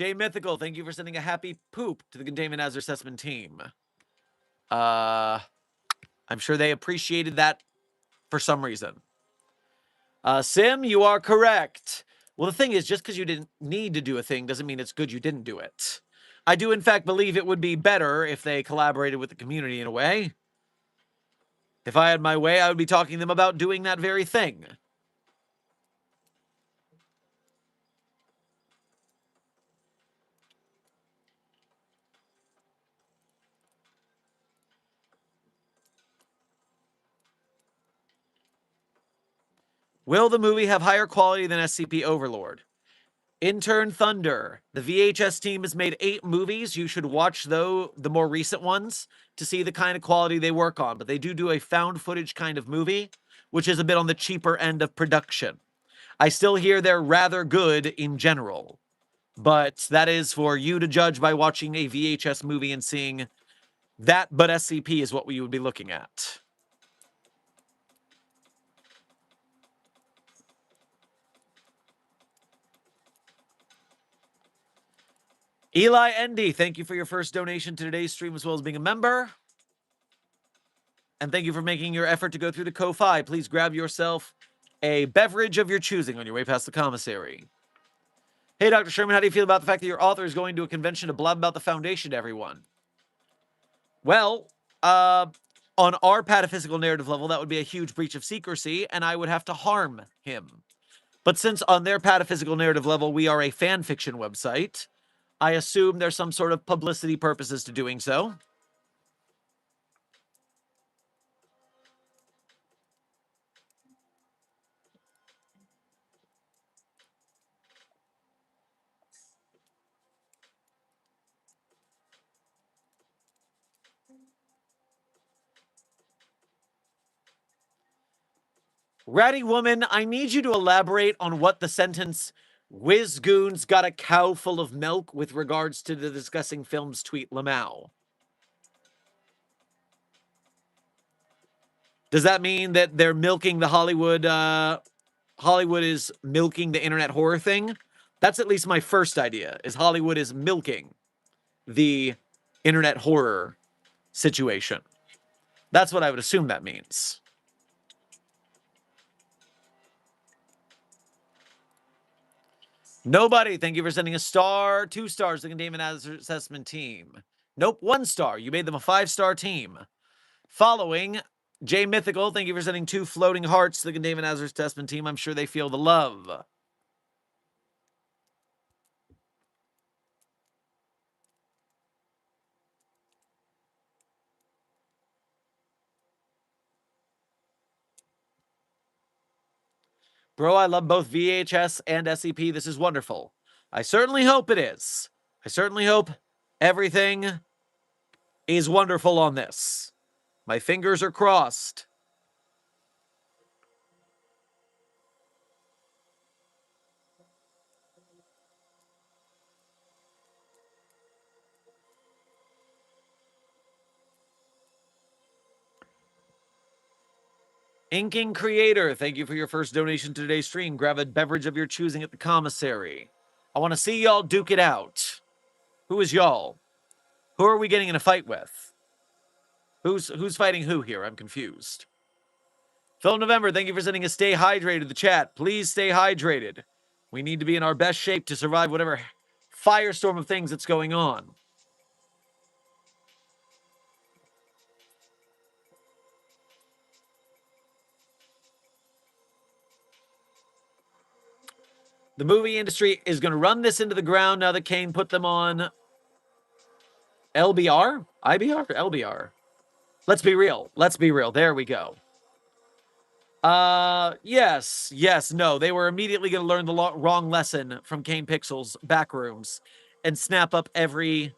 Jay Mythical, thank you for sending a happy poop to the Containment Hazard Assessment team. I'm sure they appreciated that for some reason. Sim, you are correct. Well, the thing is, just because you didn't need to do a thing doesn't mean it's good you didn't do it. I do, in fact, believe it would be better if they collaborated with the community in a way. If I had my way, I would be talking to them about doing that very thing. Will the movie have higher quality than SCP Overlord? Intern Thunder. The VHS team has made 8 movies. You should watch, though, the more recent ones to see the kind of quality they work on. But they do a found footage kind of movie, which is a bit on the cheaper end of production. I still hear they're rather good in general. But that is for you to judge by watching a VHS movie and seeing that, but SCP is what we would be looking at. Eli Endy, thank you for your first donation to today's stream as well as being a member. And thank you for making your effort to go through the Ko-Fi. Please grab yourself a beverage of your choosing on your way past the commissary. Hey, Dr. Sherman, how do you feel about the fact that your author is going to a convention to blab about the Foundation to everyone? Well, on our pataphysical narrative level, that would be a huge breach of secrecy, and I would have to harm him. But since on their pataphysical narrative level, we are a fan fiction website, I assume there's some sort of publicity purposes to doing so. Ratty Woman, I need you to elaborate on what the sentence "Whiz Goons got a cow full of milk" with regards to the discussing films tweet Lamau. Does that mean that they're milking the Hollywood is milking the internet horror thing? That's at least my first idea, is Hollywood is milking the internet horror situation. That's what I would assume that means. Nobody, thank you for sending a star. 2 stars to the Containment Assessment team. Nope, 1 star. You made them a 5-star team. Following, Jay Mythical, thank you for sending 2 floating hearts to the Containment Assessment team. I'm sure they feel the love. Bro, I love both VHS and SCP. This is wonderful. I certainly hope it is. I certainly hope everything is wonderful on this. My fingers are crossed. Inking Creator, thank you for your first donation to today's stream. Grab a beverage of your choosing at the commissary. I want to see y'all duke it out. Who is y'all? Who are we getting in a fight with? Who's fighting who here? I'm confused. Phil November, thank you for sending a stay hydrated to the chat. Please stay hydrated. We need to be in our best shape to survive whatever firestorm of things that's going on. The movie industry is going to run this into the ground now that Kane put them on LBR? IBR? LBR. Let's be real. Let's be real. There we go. Yes, no. They were immediately going to learn the wrong lesson from Kane Pixel's backrooms and snap up every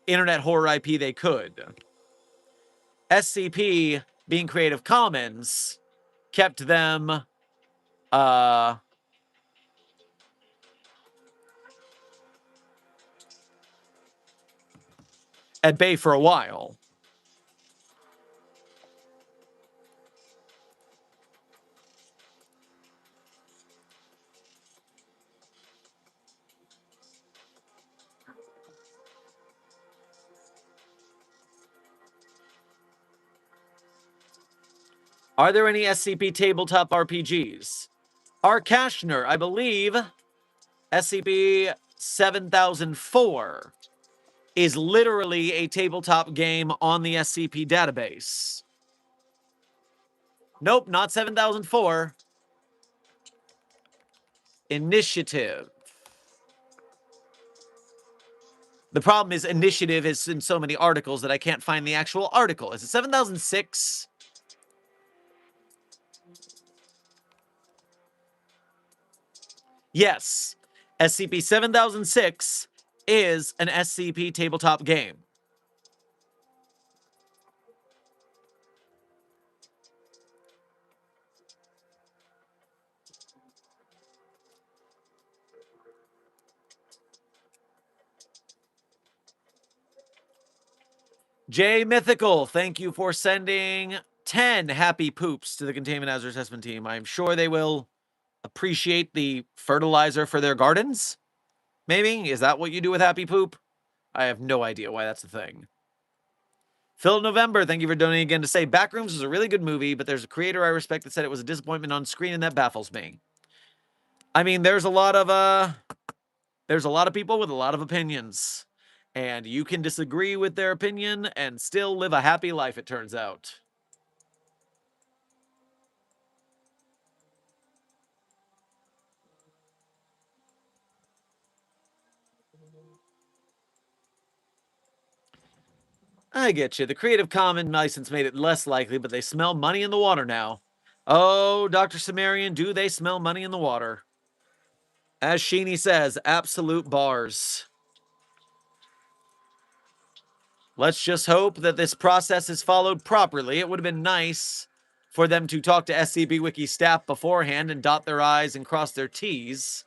internet horror IP they could. SCP, being Creative Commons, kept them at bay for a while. Are there any SCP tabletop RPGs? Arkashner, I believe SCP 7004 is literally a tabletop game on the SCP database. Nope, not 7004. Initiative. The problem is initiative is in so many articles that I can't find the actual article. Is it 7006? Yes. SCP 7006 is an SCP tabletop game. J Mythical, thank you for sending 10 happy poops to the Containment Hazard Assessment Team. I'm sure they will appreciate the fertilizer for their gardens. Maybe? Is that what you do with happy poop? I have no idea why that's a thing. Phil November, thank you for donating again to say Backrooms is a really good movie, but there's a creator I respect that said it was a disappointment on screen, and that baffles me. I mean, there's a lot of people with a lot of opinions, and you can disagree with their opinion and still live a happy life, it turns out. I get you. The Creative Commons license made it less likely, but they smell money in the water now. Oh, Dr. Sumerian, do they smell money in the water? As Sheeny says, absolute bars. Let's just hope that this process is followed properly. It would have been nice for them to talk to SCP Wiki staff beforehand and dot their I's and cross their T's.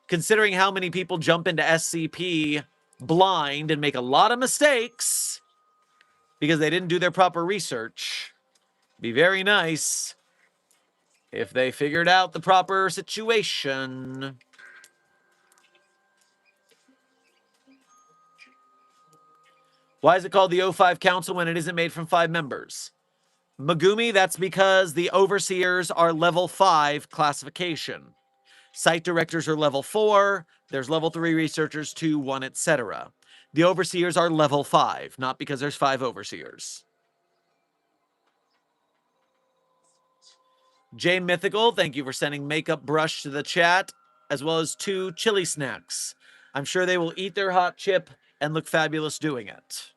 Considering how many people jump into SCP blind and make a lot of mistakes because they didn't do their proper research, be very nice if they figured out the proper situation. Why is it called the O5 Council when it isn't made from 5 members? Megumi, that's because the overseers are level 5 classification. Site directors are level 4. There's level 3 researchers, 2, 1, etc. The overseers are level 5, not because there's 5 overseers. J Mythical, thank you for sending Makeup Brush to the chat, as well as 2 chili snacks. I'm sure they will eat their hot chip and look fabulous doing it.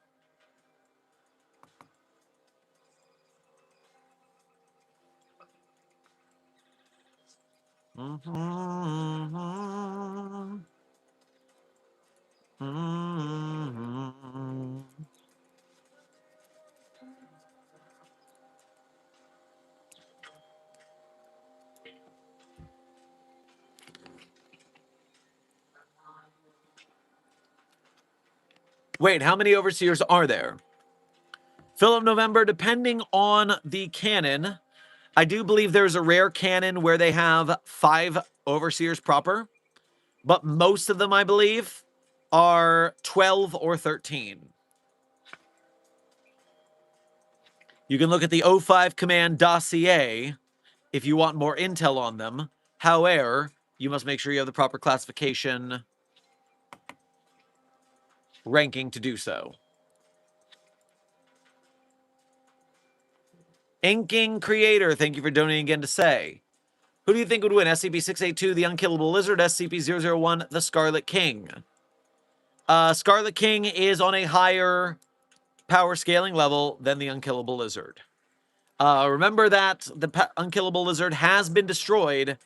Wait, how many overseers are there? Philip November, depending on the canon, I do believe there's a rare canon where they have 5 overseers proper, but most of them, I believe, are 12 or 13. You can look at the O5 Command dossier if you want more intel on them. However, you must make sure you have the proper classification ranking to do so. Inking Creator, thank you for donating again to say. Who do you think would win? SCP-682, the Unkillable Lizard, SCP-001, the Scarlet King. Scarlet King is on a higher power scaling level than the Unkillable Lizard. Remember that the Unkillable Lizard has been destroyed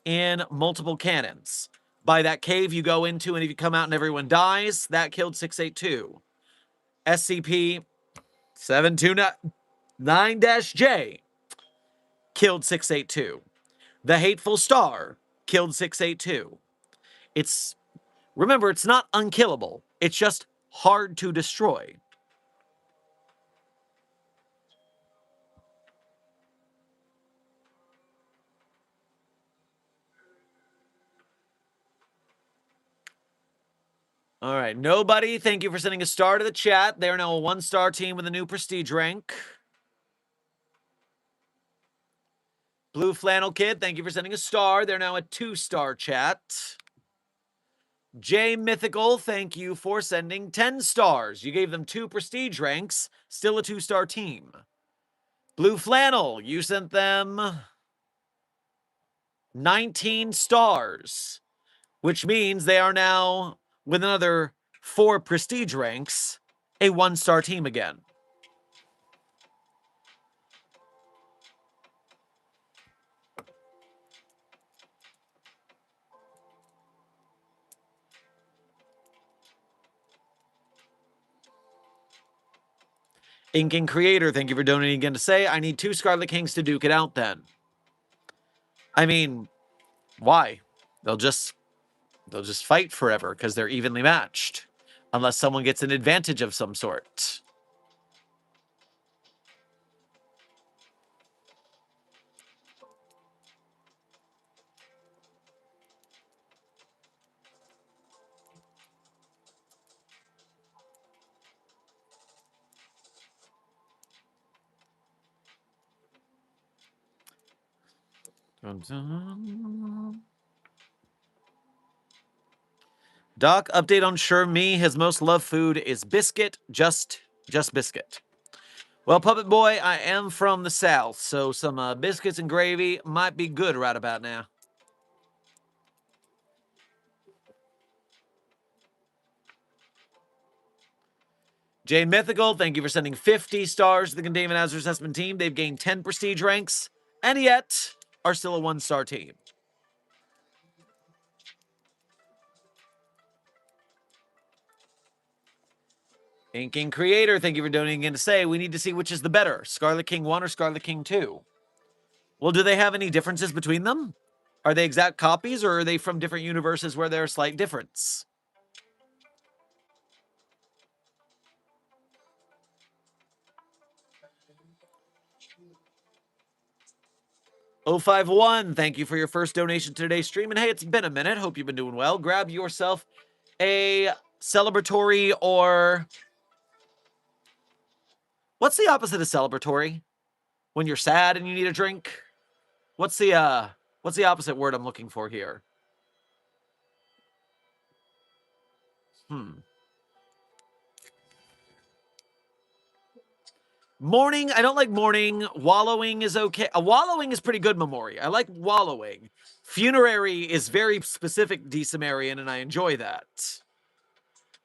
in multiple cannons. By that cave you go into, and if you come out and everyone dies, that killed 682. SCP-729-J killed 682. The Hateful Star killed 682. Remember, it's not unkillable. It's just hard to destroy. All right, nobody, thank you for sending a star to the chat. They're now a 1-star team with a new prestige rank. Blue Flannel Kid, thank you for sending a star. They're now a 2-star chat. J Mythical, thank you for sending 10 stars. You gave them 2 prestige ranks, still a 2-star team. Blue Flannel, you sent them 19 stars, which means they are now, with another 4 prestige ranks, a 1-star team again. Inking Creator, thank you for donating again to say, I need 2 Scarlet Kings to duke it out then. I mean, why? They'll just fight forever because they're evenly matched. Unless someone gets an advantage of some sort. Doc, update on Sherman. His most loved food is biscuit, just biscuit. Well, Puppet Boy, I am from the South, so some biscuits and gravy might be good right about now. Jay Mythical, thank you for sending 50 stars to the Containment Hazard Assessment team. They've gained 10 prestige ranks, and yet are still a 1-star team. Inking Creator, thank you for donating again to say, we need to see which is the better, Scarlet King 1 or Scarlet King 2. Well, do they have any differences between them? Are they exact copies, or are they from different universes where there's a slight difference? O51, thank you for your first donation to today's stream. And hey, it's been a minute. Hope you've been doing well. Grab yourself a celebratory or... What's the opposite of celebratory? When you're sad and you need a drink? What's the opposite word I'm looking for here? Morning, I don't like morning. Wallowing is okay. Wallowing is pretty good, Memori. I like wallowing. Funerary is very specific Decimarian, and I enjoy that.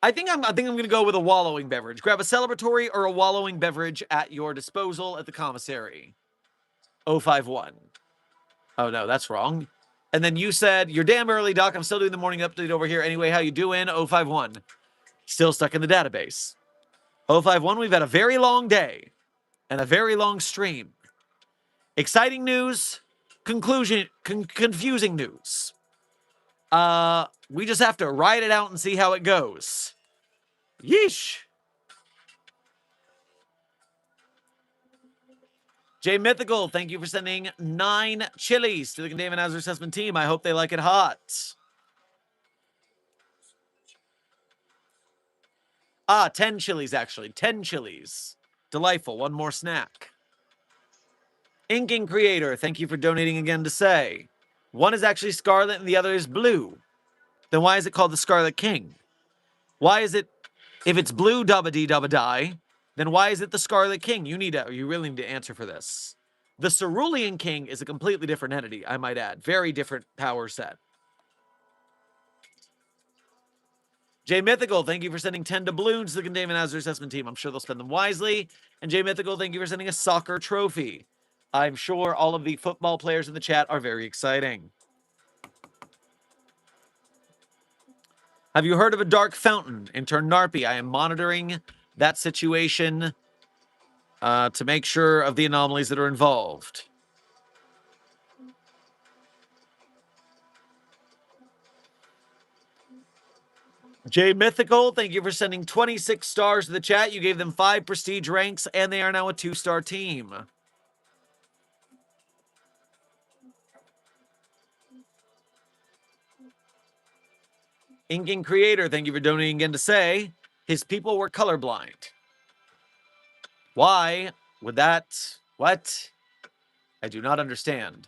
I think I'm going to go with a wallowing beverage. Grab a celebratory or a wallowing beverage at your disposal at the commissary. 051. Oh, no, that's wrong. And then you said, you're damn early, Doc. I'm still doing the morning update over here. Anyway, how you doing? 051. Still stuck in the database. 051, we've had a very long day and a very long stream. Exciting news, confusing news. We just have to ride it out and see how it goes. Yeesh. Jay Mythical, thank you for sending 9 chilies to the Containment Hazard Assessment team. I hope they like it hot. 10 chilies, actually. 10 chilies. Delightful. One more snack. Inking Creator, thank you for donating again to say. One is actually scarlet and the other is blue. Then why is it called the Scarlet King? Why is it, if it's blue dubba-dee-dubba-die, then why is it the Scarlet King? You really need to answer for this. The Cerulean King is a completely different entity, I might add. Very different power set. Jay Mythical, thank you for sending 10 doubloons to the Containment Hazard Assessment team. I'm sure they'll spend them wisely. And Jay Mythical, thank you for sending a soccer trophy. I'm sure all of the football players in the chat are very exciting. Have you heard of a dark fountain? Intern Narpy, I am monitoring that situation to make sure of the anomalies that are involved. Jay Mythical, thank you for sending 26 stars to the chat. You gave them 5 prestige ranks, and they are now a 2-star team. Inking Creator, thank you for donating again to say, his people were colorblind. Why would that... What? I do not understand.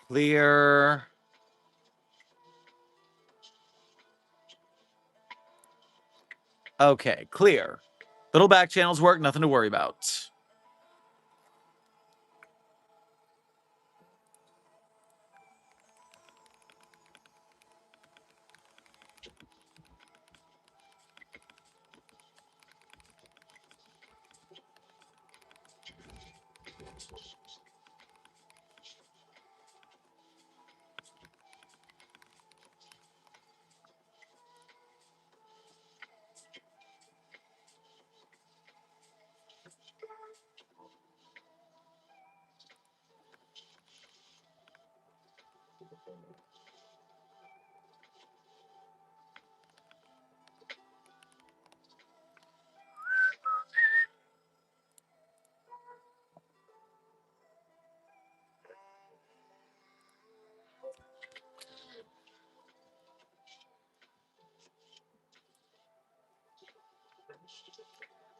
Clear. Okay, clear. Little back channels work, nothing to worry about.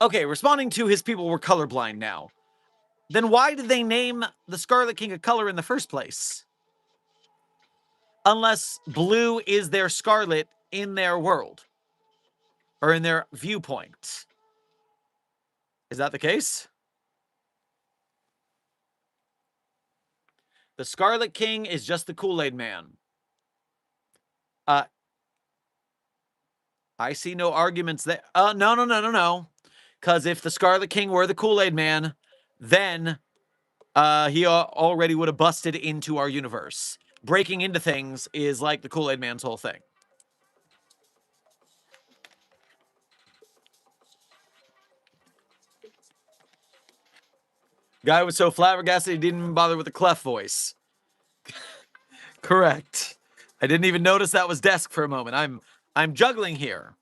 Okay, responding to his people were colorblind now. Then why did they name the Scarlet King a color in the first place? Unless blue is their scarlet in their world. Or in their viewpoint. Is that the case? The Scarlet King is just the Kool-Aid Man. I see no arguments there. No. Because if the Scarlet King were the Kool-Aid Man, then he already would have busted into our universe. Breaking into things is like the Kool-Aid Man's whole thing. Guy was so flabbergasted he didn't even bother with the clef voice. Correct. I didn't even notice that was desk for a moment. I'm juggling here.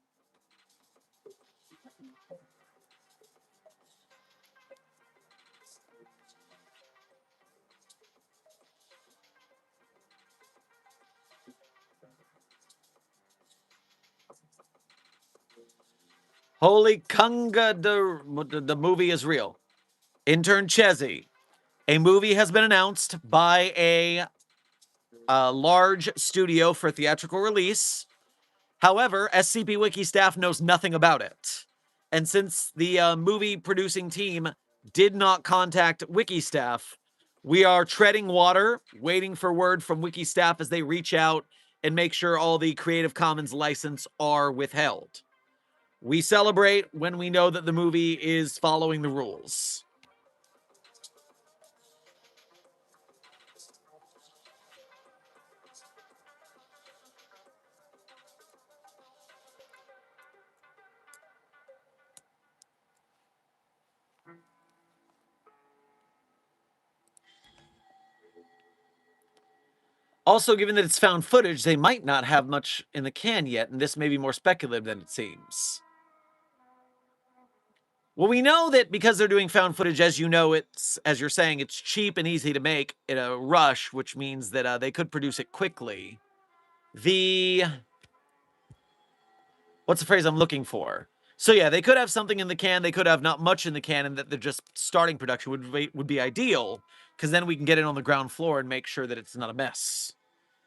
Holy Kunga, the movie is real. Intern Chezzy. A movie has been announced by a large studio for theatrical release. However, SCP Wiki staff knows nothing about it. And since the movie producing team did not contact Wiki staff, we are treading water, waiting for word from Wiki staff as they reach out and make sure all the Creative Commons license are withheld. We celebrate when we know that the movie is following the rules. Also, given that it's found footage, they might not have much in the can yet, and this may be more speculative than it seems. Well, we know that because they're doing found footage, as you know, it's, as you're saying, it's cheap and easy to make in a rush, which means that they could produce it quickly. What's the phrase I'm looking for? So yeah, they could have something in the can, they could have not much in the can, and that they're just starting production would be ideal, because then we can get it on the ground floor and make sure that it's not a mess,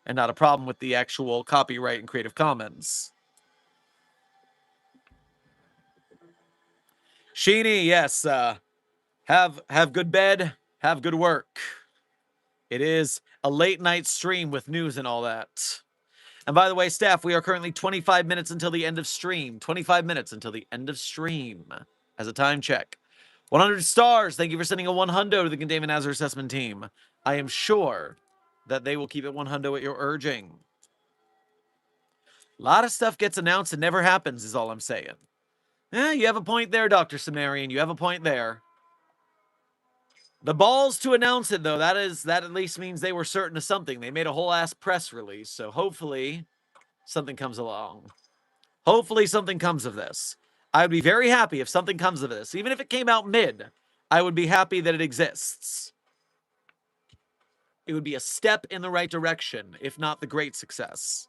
and not a problem with the actual copyright and Creative Commons. Sheeny, yes, have good bed, have good work. It is a late night stream with news and all that. And by the way, staff, we are currently 25 minutes until the end of stream. 25 minutes until the end of stream. As a time check. 100 stars. Thank you for sending a 100 to the Containment Hazard Assessment Team. I am sure that they will keep it 100 at your urging. A lot of stuff gets announced and never happens, is all I'm saying. Yeah, you have a point there, Dr. Sumerian. You have a point there. The balls to announce it, though, that at least means they were certain of something. They made a whole ass press release, so hopefully something comes along. Hopefully something comes of this. I would be very happy if something comes of this. Even if it came out mid, I would be happy that it exists. It would be a step in the right direction, if not the great success.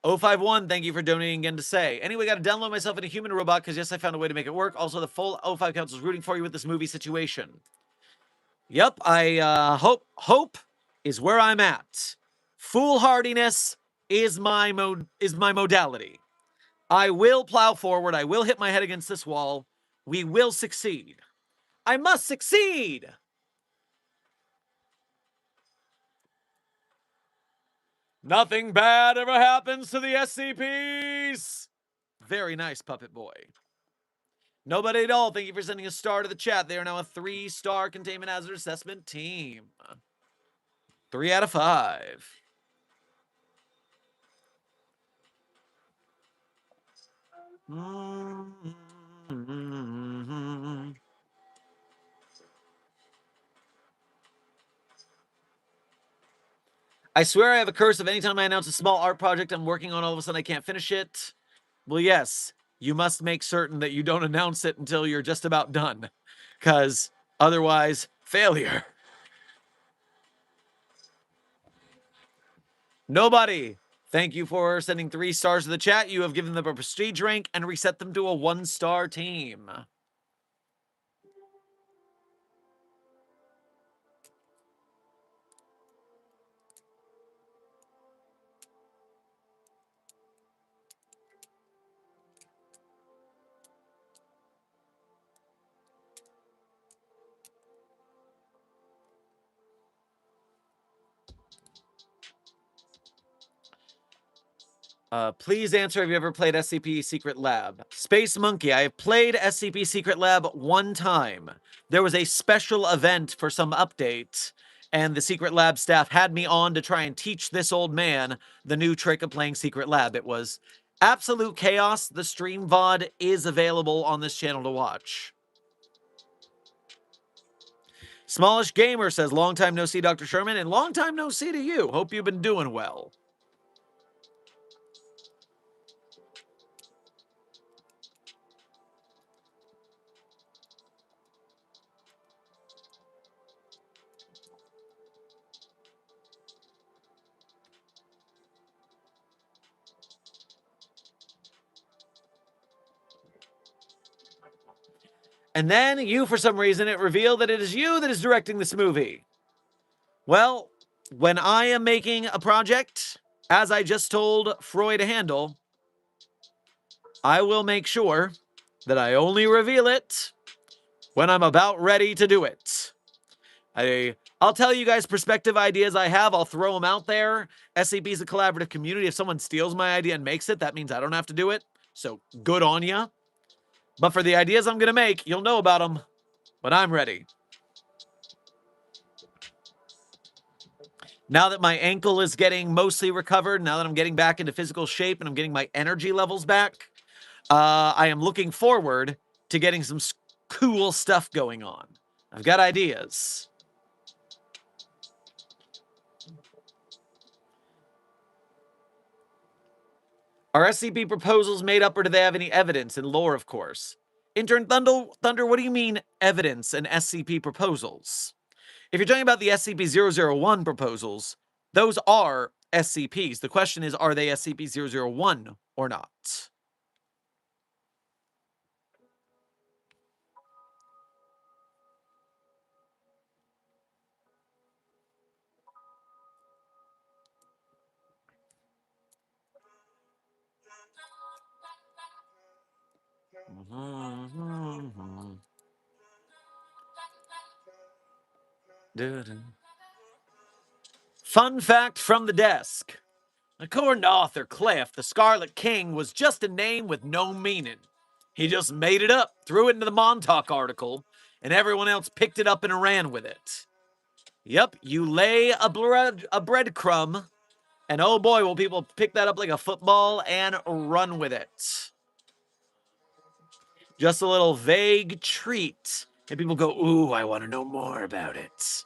051, thank you for donating again to say. Anyway, got to download myself in a human robot because, yes, I found a way to make it work. Also, the full 05 Council is rooting for you with this movie situation. Yep, I hope is where I'm at. Foolhardiness is my modality. I will plow forward. I will hit my head against this wall. We will succeed. I must succeed! Nothing bad ever happens to the SCPs! Very nice, Puppet Boy. Nobody at all, thank you for sending a star to the chat. They are now a 3-star containment hazard assessment team. 3 out of 5. I swear I have a curse of anytime I announce a small art project I'm working on, all of a sudden I can't finish it. Well, yes, you must make certain that you don't announce it until you're just about done. Because otherwise, failure. Nobody. Thank you for sending 3 stars to the chat. You have given them a prestige rank and reset them to a 1-star team. Please answer, have you ever played SCP Secret Lab? Space Monkey, I have played SCP Secret Lab 1 time. There was a special event for some update, and the Secret Lab staff had me on to try and teach this old man the new trick of playing Secret Lab. It was absolute chaos. The stream VOD is available on this channel to watch. Smallish Gamer says, long time no see, Dr. Sherman, and long time no see to you. Hope you've been doing well. And then you, for some reason, it revealed that it is you that is directing this movie. Well, when I am making a project, as I just told Freud to handle, I will make sure that I only reveal it when I'm about ready to do it. I'll tell you guys perspective ideas I have. I'll throw them out there. SCP is a collaborative community. If someone steals my idea and makes it, that means I don't have to do it. So good on ya. But for the ideas I'm going to make, you'll know about them when I'm ready. Now that my ankle is getting mostly recovered, now that I'm getting back into physical shape and I'm getting my energy levels back, I am looking forward to getting some cool stuff going on. I've got ideas. Are SCP proposals made up, or do they have any evidence and lore, of course? Intern Thunder, what do you mean evidence and SCP proposals? If you're talking about the SCP-001 proposals, those are SCPs. The question is, are they SCP-001 or not? Fun fact from the desk. According to author Clef, the Scarlet King was just a name with no meaning. He just made it up, threw it into the Montauk article, and everyone else picked it up and ran with it. Yep, you lay a breadcrumb, and oh boy, will people pick that up like a football and run with it. Just a little vague treat, and people go, ooh, I want to know more about it.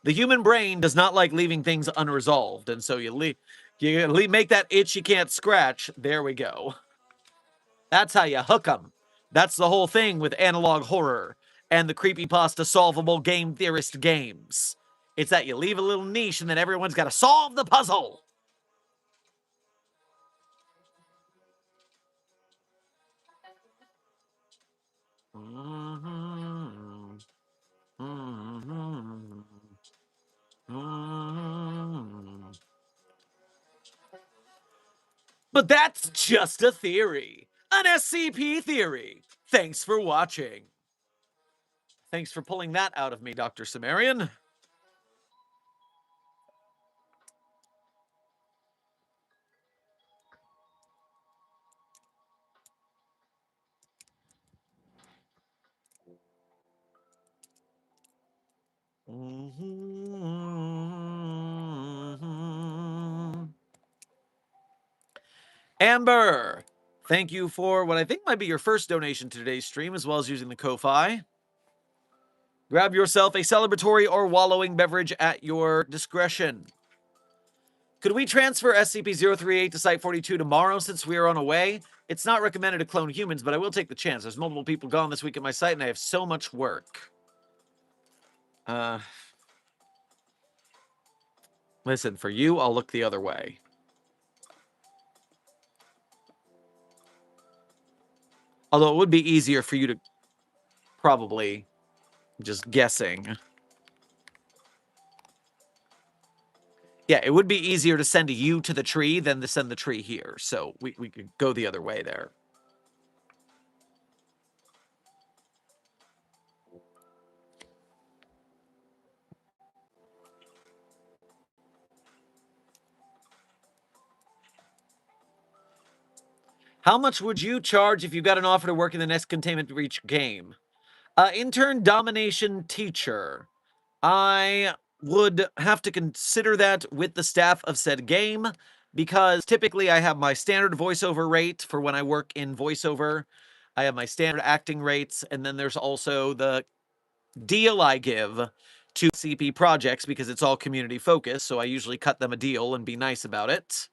The human brain does not like leaving things unresolved, and so you make that itch you can't scratch. There we go. That's how you hook them. That's the whole thing with analog horror and the creepypasta solvable game theorist games. It's that you leave a little niche and then everyone's got to solve the puzzle. But that's just a theory. An SCP theory. Thanks for watching. Thanks for pulling that out of me, Dr. Sumerian. Amber, thank you for what I think might be your first donation to today's stream, as well as using the Ko-Fi. Grab yourself a celebratory or wallowing beverage at your discretion. Could we transfer SCP-038 to Site-42 tomorrow since we are on away? It's not recommended to clone humans, but I will take the chance. There's multiple people gone this week at my site, and I have so much work. Listen, for you, I'll look the other way. Although it would be easier for you to probably just guessing. Yeah, it would be easier to send you to the tree than to send the tree here. So we could go the other way there. How much would you charge if you got an offer to work in the next Containment Breach game? Intern domination teacher. I would have to consider that with the staff of said game, because typically I have my standard voiceover rate for when I work in voiceover. I have my standard acting rates, and then there's also the deal I give to CP projects because it's all community focused, so I usually cut them a deal and be nice about it.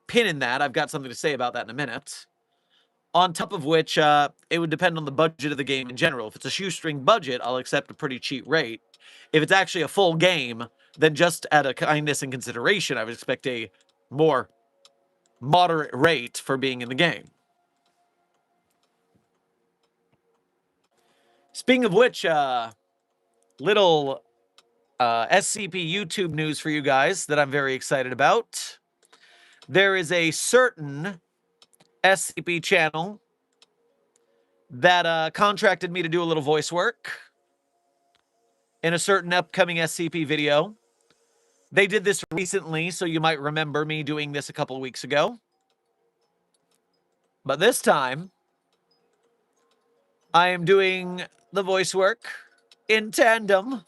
Pin in that, I've got something to say about that in a minute. On top of which, it would depend on the budget of the game in general. If it's a shoestring budget, I'll accept a pretty cheap rate. If it's actually a full game, then just out of kindness and consideration, I would expect a more moderate rate for being in the game. Speaking of which, little SCP YouTube news for you guys that I'm very excited about. There is a certain SCP channel that contracted me to do a little voice work in a certain upcoming SCP video. They did this recently, so you might remember me doing this a couple of weeks ago. But this time, I am doing the voice work in tandem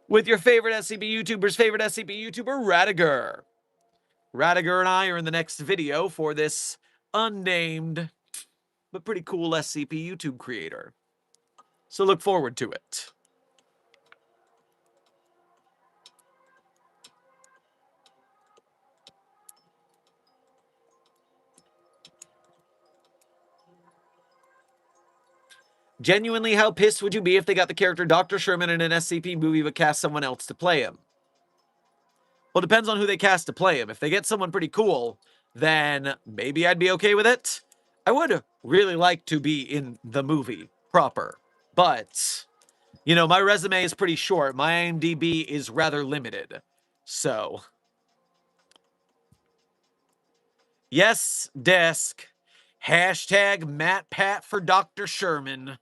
with your favorite SCP YouTuber's favorite SCP YouTuber, Radiger. Radiger and I are in the next video for this unnamed but pretty cool SCP YouTube creator. So look forward to it. Genuinely, how pissed would you be if they got the character Dr. Sherman in an SCP movie but cast someone else to play him? Well, it depends on who they cast to play him. If they get someone pretty cool, then maybe I'd be okay with it. I would really like to be in the movie proper. But, you know, my resume is pretty short. My IMDb is rather limited. So, yes, desk. Hashtag MattPat for Dr. Sherman.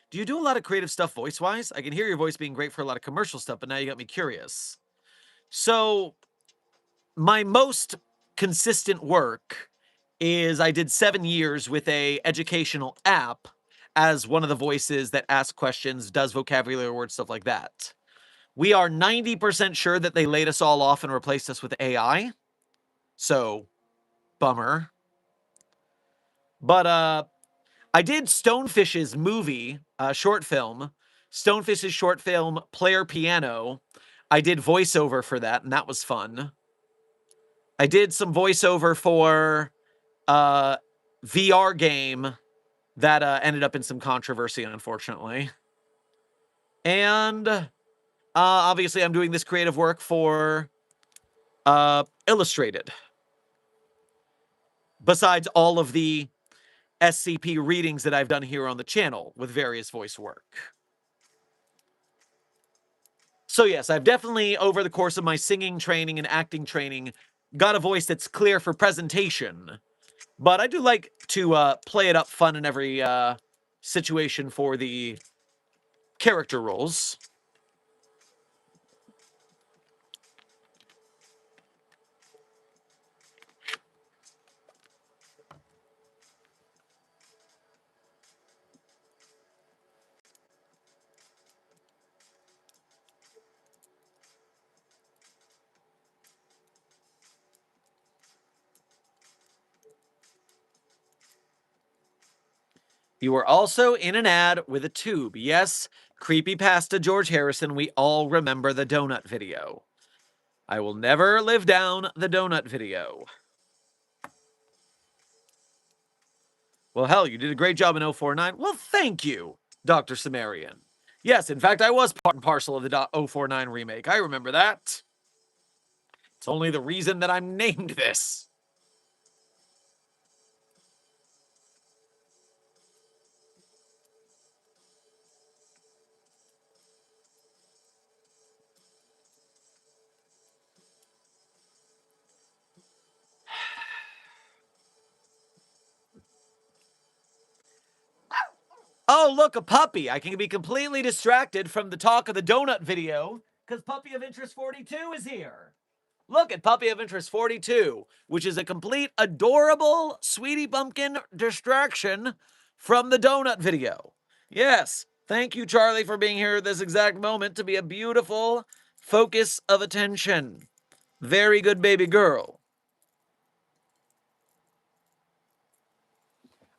Do you do a lot of creative stuff voice-wise? I can hear your voice being great for a lot of commercial stuff, but now you got me curious. So, my most consistent work is I did 7 years with a educational app as one of the voices that asks questions, does vocabulary words, stuff like that. We are 90% sure that they laid us all off and replaced us with AI. So, bummer. But, I did Stonefish's movie, short film. Stonefish's short film, Player Piano. I did voiceover for that, and that was fun. I did some voiceover for a VR game that ended up in some controversy, unfortunately. And obviously I'm doing this creative work for Illustrated. Besides all of the SCP readings that I've done here on the channel with various voice work. So yes, I've definitely, over the course of my singing training and acting training, got a voice that's clear for presentation. But I do like to play it up fun in every situation for the character roles. You were also in an ad with a tube. Yes, creepypasta George Harrison, we all remember the donut video. I will never live down the donut video. Well, hell, you did a great job in 049. Well, thank you, Dr. Sumerian. Yes, in fact, I was part and parcel of the 049 remake. I remember that. It's only the reason that I'm named this. Oh, look, a puppy. I can be completely distracted from the talk of the donut video because Puppy of Interest 42 is here. Look at Puppy of Interest 42, which is a complete, adorable, sweetie pumpkin distraction from the donut video. Yes, thank you, Charlie, for being here at this exact moment to be a beautiful focus of attention. Very good baby girl.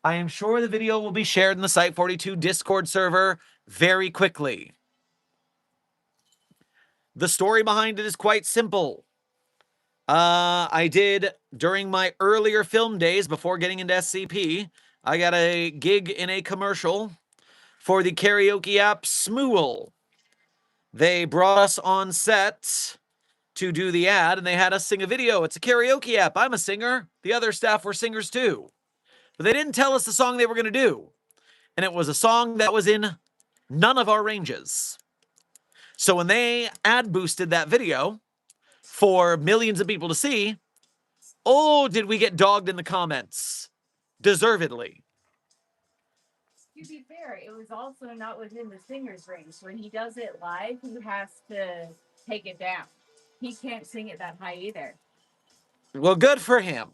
I am sure the video will be shared in the Site 42 Discord server very quickly. The story behind it is quite simple. I did, during my earlier film days before getting into SCP, I got a gig in a commercial for the karaoke app Smool. They brought us on set to do the ad, and they had us sing a video. It's a karaoke app. I'm a singer. The other staff were singers too. But they didn't tell us the song they were going to do. And it was a song that was in none of our ranges. So when they ad boosted that video for millions of people to see, oh, did we get dogged in the comments? Deservedly. To be fair, it was also not within the singer's range. When he does it live, he has to take it down. He can't sing it that high either. Well, good for him.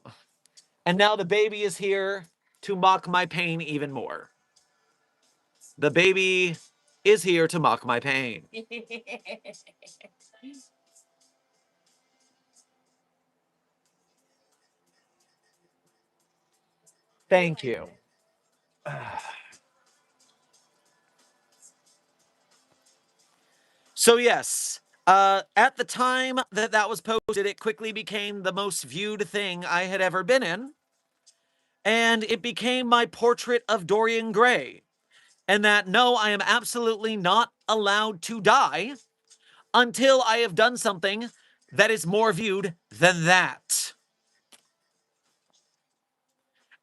And now the baby is here to mock my pain even more. The baby is here to mock my pain. Thank you. So yes, at the time that that was posted, it quickly became the most viewed thing I had ever been in. And it became my portrait of Dorian Gray. And that, no, I am absolutely not allowed to die until I have done something that is more viewed than that.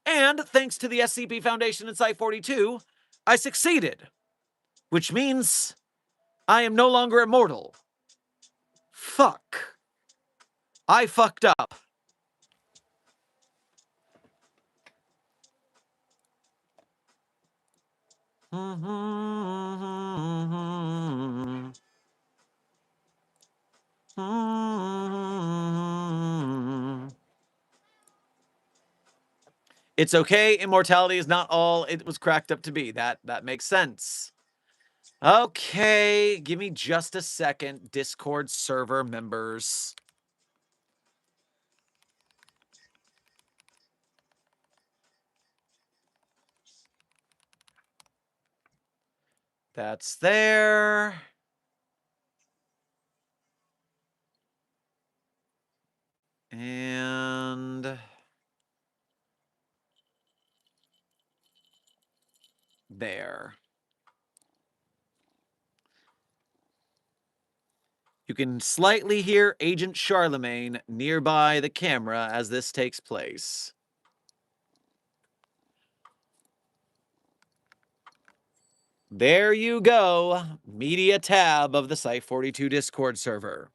And thanks to the SCP Foundation and Site 42, I succeeded. Which means I am no longer immortal. Fuck. I fucked up. It's okay. Immortality is not all it was cracked up to be. That makes sense. Okay, give me just a second. Discord server members. That's there. And there. You can slightly hear Agent Charlemagne nearby the camera as this takes place. There you go. Media tab of the Site42 Discord server.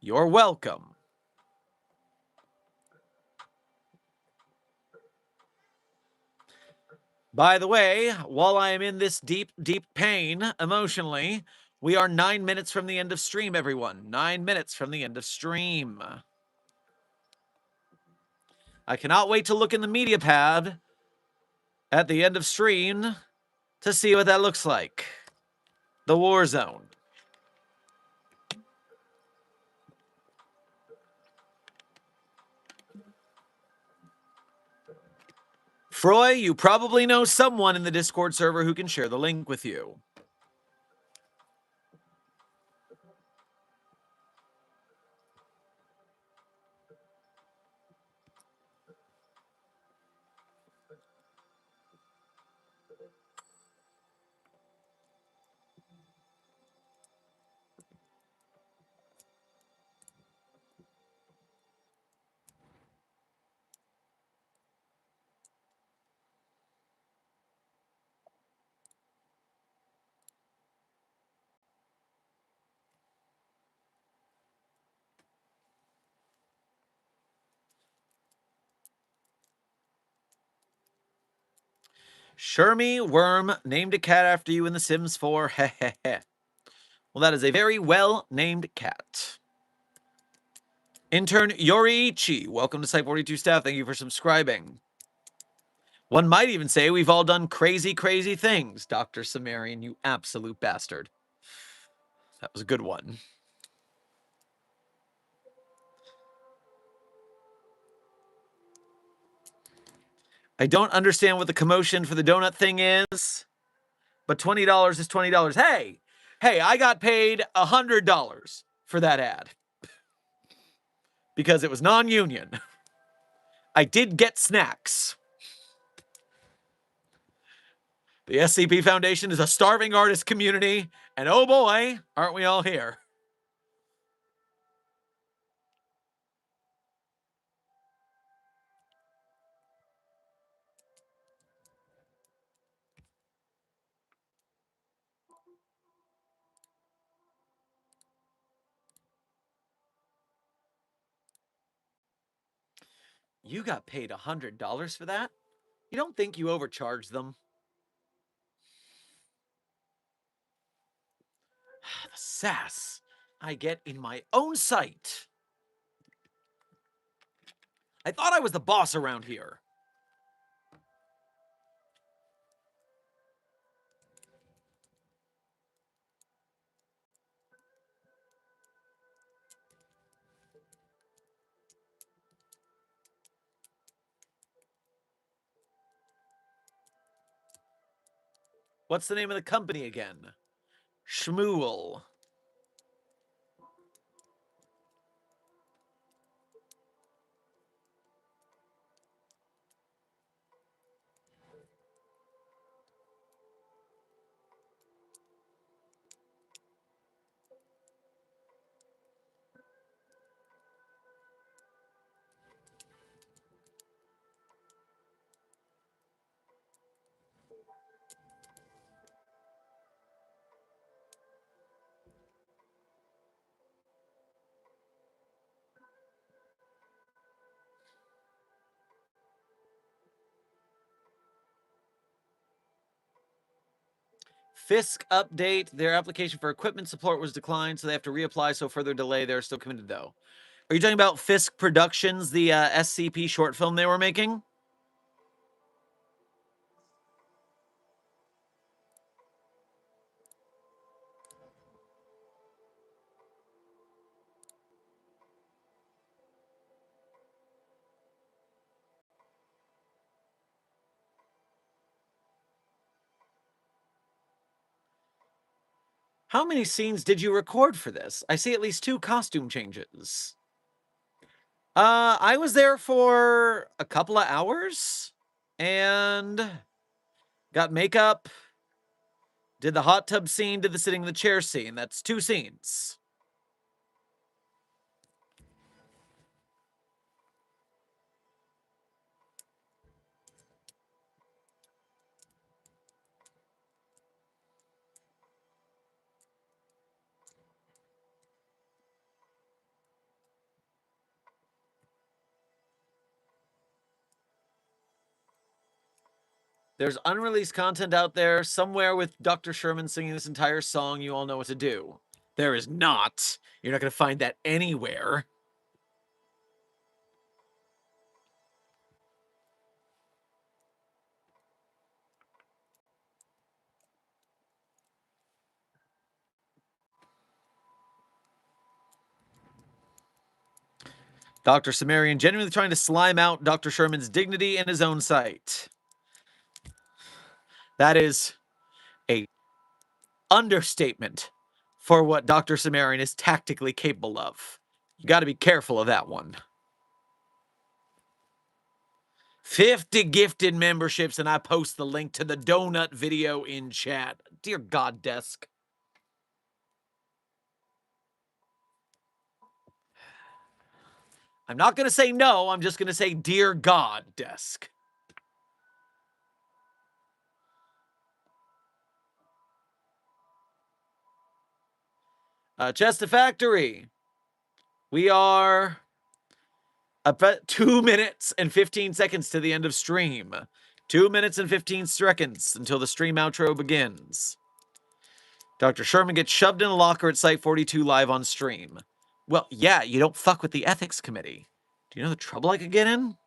You're welcome. By the way, while I am in this deep, deep pain emotionally, we are 9 minutes from the end of stream, everyone. 9 minutes from the end of stream. I cannot wait to look in the media pad at the end of stream to see what that looks like. The war zone. Froy, you probably know someone in the Discord server who can share the link with you. Shermy Worm named a cat after you in The Sims 4. Hehehe. Well, that is a very well-named cat. Intern Yoriichi, welcome to Site42 staff. Thank you for subscribing. One might even say we've all done crazy, crazy things. Dr. Sumerian, you absolute bastard. That was a good one. I don't understand what the commotion for the donut thing is, but $20 is $20. Hey, I got paid $100 for that ad because it was non-union. I did get snacks. The SCP Foundation is a starving artist community, and oh boy, aren't we all here. You got paid $100 for that? You don't think you overcharged them? The sass I get in my own site. I thought I was the boss around here. What's the name of the company again? Shmuel. Fisk update. Their application for equipment support was declined, so they have to reapply, so further delay. They're still committed, though. Are you talking about Fisk Productions, the SCP short film they were making? How many scenes did you record for this? I see at least 2 costume changes. I was there for a couple of hours and got makeup, did the hot tub scene, did the sitting in the chair scene. That's 2 scenes. There's unreleased content out there somewhere with Dr. Sherman singing this entire song. You all know what to do. There is not. You're not going to find that anywhere. Dr. Sumerian genuinely trying to slime out Dr. Sherman's dignity in his own sight. That is a understatement for what Dr. Sumerian is tactically capable of. You got to be careful of that one. 50 gifted memberships, and I post the link to the donut video in chat. Dear God, Desk. I'm not going to say no. I'm just going to say, dear God, Desk. Chester Factory. We are about 2 minutes and 15 seconds to the end of stream. 2 minutes and 15 seconds until the stream outro begins. Dr. Sherman gets shoved in a locker at Site 42 live on stream. Well, yeah, you don't fuck with the ethics committee. Do you know the trouble I could get in?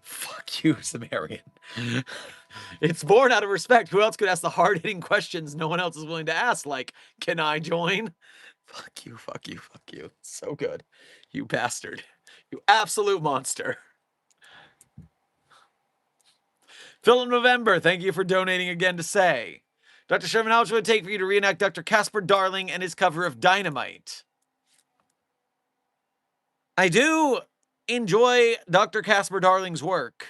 Fuck you, Sumerian. It's born out of respect. Who else could ask the hard-hitting questions no one else is willing to ask? Like, can I join? Fuck you, fuck you, fuck you. So good. You bastard. You absolute monster. Philip November, thank you for donating again to say. Dr. Sherman, how much would it take for you to reenact Dr. Casper Darling and his cover of Dynamite? I do enjoy Dr. Casper Darling's work.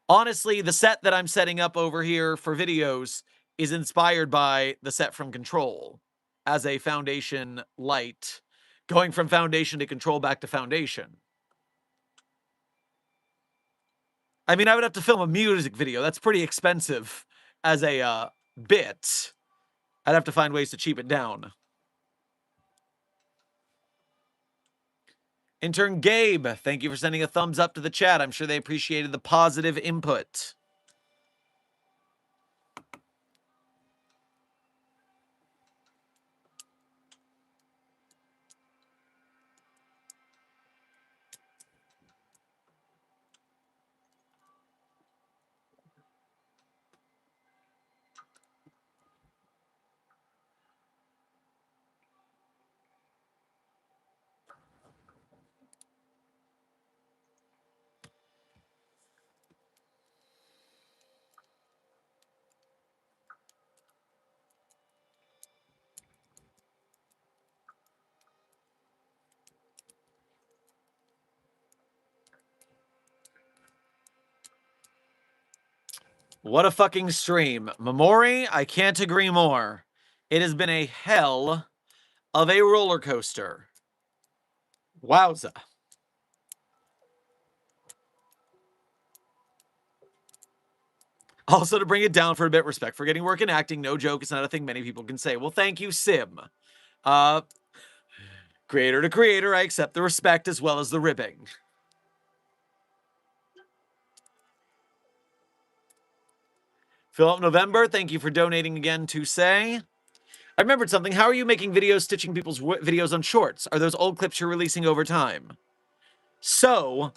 Honestly, the set that I'm setting up over here for videos is inspired by the set from Control as a Foundation light, going from Foundation to Control back to Foundation. I mean, I would have to film a music video. That's pretty expensive as a bit. I'd have to find ways to cheap it down. Intern Gabe, thank you for sending a thumbs up to the chat. I'm sure they appreciated the positive input. What a fucking stream. Mamori, I can't agree more. It has been a hell of a roller coaster. Wowza. Also, to bring it down for a bit, respect for getting work in acting. No joke, it's not a thing many people can say. Well, thank you, Sim. Creator to creator, I accept the respect as well as the ribbing. Philip November, thank you for donating again to say. I remembered something. How are you making videos stitching people's videos on shorts? Are those old clips you're releasing over time? So,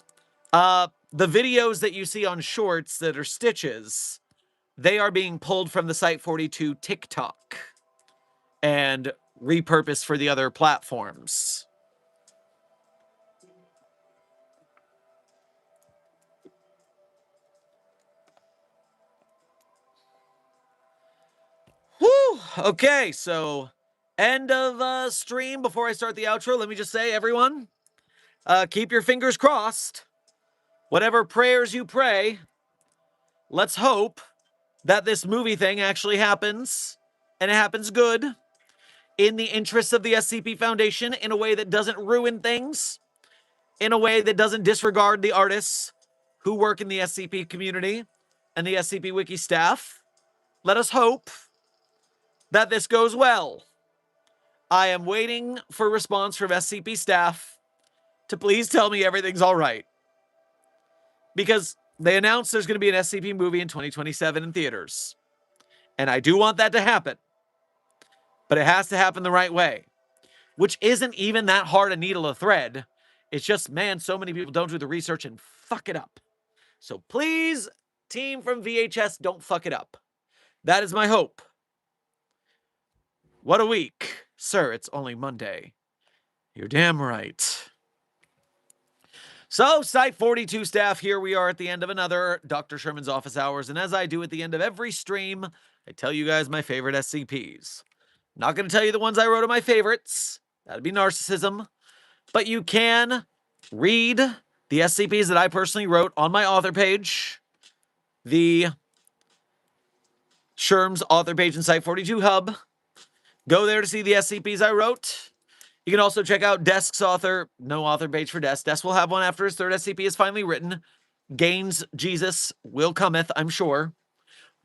the videos that you see on shorts that are stitches, they are being pulled from the Site 42 TikTok and repurposed for the other platforms. Whew! Okay, so end of stream. Before I start the outro, let me just say, everyone, keep your fingers crossed. Whatever prayers you pray, let's hope that this movie thing actually happens, and it happens good, in the interests of the SCP Foundation, in a way that doesn't ruin things, in a way that doesn't disregard the artists who work in the SCP community and the SCP Wiki staff. Let us hope that this goes well. I am waiting for a response from SCP staff to please tell me everything's all right. because they announced there's going to be an SCP movie in 2027 in theaters. And I do want that to happen. But it has to happen the right way, which isn't even that hard a needle to thread. It's just, man, so many people don't do the research and fuck it up. So please, team from VHS, don't fuck it up. That is my hope. What a week. Sir, it's only Monday. You're damn right. So, Site 42 staff, here we are at the end of another Dr. Sherman's office hours. And as I do at the end of every stream, I tell you guys my favorite SCPs. Not going to tell you the ones I wrote are my favorites. That'd be narcissism. But you can read the SCPs that I personally wrote on my author page. The Sherm's author page in Site 42 Hub. Go there to see the SCPs I wrote. You can also check out Desk's author. No author page for Desk. Desk will have one after his third SCP is finally written. Gaines Jesus will cometh, I'm sure.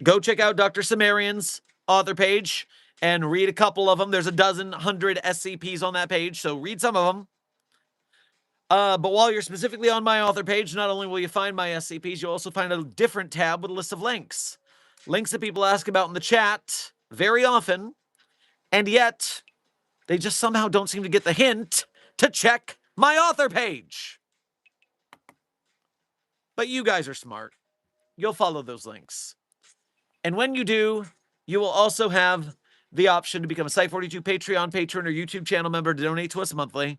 Go check out Dr. Sumerian's author page and read a couple of them. There's 100 SCPs on that page, so read some of them. But while you're specifically on my author page, not only will you find my SCPs, you'll also find a different tab with a list of links. Links that people ask about in the chat very often, and yet they just somehow don't seem to get the hint to check my author page. But you guys are smart. You'll follow those links. And when you do, you will also have the option to become a Site 42 Patreon patron or YouTube channel member to donate to us monthly.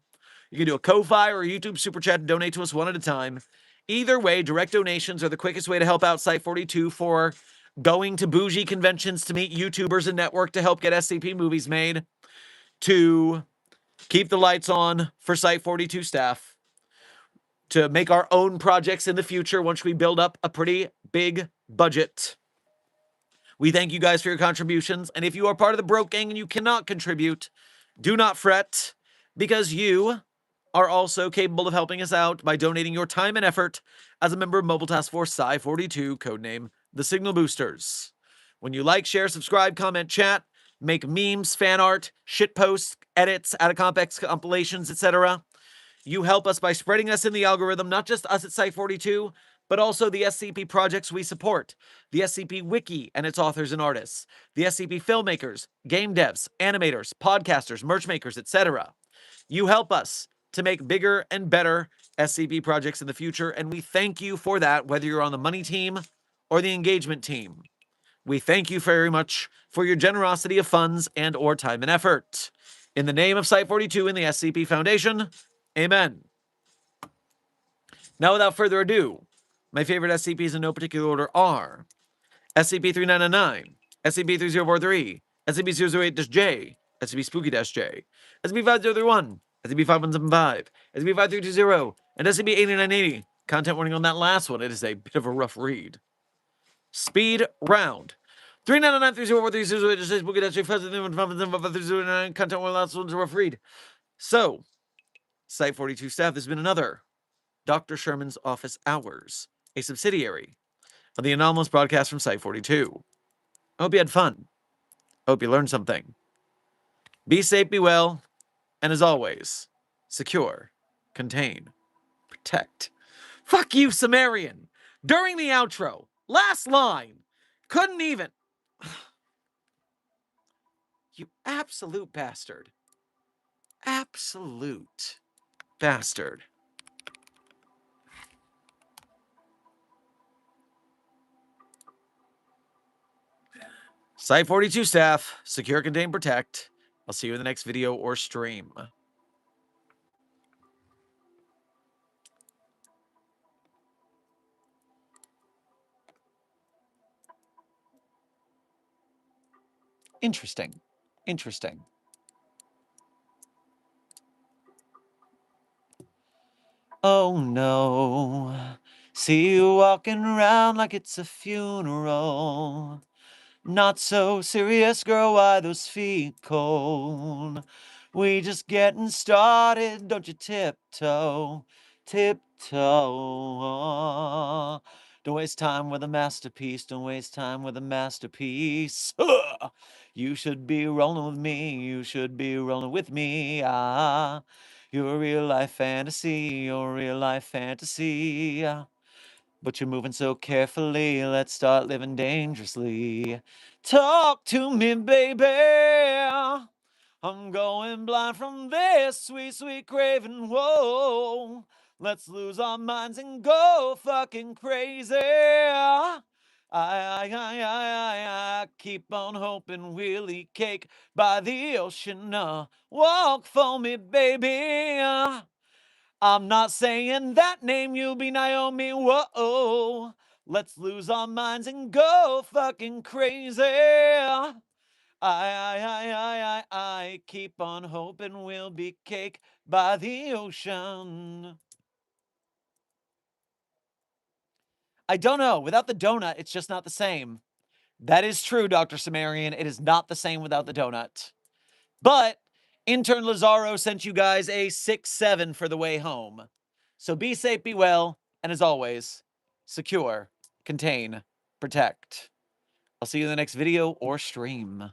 You can do a Ko-Fi or a YouTube Super Chat to donate to us one at a time. Either way, direct donations are the quickest way to help out Site 42 for going to bougie conventions to meet YouTubers and network to help get SCP movies made, to keep the lights on for Site 42 staff, to make our own projects in the future once we build up a pretty big budget. We thank you guys for your contributions, and if you are part of the Broke Gang and you cannot contribute, do not fret, because you are also capable of helping us out by donating your time and effort as a member of Mobile Task Force Psi 42, codename the Signal Boosters. When you like, share, subscribe, comment, chat, make memes, fan art, shit posts, edits, out of context compilations, etc., you help us by spreading us in the algorithm, not just us at Site 42, but also the SCP projects we support, the SCP Wiki and its authors and artists, the SCP filmmakers, game devs, animators, podcasters, merch makers, etc. You help us to make bigger and better SCP projects in the future, and we thank you for that, whether you're on the money team or the engagement team. We thank you very much for your generosity of funds and or time and effort. In the name of Site 42 and the SCP Foundation, amen. Now, without further ado, my favorite SCPs in no particular order are SCP-3999, SCP-3043, SCP-008-J, SCP-Spooky-J, SCP-5031, SCP-5175, SCP-5320, and SCP-8980. Content warning on that last one, it is a bit of a rough read. Speed round. 3999-3043-008-J, Spooky-J, 5175, content warning on the last one's a rough read. So, Site 42 staff, there's been another Dr. Sherman's Office Hours, a subsidiary of the anomalous broadcast from Site 42. I hope you had fun. I hope you learned something. Be safe, be well, and as always, secure, contain, protect. Fuck you, Sumerian! During the outro, last line, couldn't even. You absolute bastard. Absolute bastard. Site 42 staff, secure, contain, protect. I'll see you in the next video or stream. Interesting. Interesting. Oh no, see you walking around like it's a funeral. Not so serious, girl, why those feet cold? We just getting started, don't you tiptoe, tiptoe. Don't waste time with a masterpiece, don't waste time with a masterpiece. You should be rolling with me, you should be rolling with me, You're a real life fantasy, you're a real life fantasy. But you're moving so carefully, let's start living dangerously. Talk to me, baby. I'm going blind from this sweet, sweet craving. Whoa, let's lose our minds and go fucking crazy. I keep on hoping we'll eat cake by the ocean. Walk for me, baby. I'm not saying that name, you'll be Naomi. Whoa, let's lose our minds and go fucking crazy. I keep on hoping we'll be cake by the ocean. I don't know. Without the donut, it's just not the same. That is true, Dr. Sumerian. It is not the same without the donut. But intern Lazaro sent you guys a 6-7 for the way home. So be safe, be well, and as always, secure, contain, protect. I'll see you in the next video or stream.